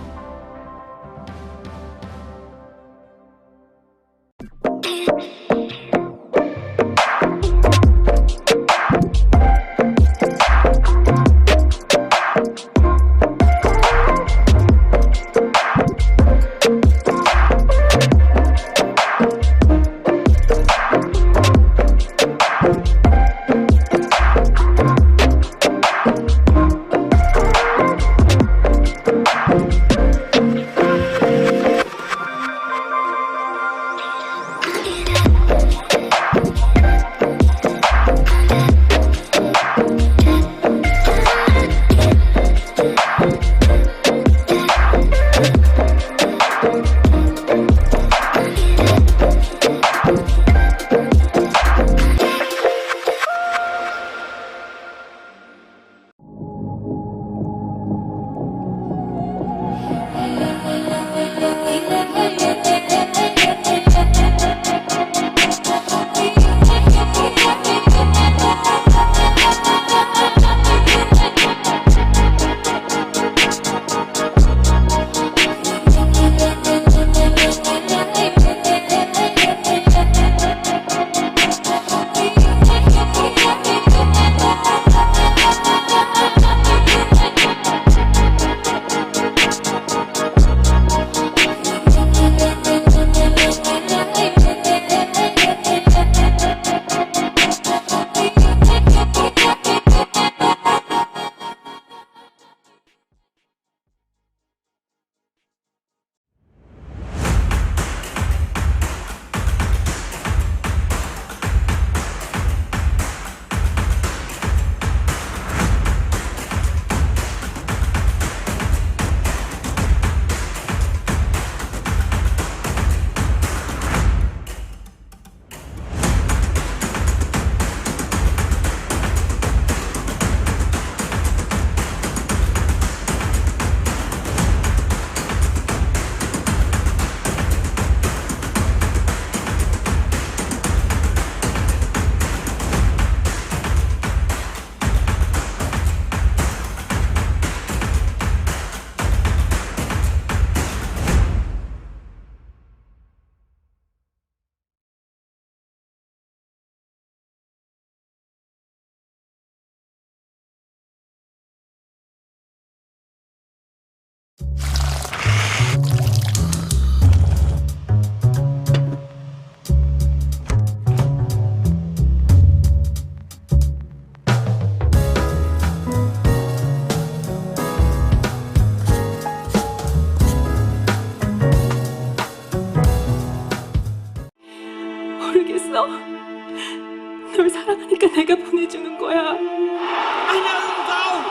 사랑하니까 내가 보내주는 거야. An own goal!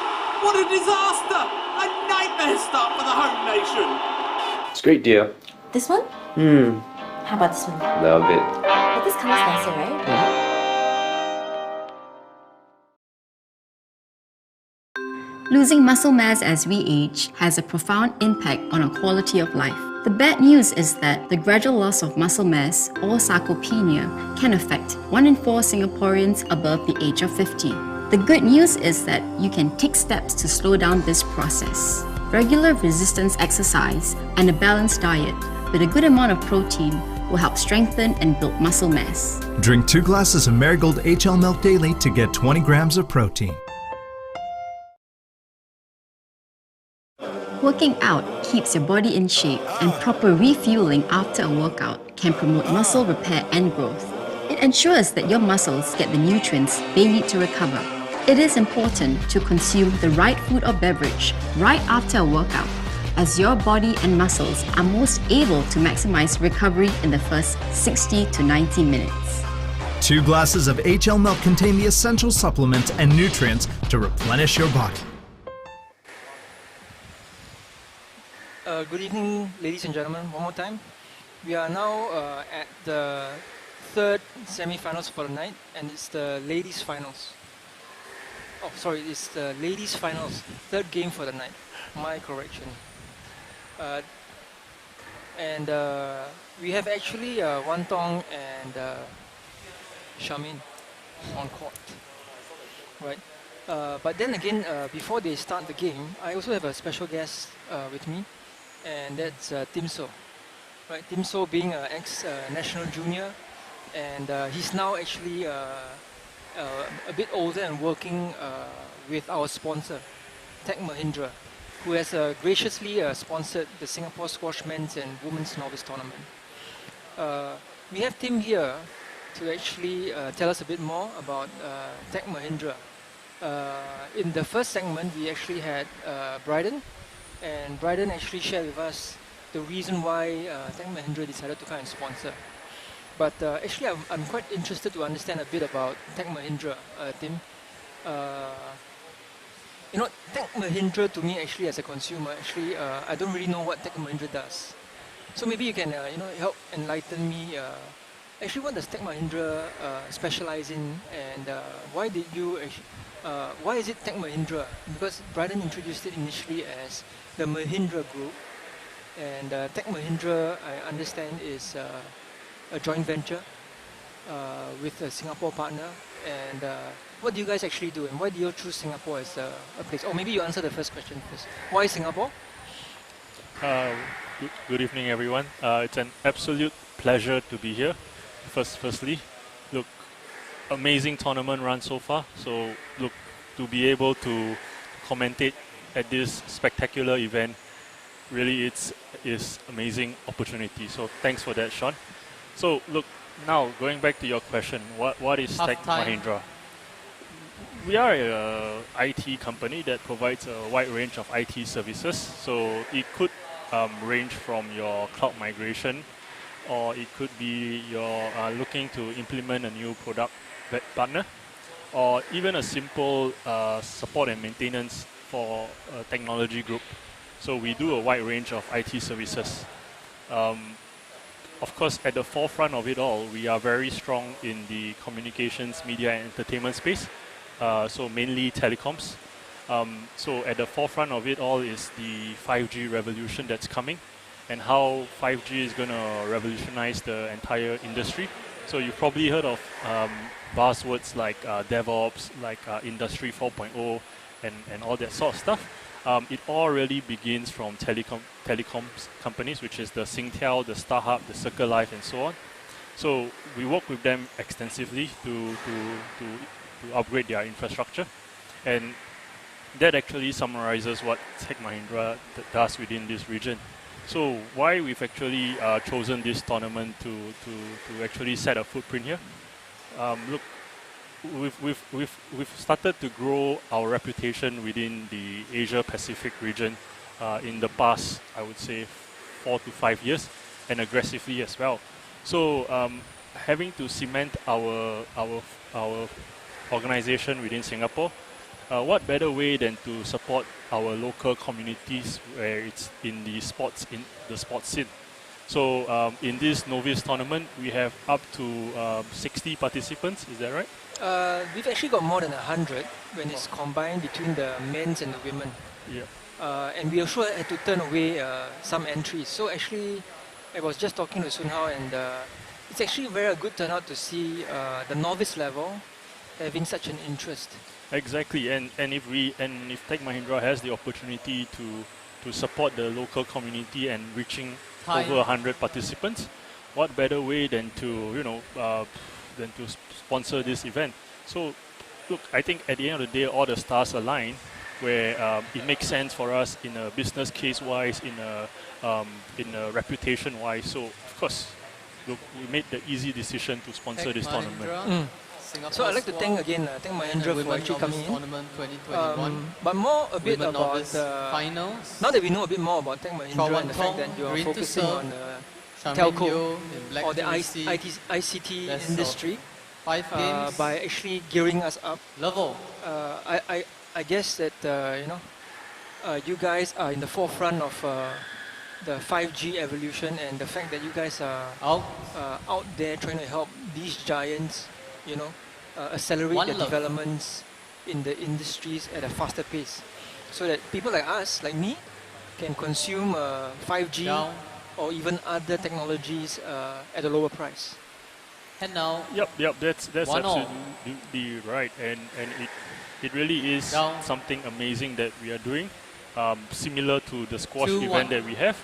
What a disaster! A nightmare start for the home nation! It's great, dear. This one? How about this one? Love it. But this color's nicer, right? Losing muscle mass as we age has a profound impact on our quality of life. The bad news is that the gradual loss of muscle mass, or sarcopenia, can affect 1 in 4 Singaporeans above the age of 50. The good news is that you can take steps to slow down this process. Regular resistance exercise and a balanced diet with a good amount of protein will help strengthen and build muscle mass. Drink 2 glasses of Marigold HL milk daily to get 20 grams of protein. Working out keeps your body in shape, and proper refueling after a workout can promote muscle repair and growth. It ensures that your muscles get the nutrients they need to recover. It is important to consume the right food or beverage right after a workout, as your body and muscles are most able to maximize recovery in the first 60 to 90 minutes. 2 glasses of HL milk contain the essential supplements and nutrients to replenish your body. Good evening, ladies and gentlemen. One more time. We are now at the third semi-finals for the night, and it's the ladies' finals. Oh, sorry, it's the ladies' finals. Third game for the night. My correction. We have actually Wan Tong and Shamin on court, right? But then again, before they start the game, I also have a special guest with me, and that's Tim So. Right, Tim So being an ex-national junior, and he's now actually a bit older and working with our sponsor, Tech Mahindra, who has graciously sponsored the Singapore Squash Men's and Women's Novice Tournament. We have Tim here to actually tell us a bit more about Tech Mahindra. In the first segment, we actually had Bryden, and Bryden actually shared with us the reason why Tech Mahindra decided to come and sponsor. But actually, I'm quite interested to understand a bit about Tech Mahindra, Tim. You know, Tech Mahindra to me, actually, as a consumer, actually, I don't really know what Tech Mahindra does. So maybe you can, help enlighten me. Actually, what does Tech Mahindra specialize in, and why did you? Why is it Tech Mahindra? Because Bryden introduced it initially as the Mahindra Group, and Tech Mahindra, I understand, is a joint venture with a Singapore partner. And what do you guys actually do, and why do you choose Singapore as a place? Or maybe you answer the first question first. Why Singapore? Good evening, everyone. It's an absolute pleasure to be here. Firstly, look, amazing tournament run so far. So, look, to be able to commentate at this spectacular event, really is amazing opportunity. So, thanks for that, Sean. So, look, now going back to your question, what is Tech Mahindra? We are a IT company that provides a wide range of IT services. So, it could range from your cloud migration, or it could be you're looking to implement a new product partner, or even a simple support and maintenance for a technology group. So we do a wide range of IT services. Of course, at the forefront of it all, we are very strong in the communications, media and entertainment space, so mainly telecoms. So at the forefront of it all is the 5G revolution that's coming, and how 5G is going to revolutionize the entire industry. So you've probably heard of buzzwords like DevOps, like Industry 4.0, and all that sort of stuff. It all really begins from telecoms companies, which is the Singtel, the StarHub, the Circle Life, and so on. So we work with them extensively to upgrade their infrastructure, and that actually summarizes what Tech Mahindra does within this region. So why we've actually chosen this tournament to actually set a footprint here. Look, we've started to grow our reputation within the Asia Pacific region in the past, I would say, 4 to 5 years, and aggressively as well. So having to cement our organization within Singapore. What better way than to support our local communities where it's in the sports scene. So in this Novice tournament, we have up to 60 participants. Is that right? We've actually got more than 100 when it's combined between the men's and the women. Yeah. And we also had to turn away some entries. So actually, I was just talking to Sun Hao, and it's actually very good turnout to see the novice level having such an interest. Exactly, and if Tech Mahindra has the opportunity to support the local community and reaching over 100 participants, what better way than to sponsor this event? So, look, I think at the end of the day, all the stars align, where it makes sense for us in a business case wise, in a reputation wise. So, of course, look, we made the easy decision to sponsor this tournament. So I'd like to thank again Tech Mahindra for actually coming in. But more a bit about the finals. Now that we know a bit more about Tech Mahindra and the fact that you are focusing on telco or the ICT industry by actually gearing us up. I guess that you guys are in the forefront of the 5G evolution, and the fact that you guys are out there trying to help these giants, accelerate the developments in the industries at a faster pace, so that people like us, like me, can consume 5G or even other technologies at a lower price. And now, Yep, that's absolutely right, and it really is something amazing that we are doing, similar to the squash event that we have,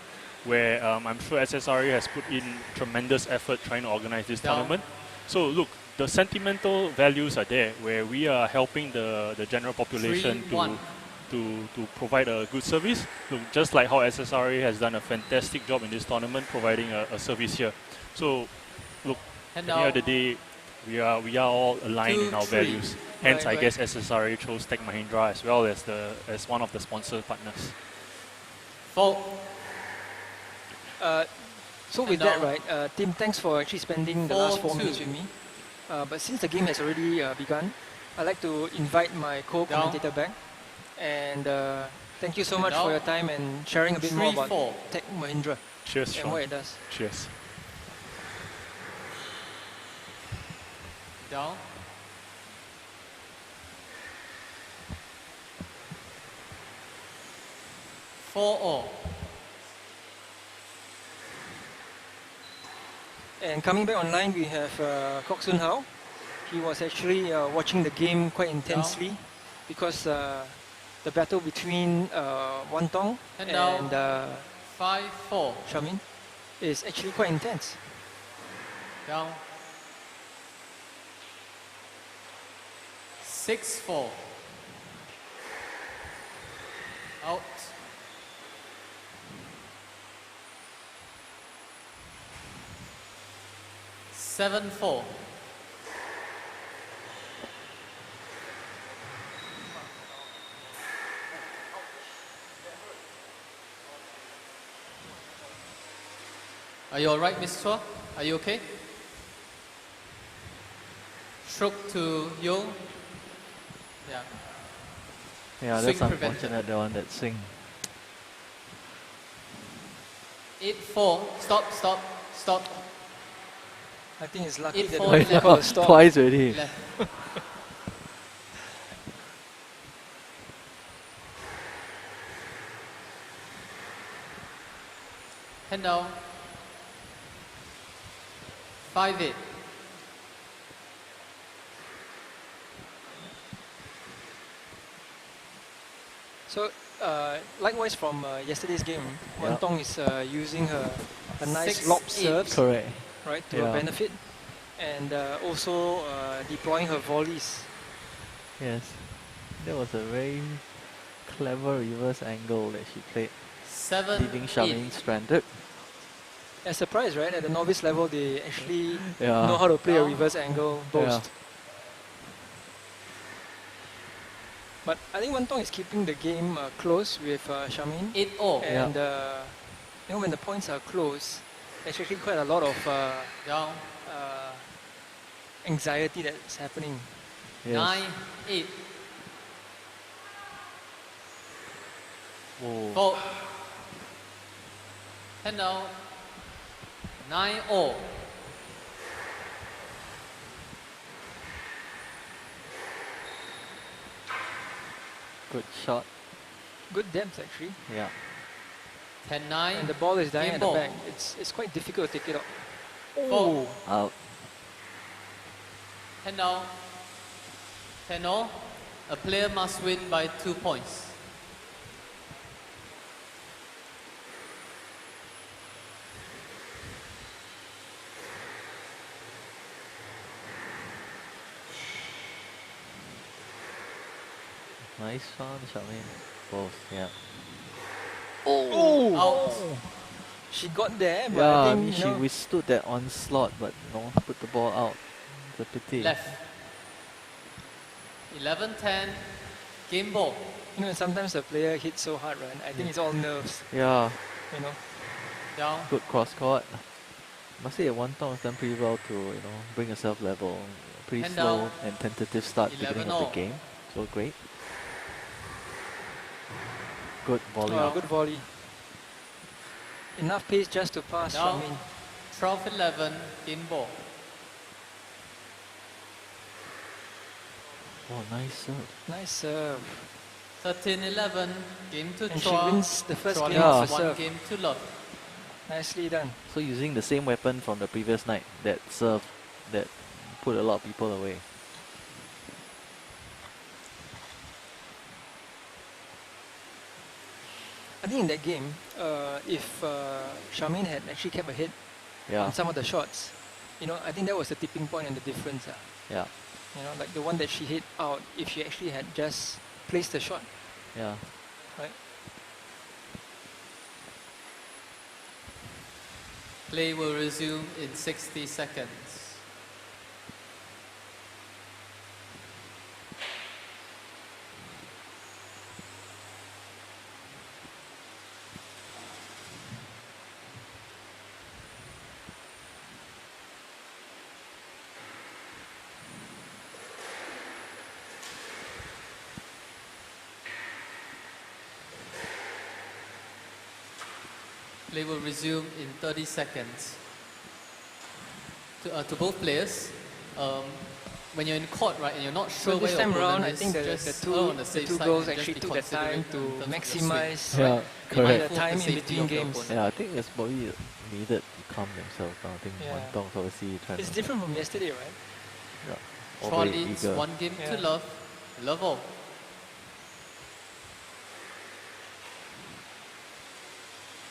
where I'm sure SSRA has put in tremendous effort trying to organize this tournament. So look, the sentimental values are there, where we are helping the general population to provide a good service. Look, just like how SSRA has done a fantastic job in this tournament, providing a service here. So look, at the end of the day, we are all aligned in our values. Hence, I guess SSRA chose Tech Mahindra as well as one of the sponsor partners. So with that, right, Tim, thanks for actually spending the last 4 minutes with me. But since the game has already begun, I'd like to invite my co-commentator back. And thank you so much for your time and sharing a bit more about Tech Mahindra and what it does. Cheers. Down. Four all. And coming back online, we have Kok Sun Hao. He was actually watching the game quite intensely because the battle between Wan Tong and 5-4 Shamin is actually quite intense. Down. 6-4. Out. 7-4. Are you alright, Miss Chua? Are you okay? Stroke to Yo. Yeah, that's unfortunate, the one that swing. 8-4. Stop. I think it's lucky that they call a stop. Twice already. Hand down. 5-8. So, likewise from yesterday's game, Wan Tong is using a nice lob serve, right, to her benefit, and also deploying her volleys. Yes, that was a very clever reverse angle that she played, leaving Shamin stranded. A surprise, right? At the novice level, they actually know how to play a reverse angle boast. But I think Wan Tong is keeping the game close with Shamin. 8-0. And when the points are close, there's actually quite a lot of anxiety that's happening. Yes. 9-8. Oh. Fault. Hand out. 9-all. Good shot. Good depth actually. Yeah. 10-9. And the ball is dying Game at ball. the back. It's quite difficult to take it out. Fault. Out. Hand out. 10-all. A player must win by 2 points. Nice one, Charmaine. Both, yeah. Oh! Out. She got there, but Yeah, I think she withstood that onslaught, but no, put the ball out. It's a pity. Left. 11-10. Game ball. You know, sometimes the player hits so hard, right? I think it's all nerves. Yeah. You know. Down. Good cross court. Must say Wan Tong has done pretty well to bring herself level. Pretty Hand slow down. and tentative start beginning of 11-all. the game. So great. Good volley. Oh, good volley. Enough pace just to pass. Now, I mean, 12-11. Game ball. Oh, nice serve. nice serve. 13-11. Game to And she Chua. wins the first Chua game of leads the one serve. game to love. Nicely done. So using the same weapon from the previous night, that serve that put a lot of people away. I think in that game, if Charmaine had actually kept ahead Yeah. on some of the shots, I think that was the tipping point and the difference. Yeah. Like the one that she hit out, if she actually had just placed the shot, Yeah. right? Play will resume in 60 seconds. Play will resume in 30 seconds. To both players, when you're in court, right, and you're not sure So where this your time around, opponent I is, think just the on the two safe side girls and just actually be took the time considerate to in terms of your maximize swing. Yeah, the correct. time in Safety between of your games. opponent. Yeah, I think it's probably needed to calm themselves down. I think Yeah. Wan Tong's obviously trying It's to... different from yesterday, right? Yeah. All Chua very leads eager. 1 game Yeah. to love. Love all.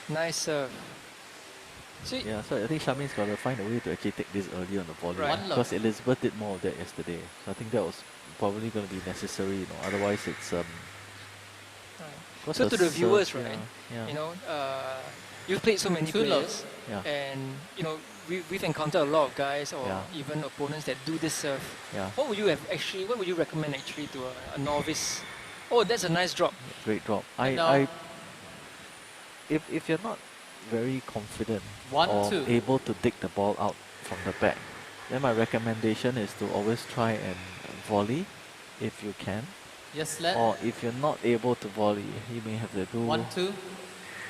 Nice serve. Yeah, so I think Charmaine's got to find a way to actually take this early on the volley. Right. One love. Because Elizabeth did more of that yesterday. So I think that was probably going to be necessary. Otherwise it's... So to the viewers, right? Yeah. You've played so many Two players, Yeah. and we've encountered a lot of guys or Yeah. even opponents that do this serve. Yeah. What would you recommend actually to a novice? Oh, that's a nice drop. Great drop. If you're not very confident 1-2. able to dig the ball out from the back, then my recommendation is to always try and volley if you can. Yes, lad. Or if you're not able to volley, you may have to do 1-2.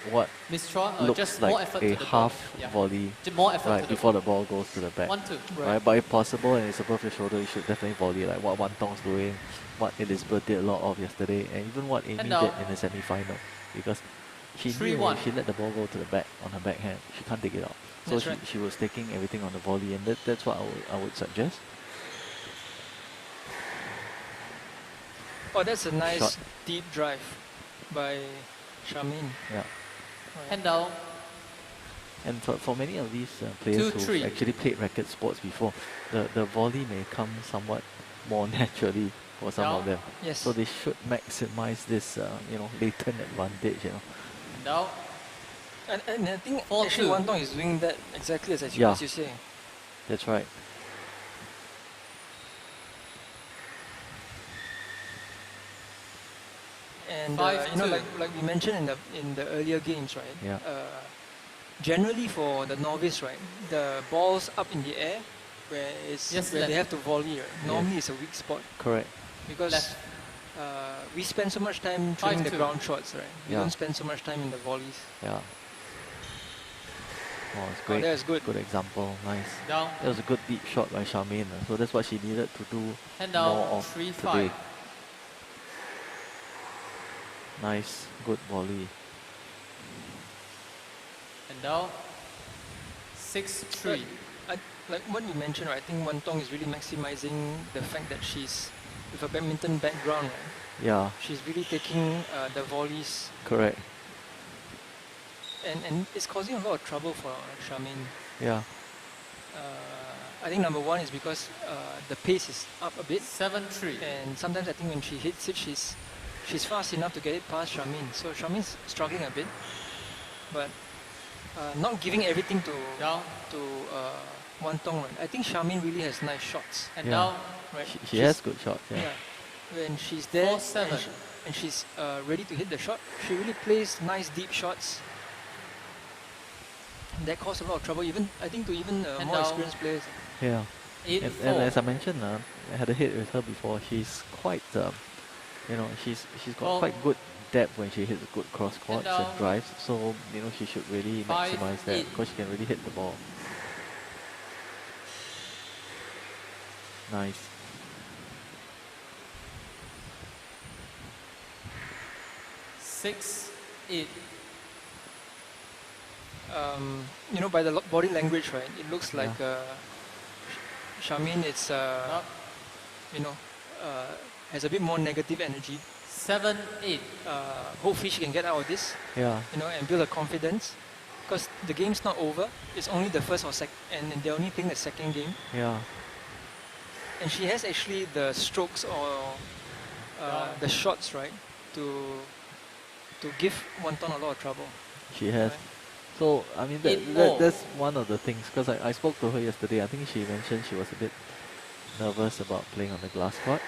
what Miss Chua, looks just more like effort a to the half ball. Yeah. volley More effort right to the before ball. the ball goes to the back. 1-2. Right, but if possible and it's above your shoulder, you should definitely volley like what Wan Tong's doing, what Elizabeth did a lot of yesterday, and even what Amy And did now- in the semi-final. Because she knew 3-1. if she let the ball go to the back on her backhand, she can't take it out. So That's right. she was taking everything on the volley, and that's what I would suggest. Oh, that's a nice Shot. deep drive by Charmaine. Yeah. Hand down. And for many of these players 2-3. who actually played racket sports before, the volley may come somewhat more naturally for some of them. Yes. So they should maximize this, latent advantage. Down. And I think 4-2. actually Wan Tong is doing that exactly as Yeah. you say. That's right. And 5-2. like we mentioned in the earlier games, right? Yeah. Generally for the novice, right, the ball's up in the air, where it's Yes, where left. they have to volley. Right? Normally, it's a weak spot. Correct. Because Left. we spend so much time training the 5-2. ground shots, right? We Yeah. don't spend so much time in the volleys. Yeah. Oh, it's great. that was good. Good example. Nice. Down. That was a good deep shot by Charmaine. So that's what she needed to do Hand more down, of 3-5. today. Nice. Good volley. And down. 6-3. Like what you mentioned, right? I think Wan Tong is really maximizing the fact that she's with a badminton background, right? Yeah. She's really taking the volleys, Correct. and it's causing a lot of trouble for Charmaine. Yeah. I think number one is because the pace is up a bit. 7-3. And sometimes I think when she hits it, she's fast enough to get it past Charmaine. So Charmaine's struggling a bit, but not giving everything to Wan Tong. Right? I think Charmaine really has nice shots. And Yeah. down. Right? She has good shots. Yeah. When she's there 4-7. and she's ready to hit the shot, she really plays nice deep shots. That caused a lot of trouble, even I think to even And more down. experienced players. Yeah. 8-4. And as I mentioned, I had a hit with her before. She's quite, she's got Oh. quite good depth when she hits good cross courts and down. drives. So she should really 5-8. maximize that because she can really hit the ball. Nice. Six, 8. By the body language, right? It looks like Charmaine is, has a bit more negative energy. 7-8. Hopefully she can get out of this. Yeah. And build a confidence, because the game's not over. It's only the first or second, and they're only playing the second game. Yeah. And she has actually the strokes or the shots, right, to give Wan Tong a lot of trouble. She has. So, I mean, that's one of the things, because I spoke to her yesterday. I think she mentioned she was a bit nervous about playing on the glass court.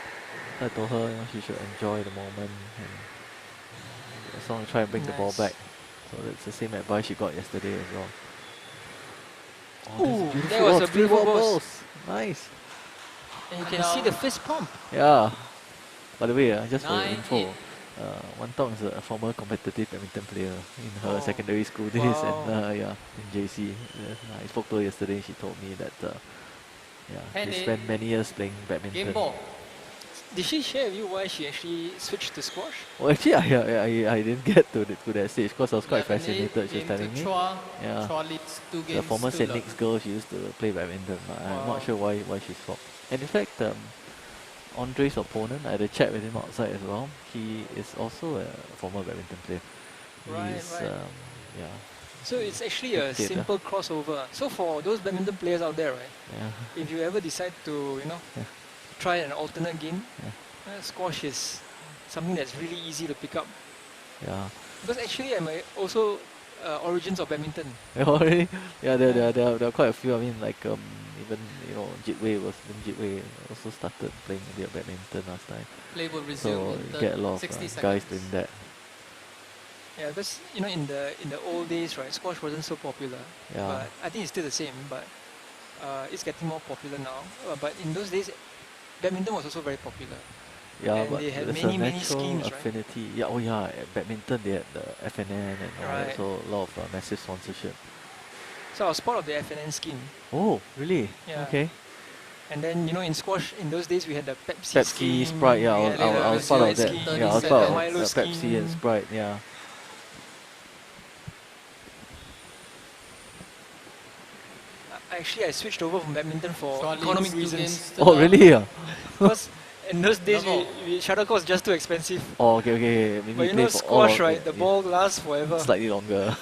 So I told her she should enjoy the moment and as long as try and bring the ball back. So that's the same advice she got yesterday as well. Oh, this that was a three beautiful balls. Nice. And you can see the fist pump. Yeah. By the way, just for your 9-8. info, Wan Tong is a former competitive badminton player in her secondary school days and in JC. I spoke to her yesterday. She told me that she spent many years playing badminton. Game ball. Did she share with you why she actually switched to squash? Well, actually, I didn't get to that stage because I was quite 11-8, fascinated. She was game telling to me. Chua. Yeah. Chua leads 2 games. The former to St. love. Nick's girl, she used to play badminton. I'm not sure why she swapped. And in fact, Andre's opponent, I had a chat with him outside as well. He is also a former badminton player. He's, yeah. So it's actually a Kid, simple crossover. So for those badminton players out there, right? Yeah. If you ever decide to, try an alternate game, squash is something that's really easy to pick up. Yeah. Because actually, I'm also origins of badminton. Already? Yeah, there are quite a few. I mean, like even Jitwei also started playing a bit of badminton last time. Play will resume So in you get a lot 60 of guys seconds. doing that. Yeah, because in the old days, right, squash wasn't so popular. Yeah. But I think it's still the same, but it's getting more popular now. But in those days, badminton was also very popular. Yeah, and but they had there's many a natural schemes, right? affinity. Yeah, at badminton they had the FNN and all that, Right. so a lot of massive sponsorship. So I was part of the FNN scheme. Oh, really? Yeah. Okay. And then in squash in those days we had the Pepsi scheme. Sprite, yeah, I was part of that. scheme, Yeah, I was part of Milo the scheme. Pepsi and Sprite, yeah. Actually, I switched over from badminton for Chua economic leads 2 reasons. games to Oh, love. really? Yeah. Because in those days, shuttlecock was just too expensive. Oh, okay. Maybe But play for squash, right? The ball lasts forever. Slightly longer.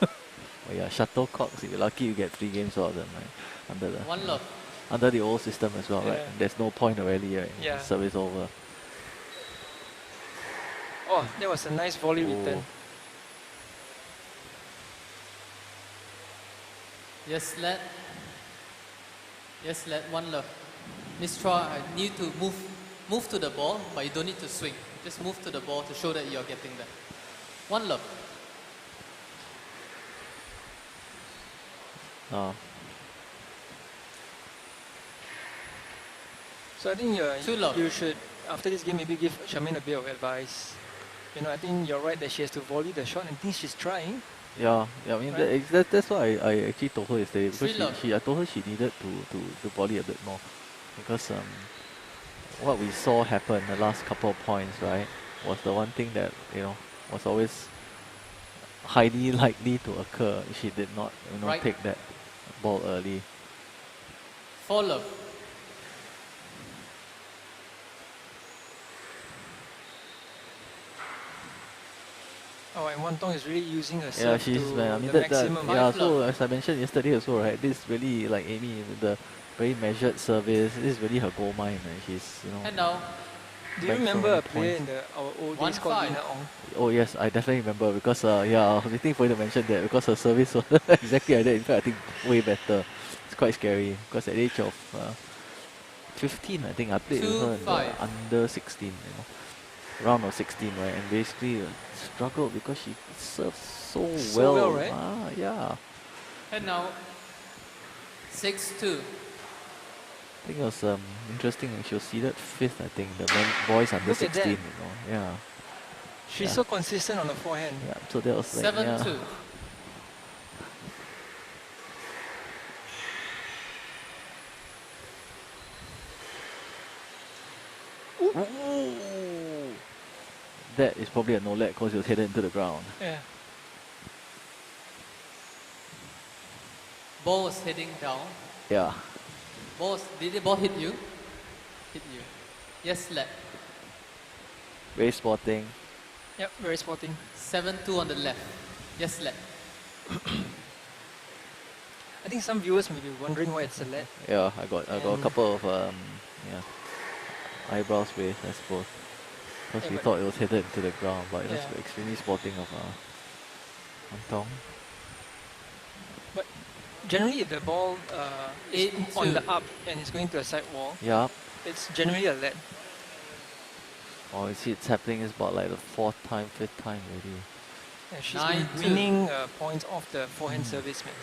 Oh yeah, shuttlecocks. If you're lucky, you get 3 games out of them, right? One love. Under the old system as well, right? Yeah. There's no point already, right? Yeah. Service over. Oh, that was a nice volley return. Yes, let. Yes, let. One love. Miss Chua, I need to move to the ball, but you don't need to swing. Just move to the ball to show that you're getting there. One love. So I think Too low. you should, after this game, maybe give Charmaine a bit of advice. You know, I think you're right that she has to volley the shot, and I think she's trying. Yeah, I mean Right. that's why I actually told her yesterday, because Three love. I told her she needed to volley a bit more, because what we saw happen the last couple of points, right, was the one thing that, you know, was always highly likely to occur if she did not, you know, Right. take that ball early. 4 love. Oh, and Wantong is really using her Yeah, serve she's to I mean the that maximum. yeah. So as I mentioned yesterday also, right, this really, like Amy with the very measured service, this is really her goal mine, and she's, you know. And now, Do you back so remember many a player points. in our old days called 1-5. Lina Ong? Oh yes, I definitely remember, because yeah, I was waiting for you to mention that, because her service was exactly like that. In fact, I think way better. It's quite scary, because at the age of 15, I think I played with her in the 2-5. under 16, you know, round of 16, right, and basically struggled because she serves so well. Right? Ah, yeah. And now, 6-2. I think it was interesting. She was seeded 5th, I think, the boys under Look at 16, that. you know. Yeah. She's Yeah. so consistent on the forehand. Yeah, so that was like, 7-2. yeah. Ooh. That is probably a no-let because it was headed into the ground. Yeah. Ball was heading down. Yeah. Did the ball hit you? Hit you. Yes, let. Very sporting. Yep, very sporting. 7-2 on the left. Yes, let. I think some viewers may be wondering why it's a let. Yeah, I got a couple of yeah, eyebrows raised, I suppose, because Yeah, we but- thought it was headed into the ground, but it was Yeah. extremely sporting of Antong. But generally, if the ball is 8-2. on the up and it's going to a side wall, Yeah. it's generally a let. Oh, you see, it's happening. It's about like the 4th time, 5th time already. And she's 9-2. been winning points off the forehand service, man.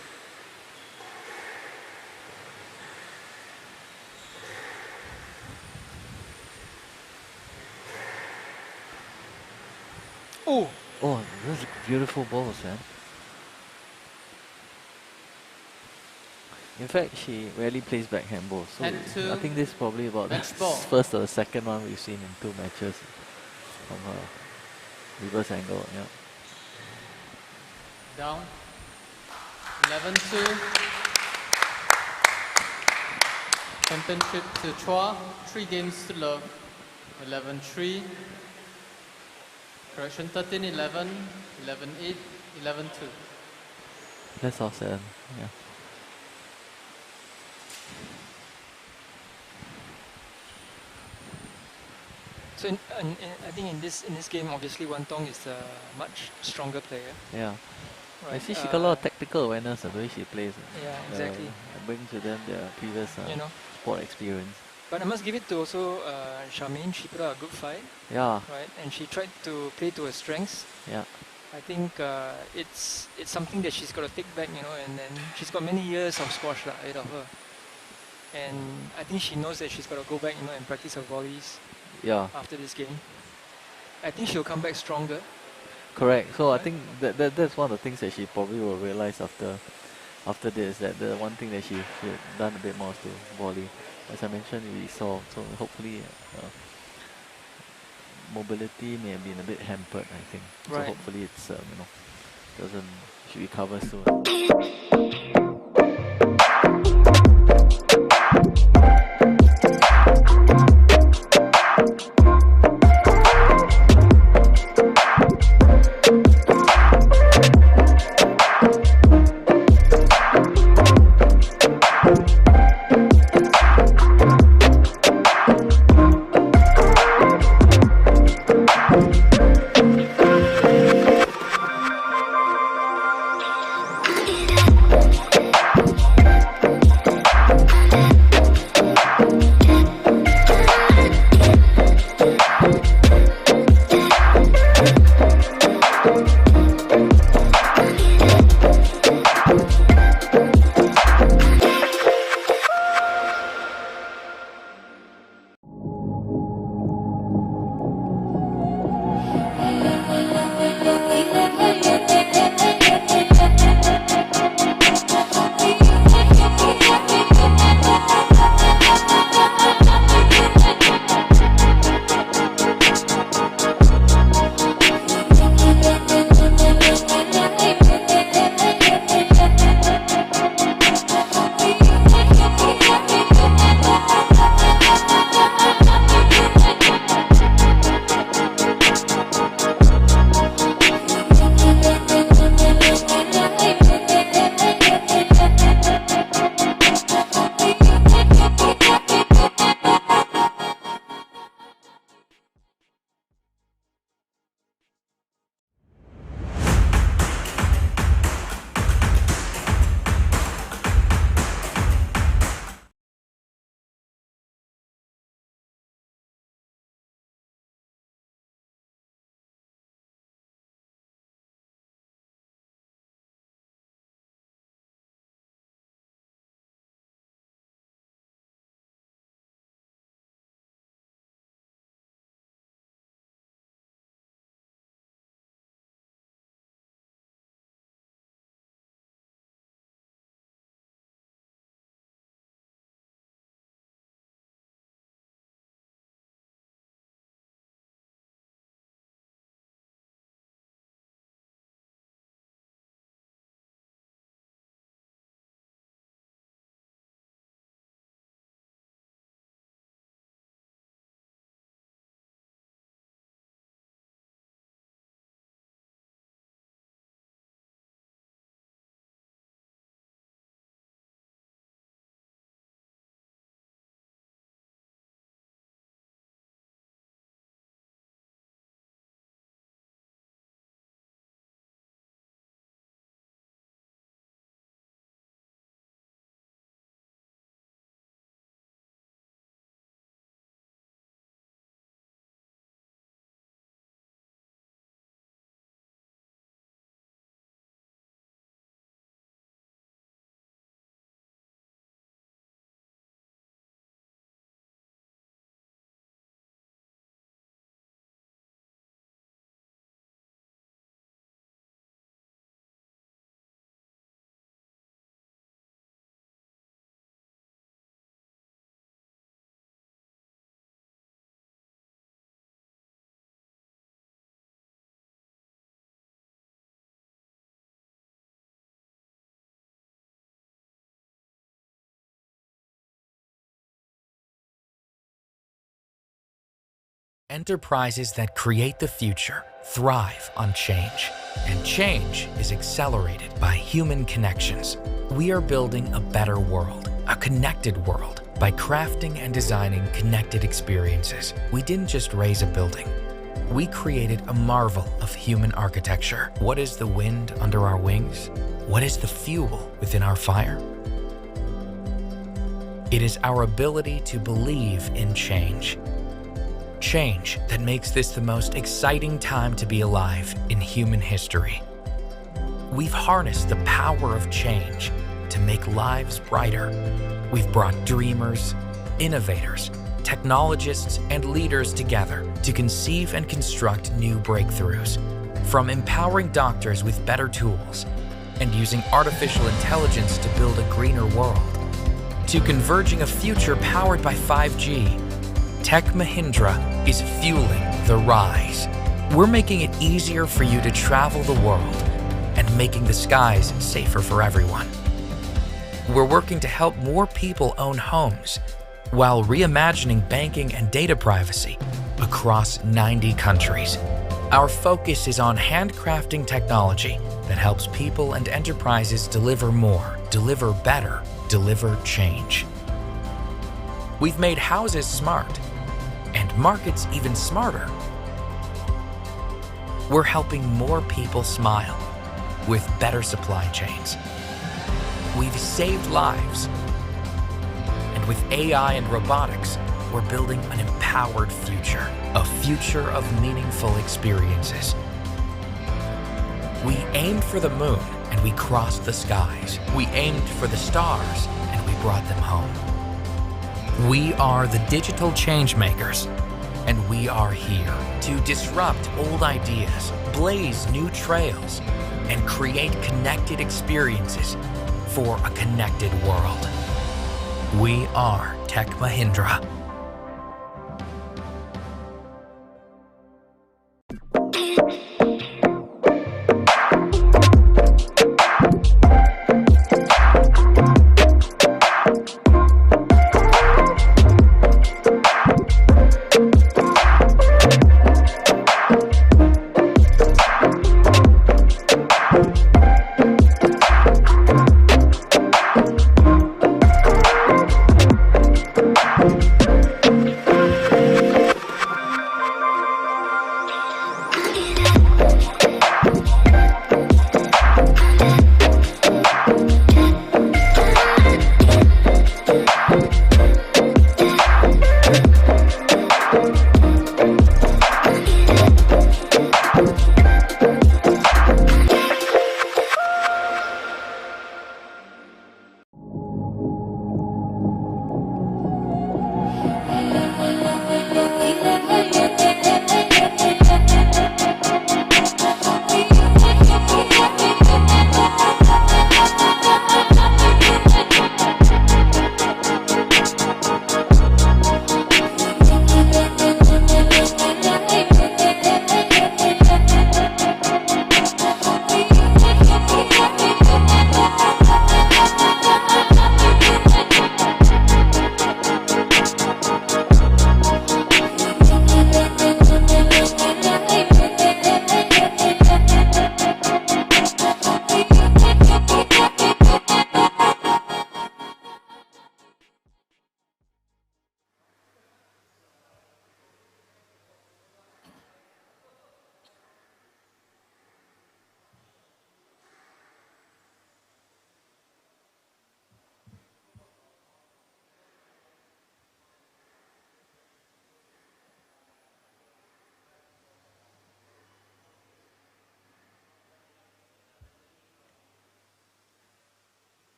Oh, Oh, those are beautiful balls, man. In fact, she rarely plays backhand balls. So And two, I think this is probably about the match ball. first or the second one we've seen in 2 matches from her reverse angle. Yeah. Down. 11-2. Championship to Chua. 3 games to love. 11-3. Correction, 13-11. 11-8. 11-2. That's all said. Yeah. so I think in this game, obviously Wantong is a much stronger player. Yeah. I Right, see she got a lot of tactical awareness the way she plays. Yeah, exactly. Brings to them their previous You know. sport experience. But I must give it to also Charmaine. She put out a good fight. Yeah. Right, and she tried to play to her strengths. Yeah. I think it's something that she's got to take back, you know, and then she's got many years of squash ahead of her. And I think she knows that she's got to go back, you know, and practice her volleys. Yeah. After this game, I think she'll come back stronger. Correct. So I think that's one of the things that she probably will realize after this, that the one thing that she should have done a bit more is to volley. As I mentioned, we saw, so hopefully mobility may have been a bit hampered, I think. So Right. hopefully it's she recovers soon. Enterprises that create the future thrive on change, and change is accelerated by human connections. We are building a better world, a connected world, by crafting and designing connected experiences. We didn't just raise a building. We created a marvel of human architecture. What is the wind under our wings? What is the fuel within our fire? It is our ability to believe in change. Change that makes this the most exciting time to be alive in human history. We've harnessed the power of change to make lives brighter. We've brought dreamers, innovators, technologists, and leaders together to conceive and construct new breakthroughs. From empowering doctors with better tools and using artificial intelligence to build a greener world, to converging a future powered by 5G, Tech Mahindra is fueling the rise. We're making it easier for you to travel the world and making the skies safer for everyone. We're working to help more people own homes while reimagining banking and data privacy across 90 countries. Our focus is on handcrafting technology that helps people and enterprises deliver more, deliver better, deliver change. We've made houses smart and markets even smarter. We're helping more people smile with better supply chains. We've saved lives. And with AI and robotics, we're building an empowered future, a future of meaningful experiences. We aimed for the moon and we crossed the skies. We aimed for the stars and we brought them home. We are the digital change makers, and we are here to disrupt old ideas, blaze new trails, and create connected experiences for a connected world. We are Tech Mahindra.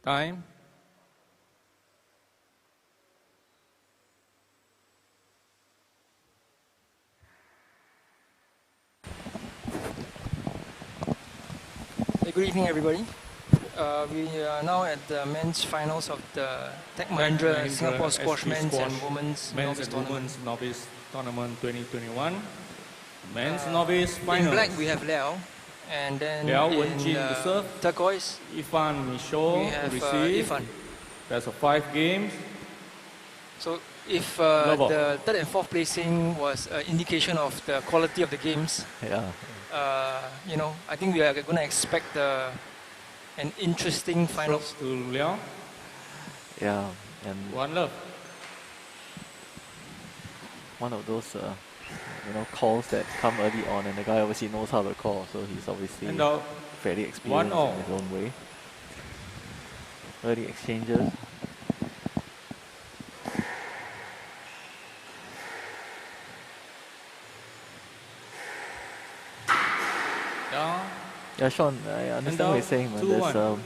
Time. Good evening, everybody. We are now at the men's finals of the Tech Mahindra Singapore Squash Men's and Women's Novice Tournament 2021. Men's Novice Finals. In black we have Liao, and then Liao in Wenjin to serve. turquoise Ifan Michaud we have to receive. Ifan. That's a 5 games. So if Love the third and fourth placing was an indication of the quality of the games, Yeah. you know, I think we are going to expect an interesting final. Strokes to Liao. Yeah. And 1-love. one of those calls that come early on, and the guy obviously knows how to call, so he's obviously And out. fairly experienced 1-all. in his own way. Early exchanges. Down. Yeah, Sean, I understand what you're saying, man. 2-1.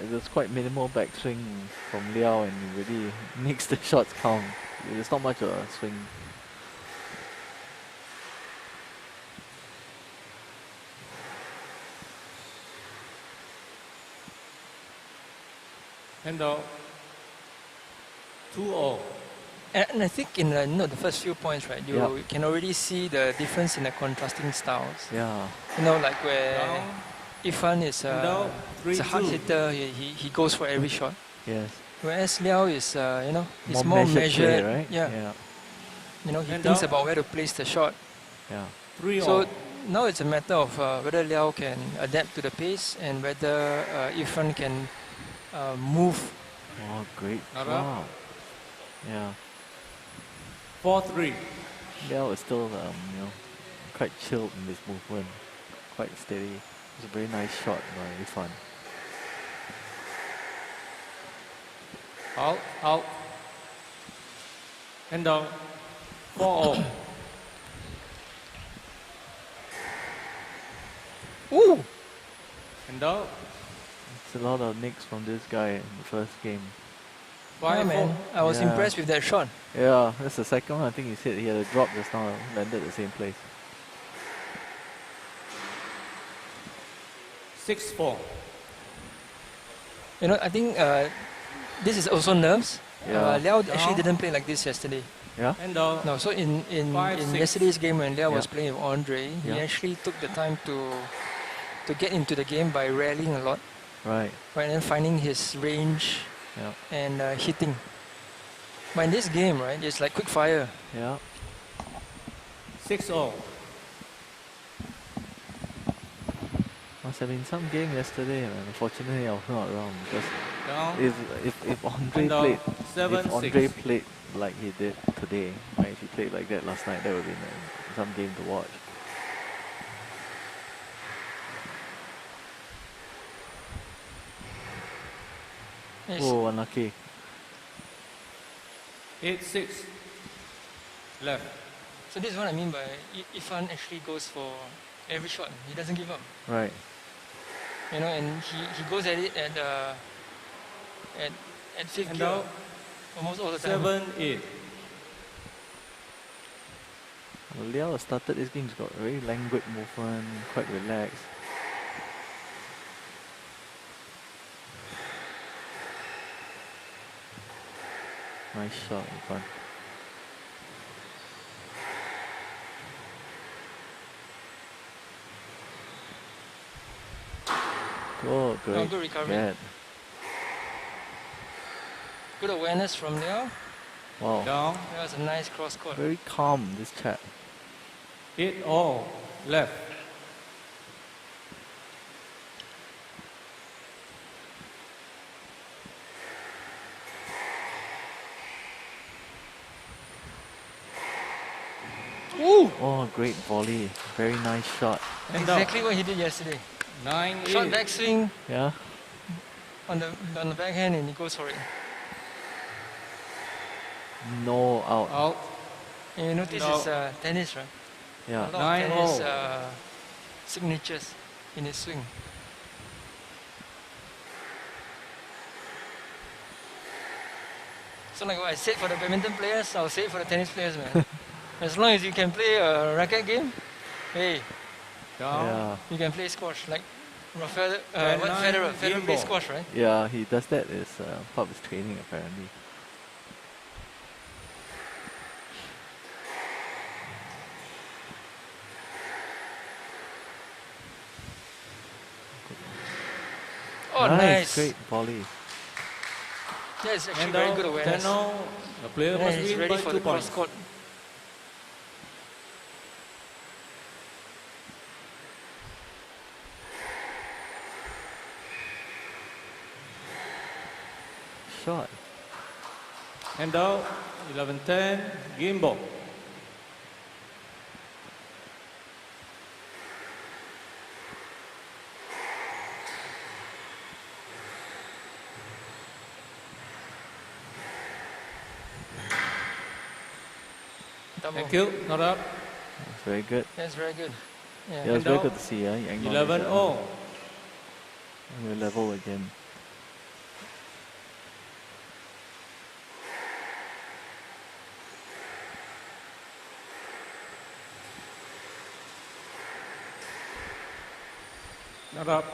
There's quite minimal backswing from Liao, and he really makes the shots count. There's not much of a swing. And out. 2-all. And I think in the first few points, right, you can already see the difference in the contrasting styles. Yeah. You know, like where Irfan is a 3-2. hard hitter, he goes for every shot. Yes. Whereas Liao is, he's More more measured measured. play, right? Yeah. Yeah. You know, he And thinks out. about where to place the shot. Yeah. 3-all. So now it's a matter of whether Liao can adapt to the pace and whether Irfan can move. Oh, great. Not Wow. Yeah. 4-3. Liao is still, quite chilled in this movement. Quite steady. It's a very nice shot by Irfan. Out, out. And down. 4-all. Ooh! And down. It's a lot of nicks from this guy in the first game. Yeah, man. I was impressed with that shot. Yeah, that's the second one I think he's hit. He had a drop just now, landed at the same place. 6-4. You know, I think this is also nerves. Yeah. Liao actually didn't play like this yesterday. Yeah? And No, so in 5-6. yesterday's game when Liao was Yeah. playing with Andre, he Yeah. actually took the time to get into the game by rallying a lot. Right. Right, and then finding his range Yeah. and hitting. But in this game, right, it's like quick fire. Yeah. 6-all. Must have been some game yesterday, man. Unfortunately, I was not around because Down. if Andre And down. played 7-6. if Andre played like he did today, right? If he played like that last night, that would have been some game to watch. Yes. Oh, unlucky. 8-6. Left. So this is what I mean by Irfan actually goes for every shot. He doesn't give up. Right. You know, and he goes at it at fifth And gear now almost all the time. 7-8. Liao started this game, he's got very languid movement, quite relaxed. Nice shot in front. Oh, great. good recovery. Yeah. Good awareness from Liao. Wow. Down. That was a nice cross court. Very calm, this chap. 8-all. Left. Ooh! Oh, great volley. Very nice shot. Exactly what he did yesterday. 9-8. Shot backswing Yeah. on the backhand and he goes for it. No out. Out. And you notice No. his tennis, right? Yeah. A lot of 9-all. tennis signatures in his swing. So like what I said for the badminton players, I'll say it for the tennis players, man. As long as you can play a racket game, hey, Yeah. you can play squash. Like Federer, And what nine, Federer game plays ball. squash, right? Yeah, he does that as part of his training apparently. Oh, nice. Great volley. Yeah, it's actually And very now, good awareness. now the player Yeah, must he's win ready by for 2 the cross points. court. Shot. And now 11-10, game ball. Double. Thank you, not up. That's very good. That's very good. Yeah. Yeah, it was And very now good to see. 11-0. We're level again. Not up.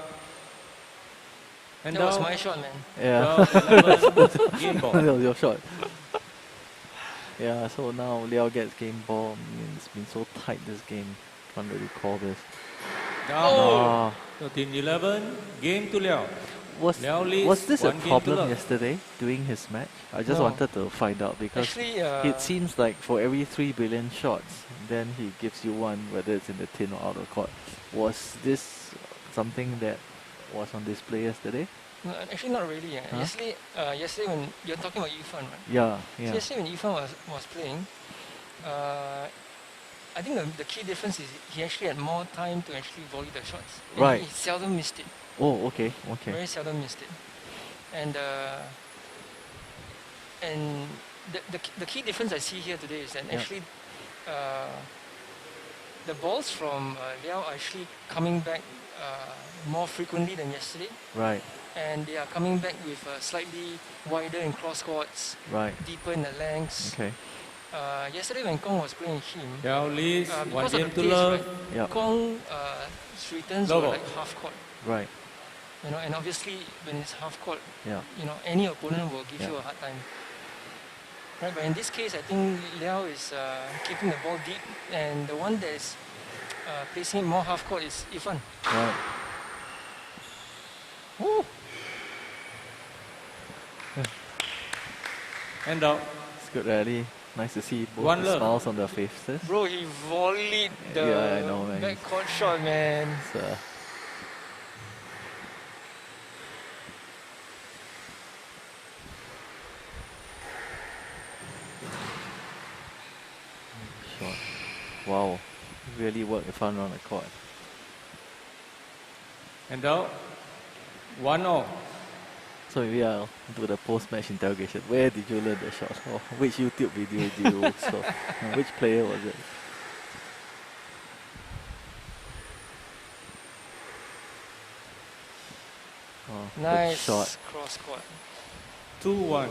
And That now, was my shot, man. Yeah. now 11, game ball. That was your shot. Yeah, so now Liao gets game ball. I mean, it's been so tight this game. Can't really call this. Down. 13-11, game to Liao. Liao leads Was this a 1 game to problem love. yesterday during his match? I just No. wanted to find out because Actually, it seems like for every 3 billion shots, then he gives you one, whether it's in the tin or out of court. Was this something that was on display yesterday? No, actually, not really. Huh? Yesterday when you're talking about Yifan, right? Yeah, So yeah. yesterday when Yifan was playing, I think the key difference is he actually had more time to actually volley the shots. And Right. He seldom missed it. Oh, okay, okay. Very seldom missed it. And the key difference I see here today is that Yeah. actually the balls from Liao are actually coming back more frequently than yesterday. Right, And they are coming back with slightly wider in cross courts, right. deeper in the lengths. Okay. Yesterday when Kong was playing him, Liao leads 1 because of game the to pace, love. right, Yep. Kong returns Love were out. like half court. Right. You know, and obviously when it's half court, Yeah. you know, any opponent will give Yeah. you a hard time. Right, but in this case, I think Liao is keeping the ball deep, and the one that is placing it more half court is Ifan. Right. Woo! And out. It's good rally. Nice to see both One the love. smiles on their faces. Bro, he volleyed the Yeah, I know, man. backcourt shot, man. It's, shot. Wow. Really worked the fun around the court. And out. 1-0. So we are to the post-match interrogation. Where did you learn the shot? Or which YouTube video did you saw? And which player was it? Oh, good Nice shot. cross court. 2-1.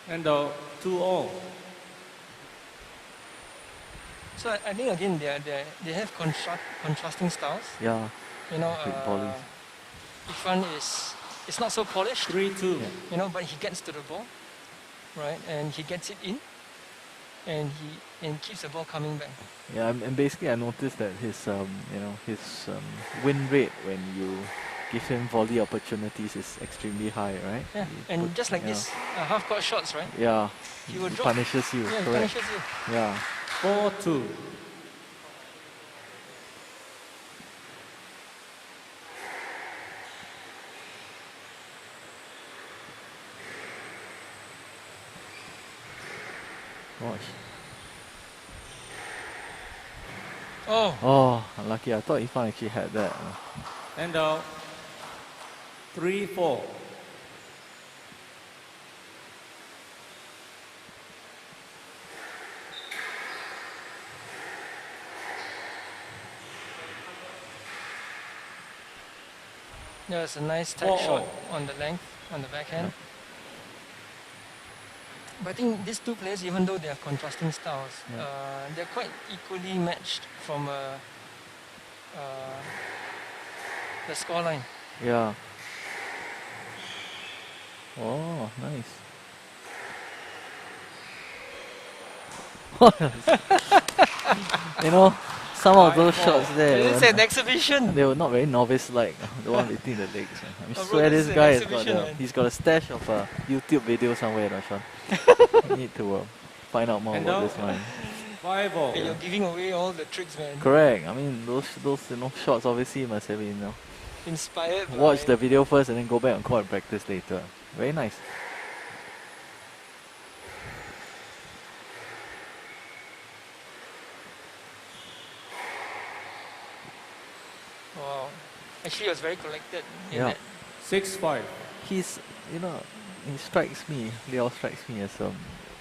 And out. 2-0. So I think again they have contrasting styles. Yeah. You know, Big volleys. Ifan is not so polished. 3-2. You know, but he gets to the ball, right? And he gets it in, and he keeps the ball coming back. Yeah, and basically I noticed that his win rate when you give him volley opportunities is extremely high, right? Yeah, He and put- just like yeah. this half court shots, right? Yeah, He will he drop. punishes you. Yeah, he correct. punishes you. Yeah. 4-2. Gosh. Oh. Oh, unlucky. I thought Ifan actually had that. And out. 3-4. Yeah, it's a nice tight 4-0. shot on the length, on the backhand. But I think these two players, even though they are contrasting styles, they're quite equally matched from the scoreline. Yeah. Oh, nice. You know, some of those shots there. It's an exhibition. They were not very novice-like. The one between the legs. I bro, swear this this is guy an has got exhibition, he's got a stash of YouTube video somewhere, Sean. You need to find out more And about now, this one. 5-all. Hey, you're giving away all the tricks, man. Correct. I mean, those shots obviously must have been Inspired. watch by the video first and then go back on court and practice later. Very nice. Wow. Actually, he was very collected. In Yeah. that. 6-5. He's, he strikes me, Liao strikes me as a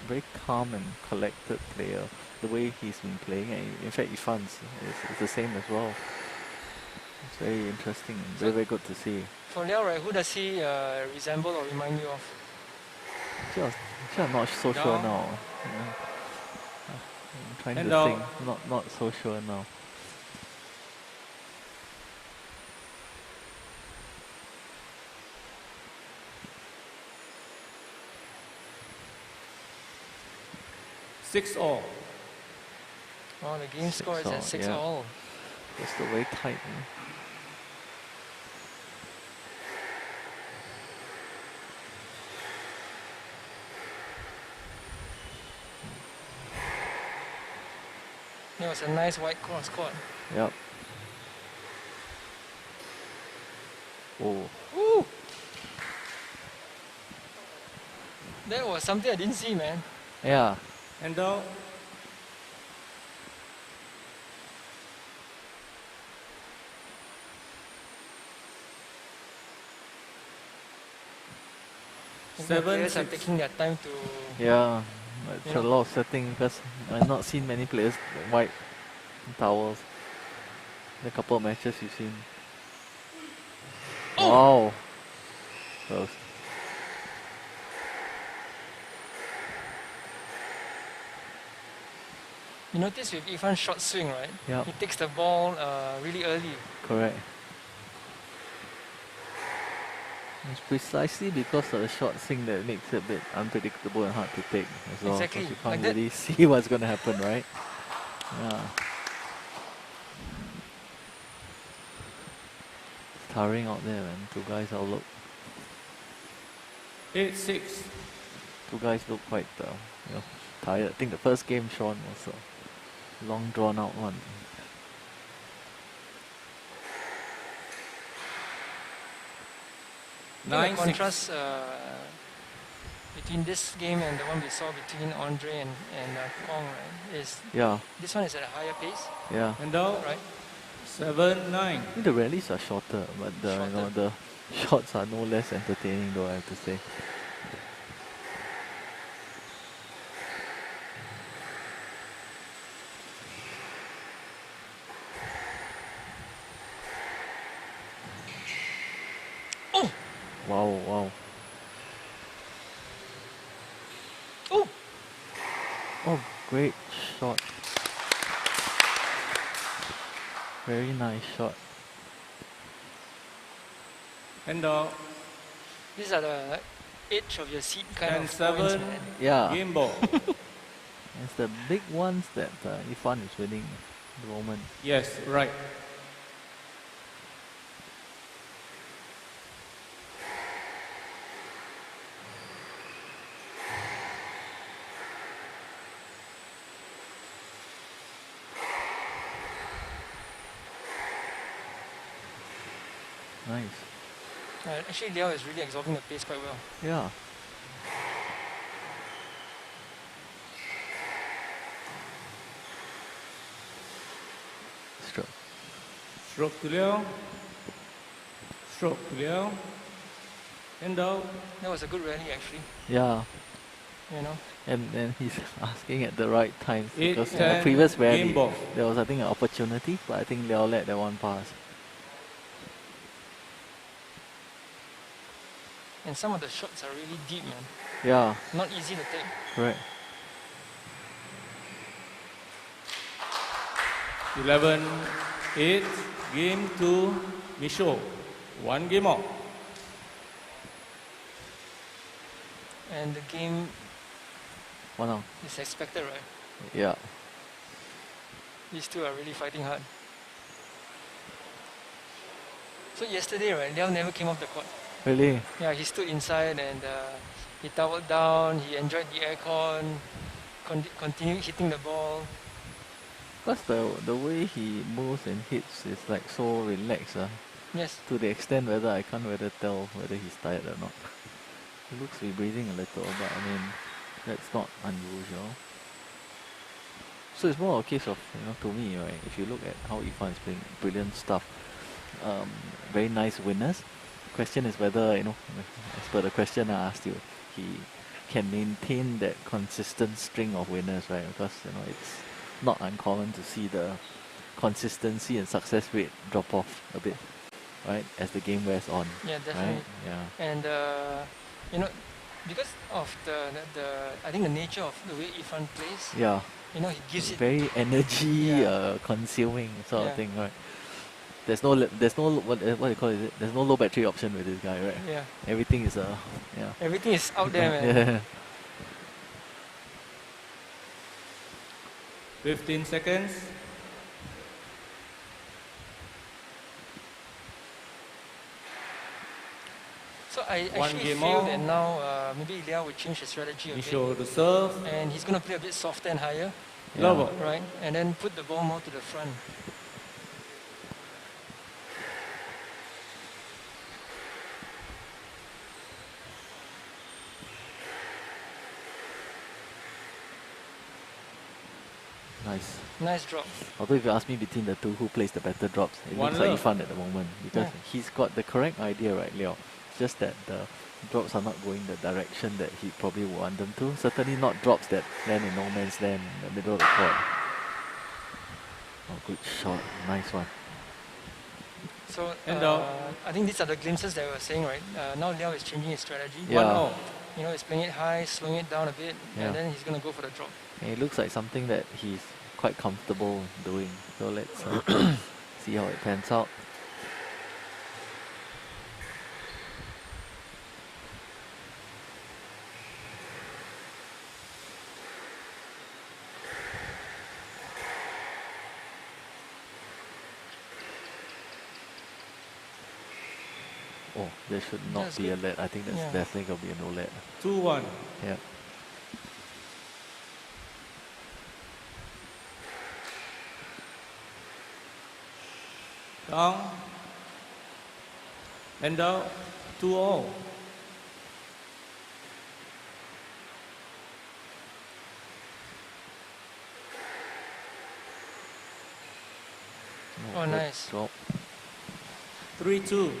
very calm and collected player. The way he's been playing, and in fact, Ifan's is the same as well. It's very interesting, very, very good to see. For Liao, right, who does he resemble or remind you of? Actually, I'm not so sure No. now. I'm trying And to think, not so sure now. Six all. Oh, the game score is at 6 yeah. all. It's still very tight. It was a nice white cross court. Yep. Oh. Woo! That was something I didn't see, man. Yeah. And now, Players are taking their time to... Yeah, it's a lot of setting because I've not seen many players white towels. The couple of matches you've seen. Oh. Wow. Close. You notice with Ifan's short swing, right? Yep. He takes the ball really early. Correct. It's precisely because of the short swing that makes it a bit unpredictable and hard to take as well. Exactly. You can't Like that. really see what's going to happen, right? Yeah. It's tiring out there, man. Two guys all look. 8-6. Two guys look quite tired. I think the first game, Sean, was a long drawn out one. The contrast between this game and the one we saw between Andre and Kong, right, is this one is at a higher pace. Yeah. And now, right? 7-9. I think the rallies are shorter, but the shots are no less entertaining, though, I have to say. Oh! Wow, wow. Oh! Oh, great shot. Very nice shot. And These are the edge of your seat kind of 10-7. points, man. Yeah. Game ball. It's the big ones that Ifan is winning at the moment. Yes, right. Nice. Actually, Liao is really absorbing the pace quite well. Yeah. Stroke. Stroke to Liao. Stroke to Liao. And out. That was a good rally, actually. Yeah. You know. And he's asking at the right times because in the 8-10 previous rally game ball. there was, I think, an opportunity, but I think Liao let that one pass. And some of the shots are really deep, man. Yeah. Not easy to take. Correct. 11-8. Game to Michaud. 1 game off. And the game Wow. is expected, right? Yeah. These two are really fighting hard. So yesterday, right, Liao never came off the court. Really? Yeah, he stood inside and he toweled down, he enjoyed the aircon, continued hitting the ball. Because the way he moves and hits is like so relaxed. Yes. To the extent whether I can't tell whether he's tired or not. He looks to be breathing a little, but I mean, that's not unusual. So it's more a case of, to me, right, if you look at how Irfan is playing, brilliant stuff, very nice winners. Question is whether, as per the question I asked you, he can maintain that consistent string of winners, right? Because, it's not uncommon to see the consistency and success rate drop off a bit, right, as the game wears on. Yeah, definitely. Right? Yeah. And, because of the I think the nature of the way Irfan plays, yeah, he gives it very energy consuming sort of thing, right? There's no what do you call it? There's no low battery option with this guy, right? Yeah. Everything is Everything is out there, man. Yeah. 15 seconds. So I actually feel that now maybe Liao will change his strategy a bit. Show the serve. And he's going to play a bit softer and higher. Lower. Right? And then put the ball more to the front. Nice. Nice drop. Although if you ask me between the two, who plays the better drops, it looks like Irfan at the moment. Because he's got the correct idea, right, Liao? Just that the drops are not going the direction that he probably would want them to. Certainly not drops that land in no man's land in the middle of the court. Oh, good shot. Nice one. So, I think these are the glimpses that we were saying, right? Now Liao is changing his strategy. Yeah. He's playing it high, slowing it down a bit, and then he's going to go for the drop. And it looks like something that he's quite comfortable doing. So let's see how it pans out. Oh, there should not be a let. I think that's definitely going to be a no let. 2-1. Yeah. Down. And out. 2-all. Oh, nice. Drop. 3-2.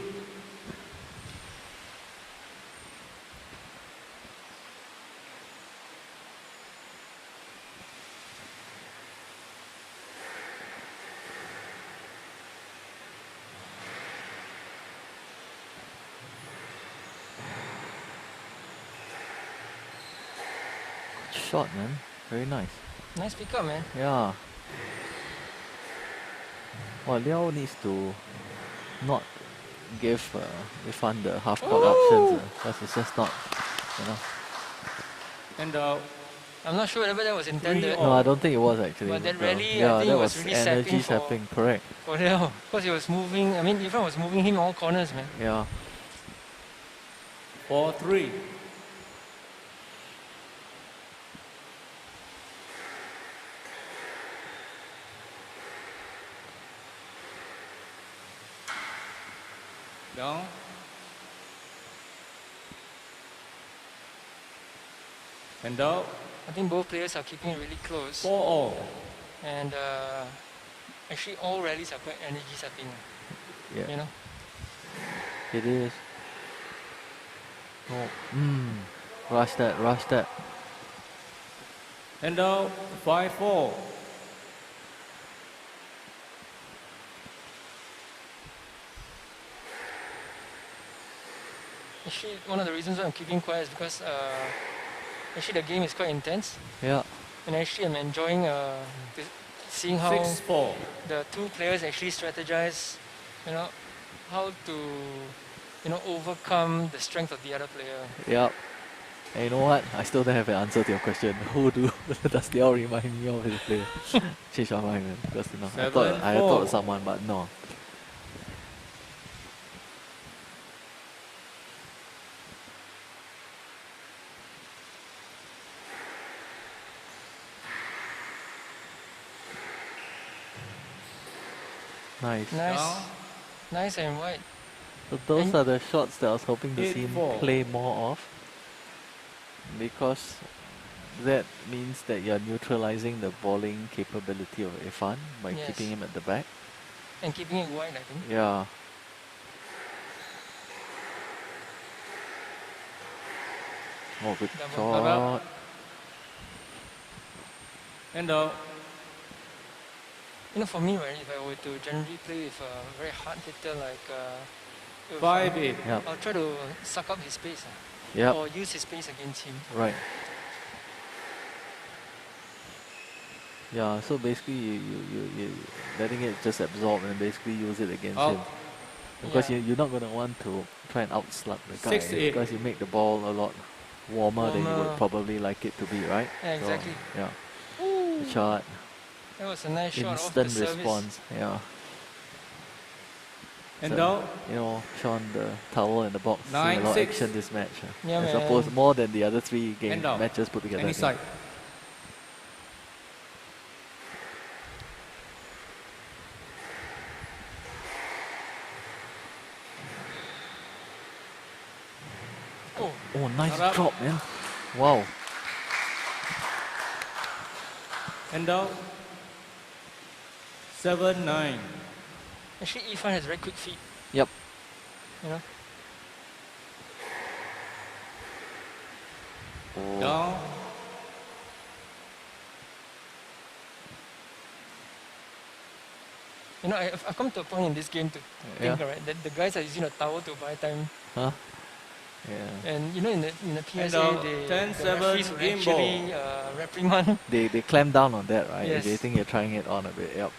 Shot, man. Very nice. Nice pickup, man. Yeah. Well, Liao needs to not give Irfan the half-court options because it's just not, And I'm not sure whether that was intended. No, I don't think it was actually. But that rally, I think that it was really energy sapping, correct. For Liao, because he was moving. I mean, Irfan was moving him all corners, man. Yeah. 4-3. Down. And out. I think both players are keeping it really close. 4-all. And actually, all rallies are quite energy sapping. Yeah. It is. Oh, rush that. And out. 5-4. Actually, one of the reasons why I'm keeping quiet is because actually the game is quite intense. Yeah. And actually I'm enjoying seeing how 6-4. the two players actually strategize, how to, overcome the strength of the other player. Yeah. And you know what? I still don't have an answer to your question. Who does they all remind me of as a player? Change my mind, man. Because you know, I thought of someone, but no. Nice. Nice and wide. So those are the shots that I was hoping to see him play more of. Because that means that you're neutralizing the bowling capability of Irfan by keeping him at the back. And keeping it wide, I think. Yeah. Oh, good shot. And you know, for me, right, if I were to generally play with a very hard hitter like 5-8, I'll try to suck up his pace or use his pace against him. Right. Yeah, so basically you letting it just absorb and basically use it against him. Because you're not going to want to try and outslug the guy. 6-8. Because you make the ball a lot warmer than you would probably like it to be, right? Yeah, exactly. So, yeah. Good shot. That was a nice shot off Instant the response. service. Yeah. And so, now, you know, Sean, the towel in the box. See a lot of 9-6. action this match. Yeah, As opposed more than the other 3 matches put together. Any side. Oh, nice drop, man. Wow. And now, 7-9. Actually, Irfan has very quick feet. Yep. You know? Down. You know, I've come to a point in this game to think, right, that the guys are using a towel to buy time. Huh? Yeah. And you know, in the PSA, the referees will actually reprimand. They clamp down on that, right? Yes. They think you're trying it on a bit. Yep.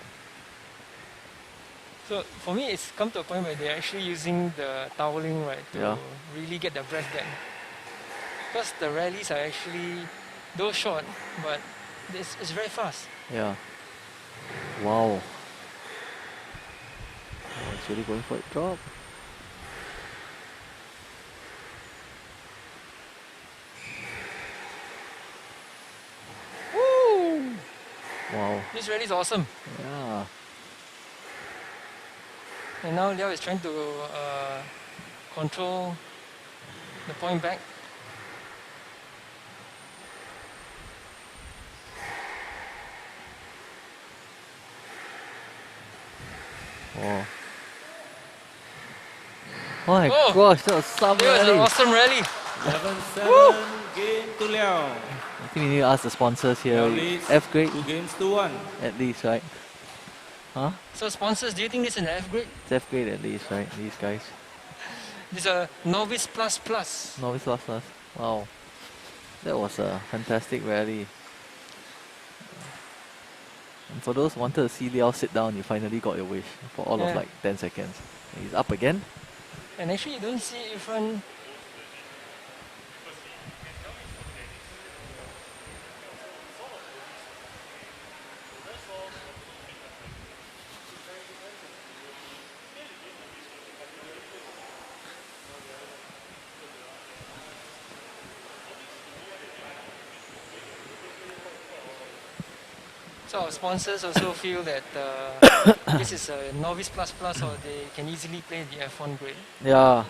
So for me, it's come to a point where they're actually using the toweling, right, to really get the breath back. Because the rallies are actually, though short, but it's very fast. Yeah. Wow. Oh, it's really going for a drop. Woo! Wow. This rally is awesome. Yeah. And now Liao is trying to control the point back. Oh. Oh my gosh, that was some That was rally. an awesome rally. 7-7, game to Liao. I think we need to ask the sponsors here. F grade? 2 games to 1. At least, right? Huh? So sponsors, do you think this is an F grade? It's F grade at least, right? These guys. This is a Novice plus plus. Novice plus plus. Wow. That was a fantastic rally. And for those who wanted to see Liao sit down, you finally got your wish for all of like 10 seconds. He's up again. And actually you don't see Irfan. So our sponsors also feel that this is a Novice plus plus, or they can easily play the F1 grade. Yeah.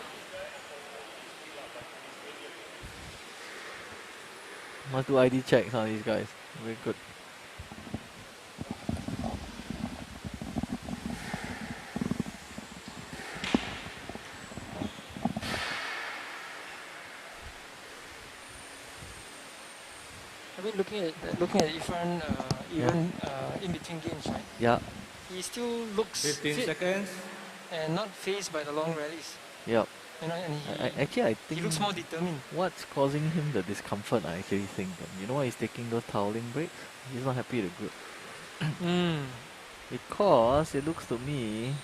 Must do ID checks on these guys. Very good. I mean, looking at Irfan, even in between games, right? Yeah. He still looks 15 fit seconds. and not phased by the long rallies. Yep. You know, and Actually, I think he looks more determined. what's causing him the discomfort, I actually think, you know why he's taking those toweling breaks? He's not happy with the group. Because it looks to me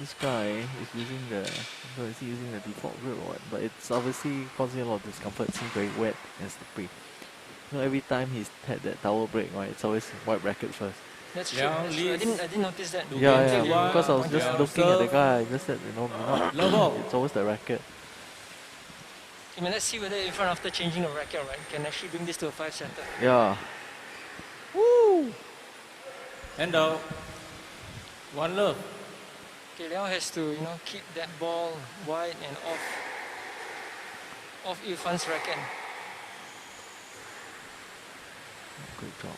This guy is using the, is he using the default grip or what? But it's obviously causing a lot of discomfort. It seems very wet and slippery. You know, every time he's had that towel break, right, it's always white racket first. That's true. That's true. I didn't notice that. Yeah, because I was just looking at the guy. I just said, you know, it's always the racket. I mean, let's see whether in front after changing a racket, right, can actually bring this to a 5-setter. Yeah. Woo! And one love. Okay, Liao has to, you know, keep that ball wide and off Irfan's racket. Good job.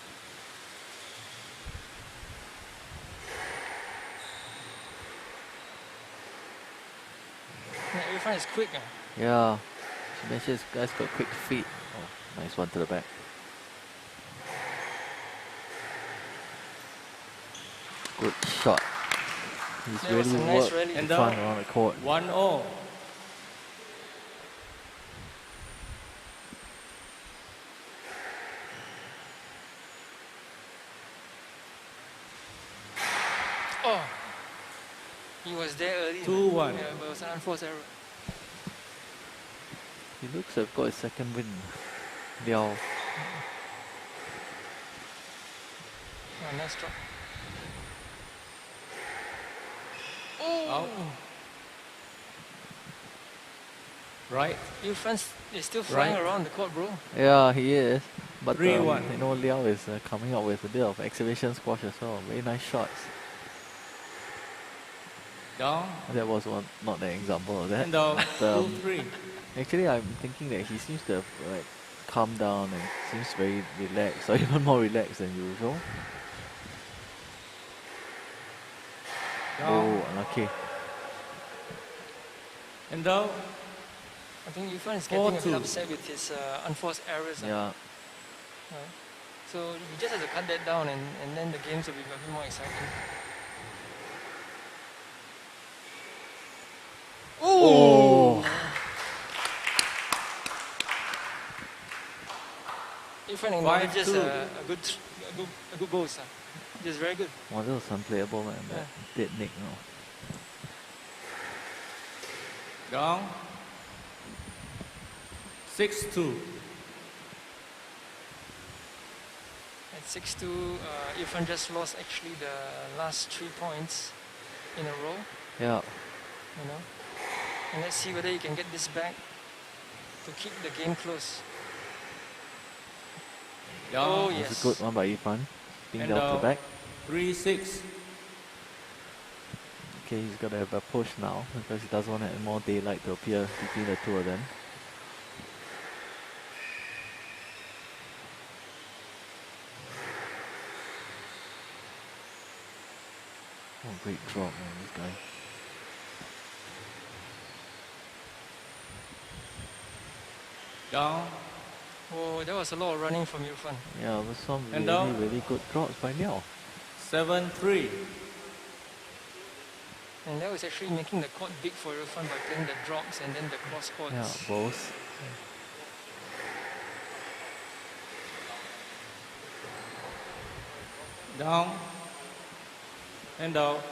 Yeah, Irfan is quick. Yeah. She mentioned this guy's got quick feet. Oh, nice one to the back. Good shot. He's really worked in front around the court. 1-0. Oh, he was there early. 2-1. Yeah, but it was an unforced error. He looks to have got his second win. Liao. Oh, nice drop. Out. Right. Irfan is still flying around the court, bro. Yeah, he is. But 3-1. you know, Liao is coming up with a bit of exhibition squash as well. Very nice shots. Down. That was not an example of that. And down. But, 2-3. actually, I'm thinking that he seems to have calmed down and seems very relaxed, or even more relaxed than usual. Down. Oh, unlucky. And down. I think Irfan is getting a bit upset with his unforced errors. Yeah. Right. So he just has to cut that down, and then the games will be a bit more exciting. Oh! Irfan acknowledges a good goal, sir. Just very good. Well, that was unplayable, man. That dead nick, no. Down. 6-2. At 6-2, Irfan just lost actually the last 3 points in a row. Yeah. You know, and let's see whether he can get this back to keep the game close. Down. Oh That's yes. a good one by Irfan. Being And down to the back. 3-6. Okay, he's got to have a push now because he doesn't want to have more daylight to appear between the two of them. Oh, great drop, man, this guy. Down. Oh, that was a lot of running from Irfan. Yeah, but some And really, down. really good drops by Liao. 7-3. And that was actually making the court big for Irfan by playing the drops and then the cross courts. Yeah, both. Down. And out.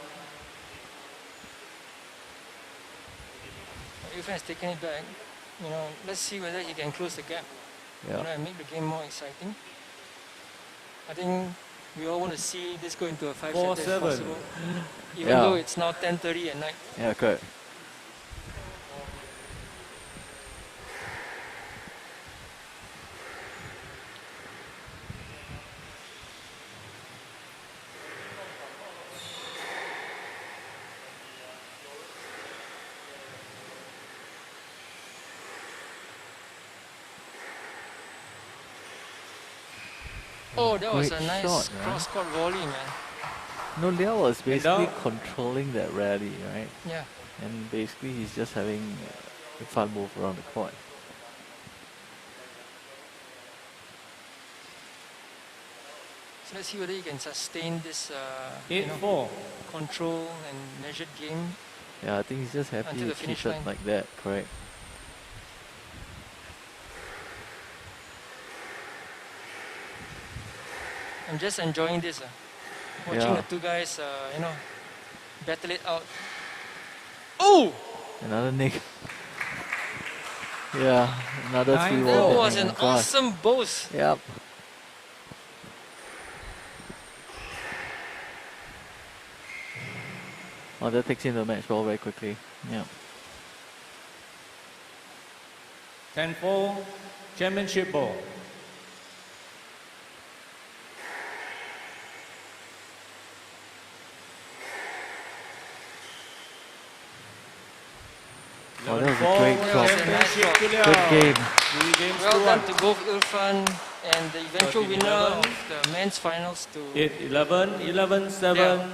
Irfan has taken it back. You know, let's see whether he can close the gap. Yeah. You know, and make the game more exciting. I think we all want to see this go into a 5-setter if 4-7. possible. Even Yeah. though it's now 10:30 at night. Yeah, correct. Oh, that was Great a nice shot, man. cross-court volley, man. No, Liao was basically down. controlling that rally, right? Yeah. And basically he's just having a fun move around the court. So let's see whether he can sustain this 8-4. control and measured game. Yeah, I think he's just happy Until the to keep finish it line. like that, correct? I'm just enjoying this. Watching Yeah. the two guys, battle it out Oh! Another nick. Yeah, another 3 That wall. was an awesome boast. Yep. Oh, that takes in the match ball very quickly. Yeah. 10-4, championship ball. Oh, that was a great shot. Good game. Well done to both Irfan and the eventual winner of the men's finals to 8-11, 11-7,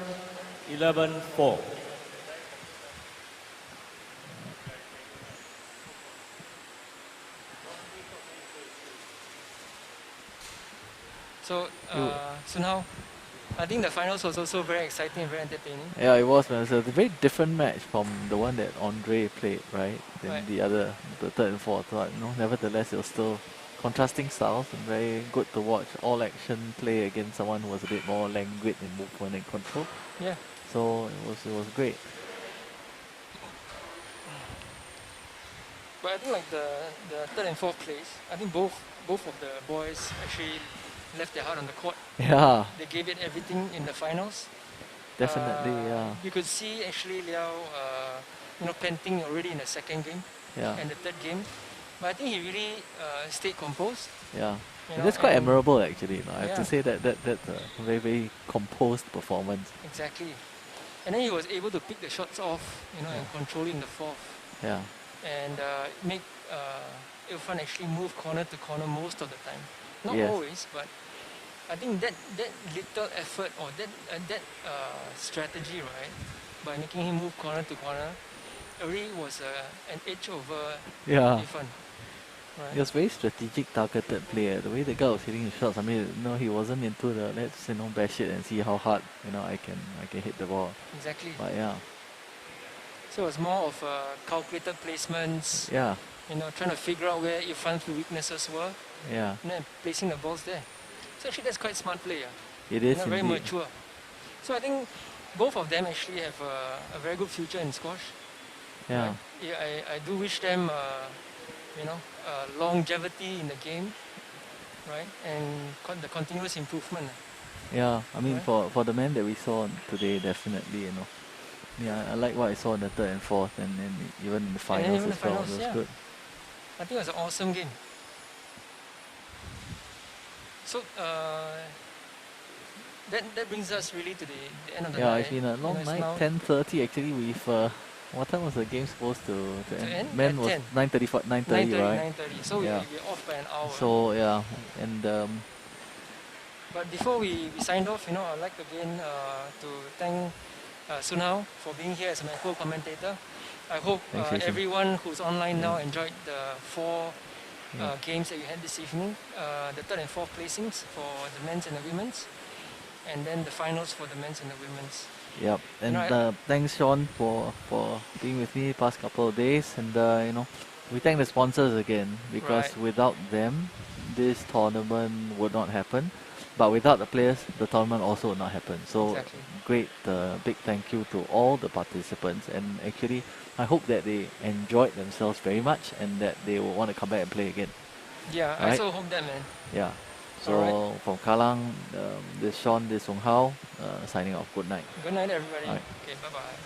11-4. So now, I think the finals was also very exciting and very entertaining. Yeah, it was, man. It was a very different match from the one that Andre played, right? Than the third and fourth. But, nevertheless, it was still contrasting styles and very good to watch all action play against someone who was a bit more languid in movement and control. Yeah. So it was great. But I think like the third and fourth place, I think both of the boys actually left their heart on the court. Yeah. They gave it everything in the finals. Definitely, yeah. You could see actually Liao, panting already in the second game and the third game. But I think he really stayed composed. Yeah. That's quite admirable, actually. I have to say that's a very, very composed performance. Exactly. And then he was able to pick the shots off, and control it in the fourth. Yeah. And make Irfan actually move corner to corner most of the time. Not Yes. always, but I think that little effort or that strategy, right, by making him move corner to corner, really was an edge over Irfan. Right? It was very strategic, targeted play. The way the guy was hitting his shots, I mean, he wasn't into the let's bash it and see how hard I can hit the ball. Exactly. But yeah. So it was more of calculated placements. Yeah. Trying to figure out where Irfan's weaknesses were. Yeah. And then placing the balls there. So actually that's quite smart play. It is very indeed. mature. So I think both of them actually have a very good future in squash. Yeah. Right? Yeah, I do wish them longevity in the game, right? And the continuous improvement. Yeah, I mean right? for the men that we saw today, definitely, Yeah, I like what I saw in the third and fourth, and even in the finals as well. It was good. I think it was an awesome game. So that brings us really to the end of the night. Yeah, it's been a long night. 10:30 actually. We've what time was the game supposed to end? Men was 9:30, 9:30, right? 9:30. So we're off by an hour. So yeah, and but before we signed off, I'd like again to thank Sunhao for being here as my co-commentator. I hope everyone who's online now enjoyed the 4 games that we had this evening, the third and fourth placings for the men's and the women's, and then the finals for the men's and the women's. Yep, and thanks Sean for being with me the past couple of days, and we thank the sponsors again, because without them this tournament would not happen, but without the players the tournament also would not happen. So great, big thank you to all the participants, and actually I hope that they enjoyed themselves very much and that they will want to come back and play again. Yeah, I also hope that, man. Yeah. So from Kallang, this Sean, this Sung Hao, signing off. Good night. Good night, everybody. Okay, bye-bye.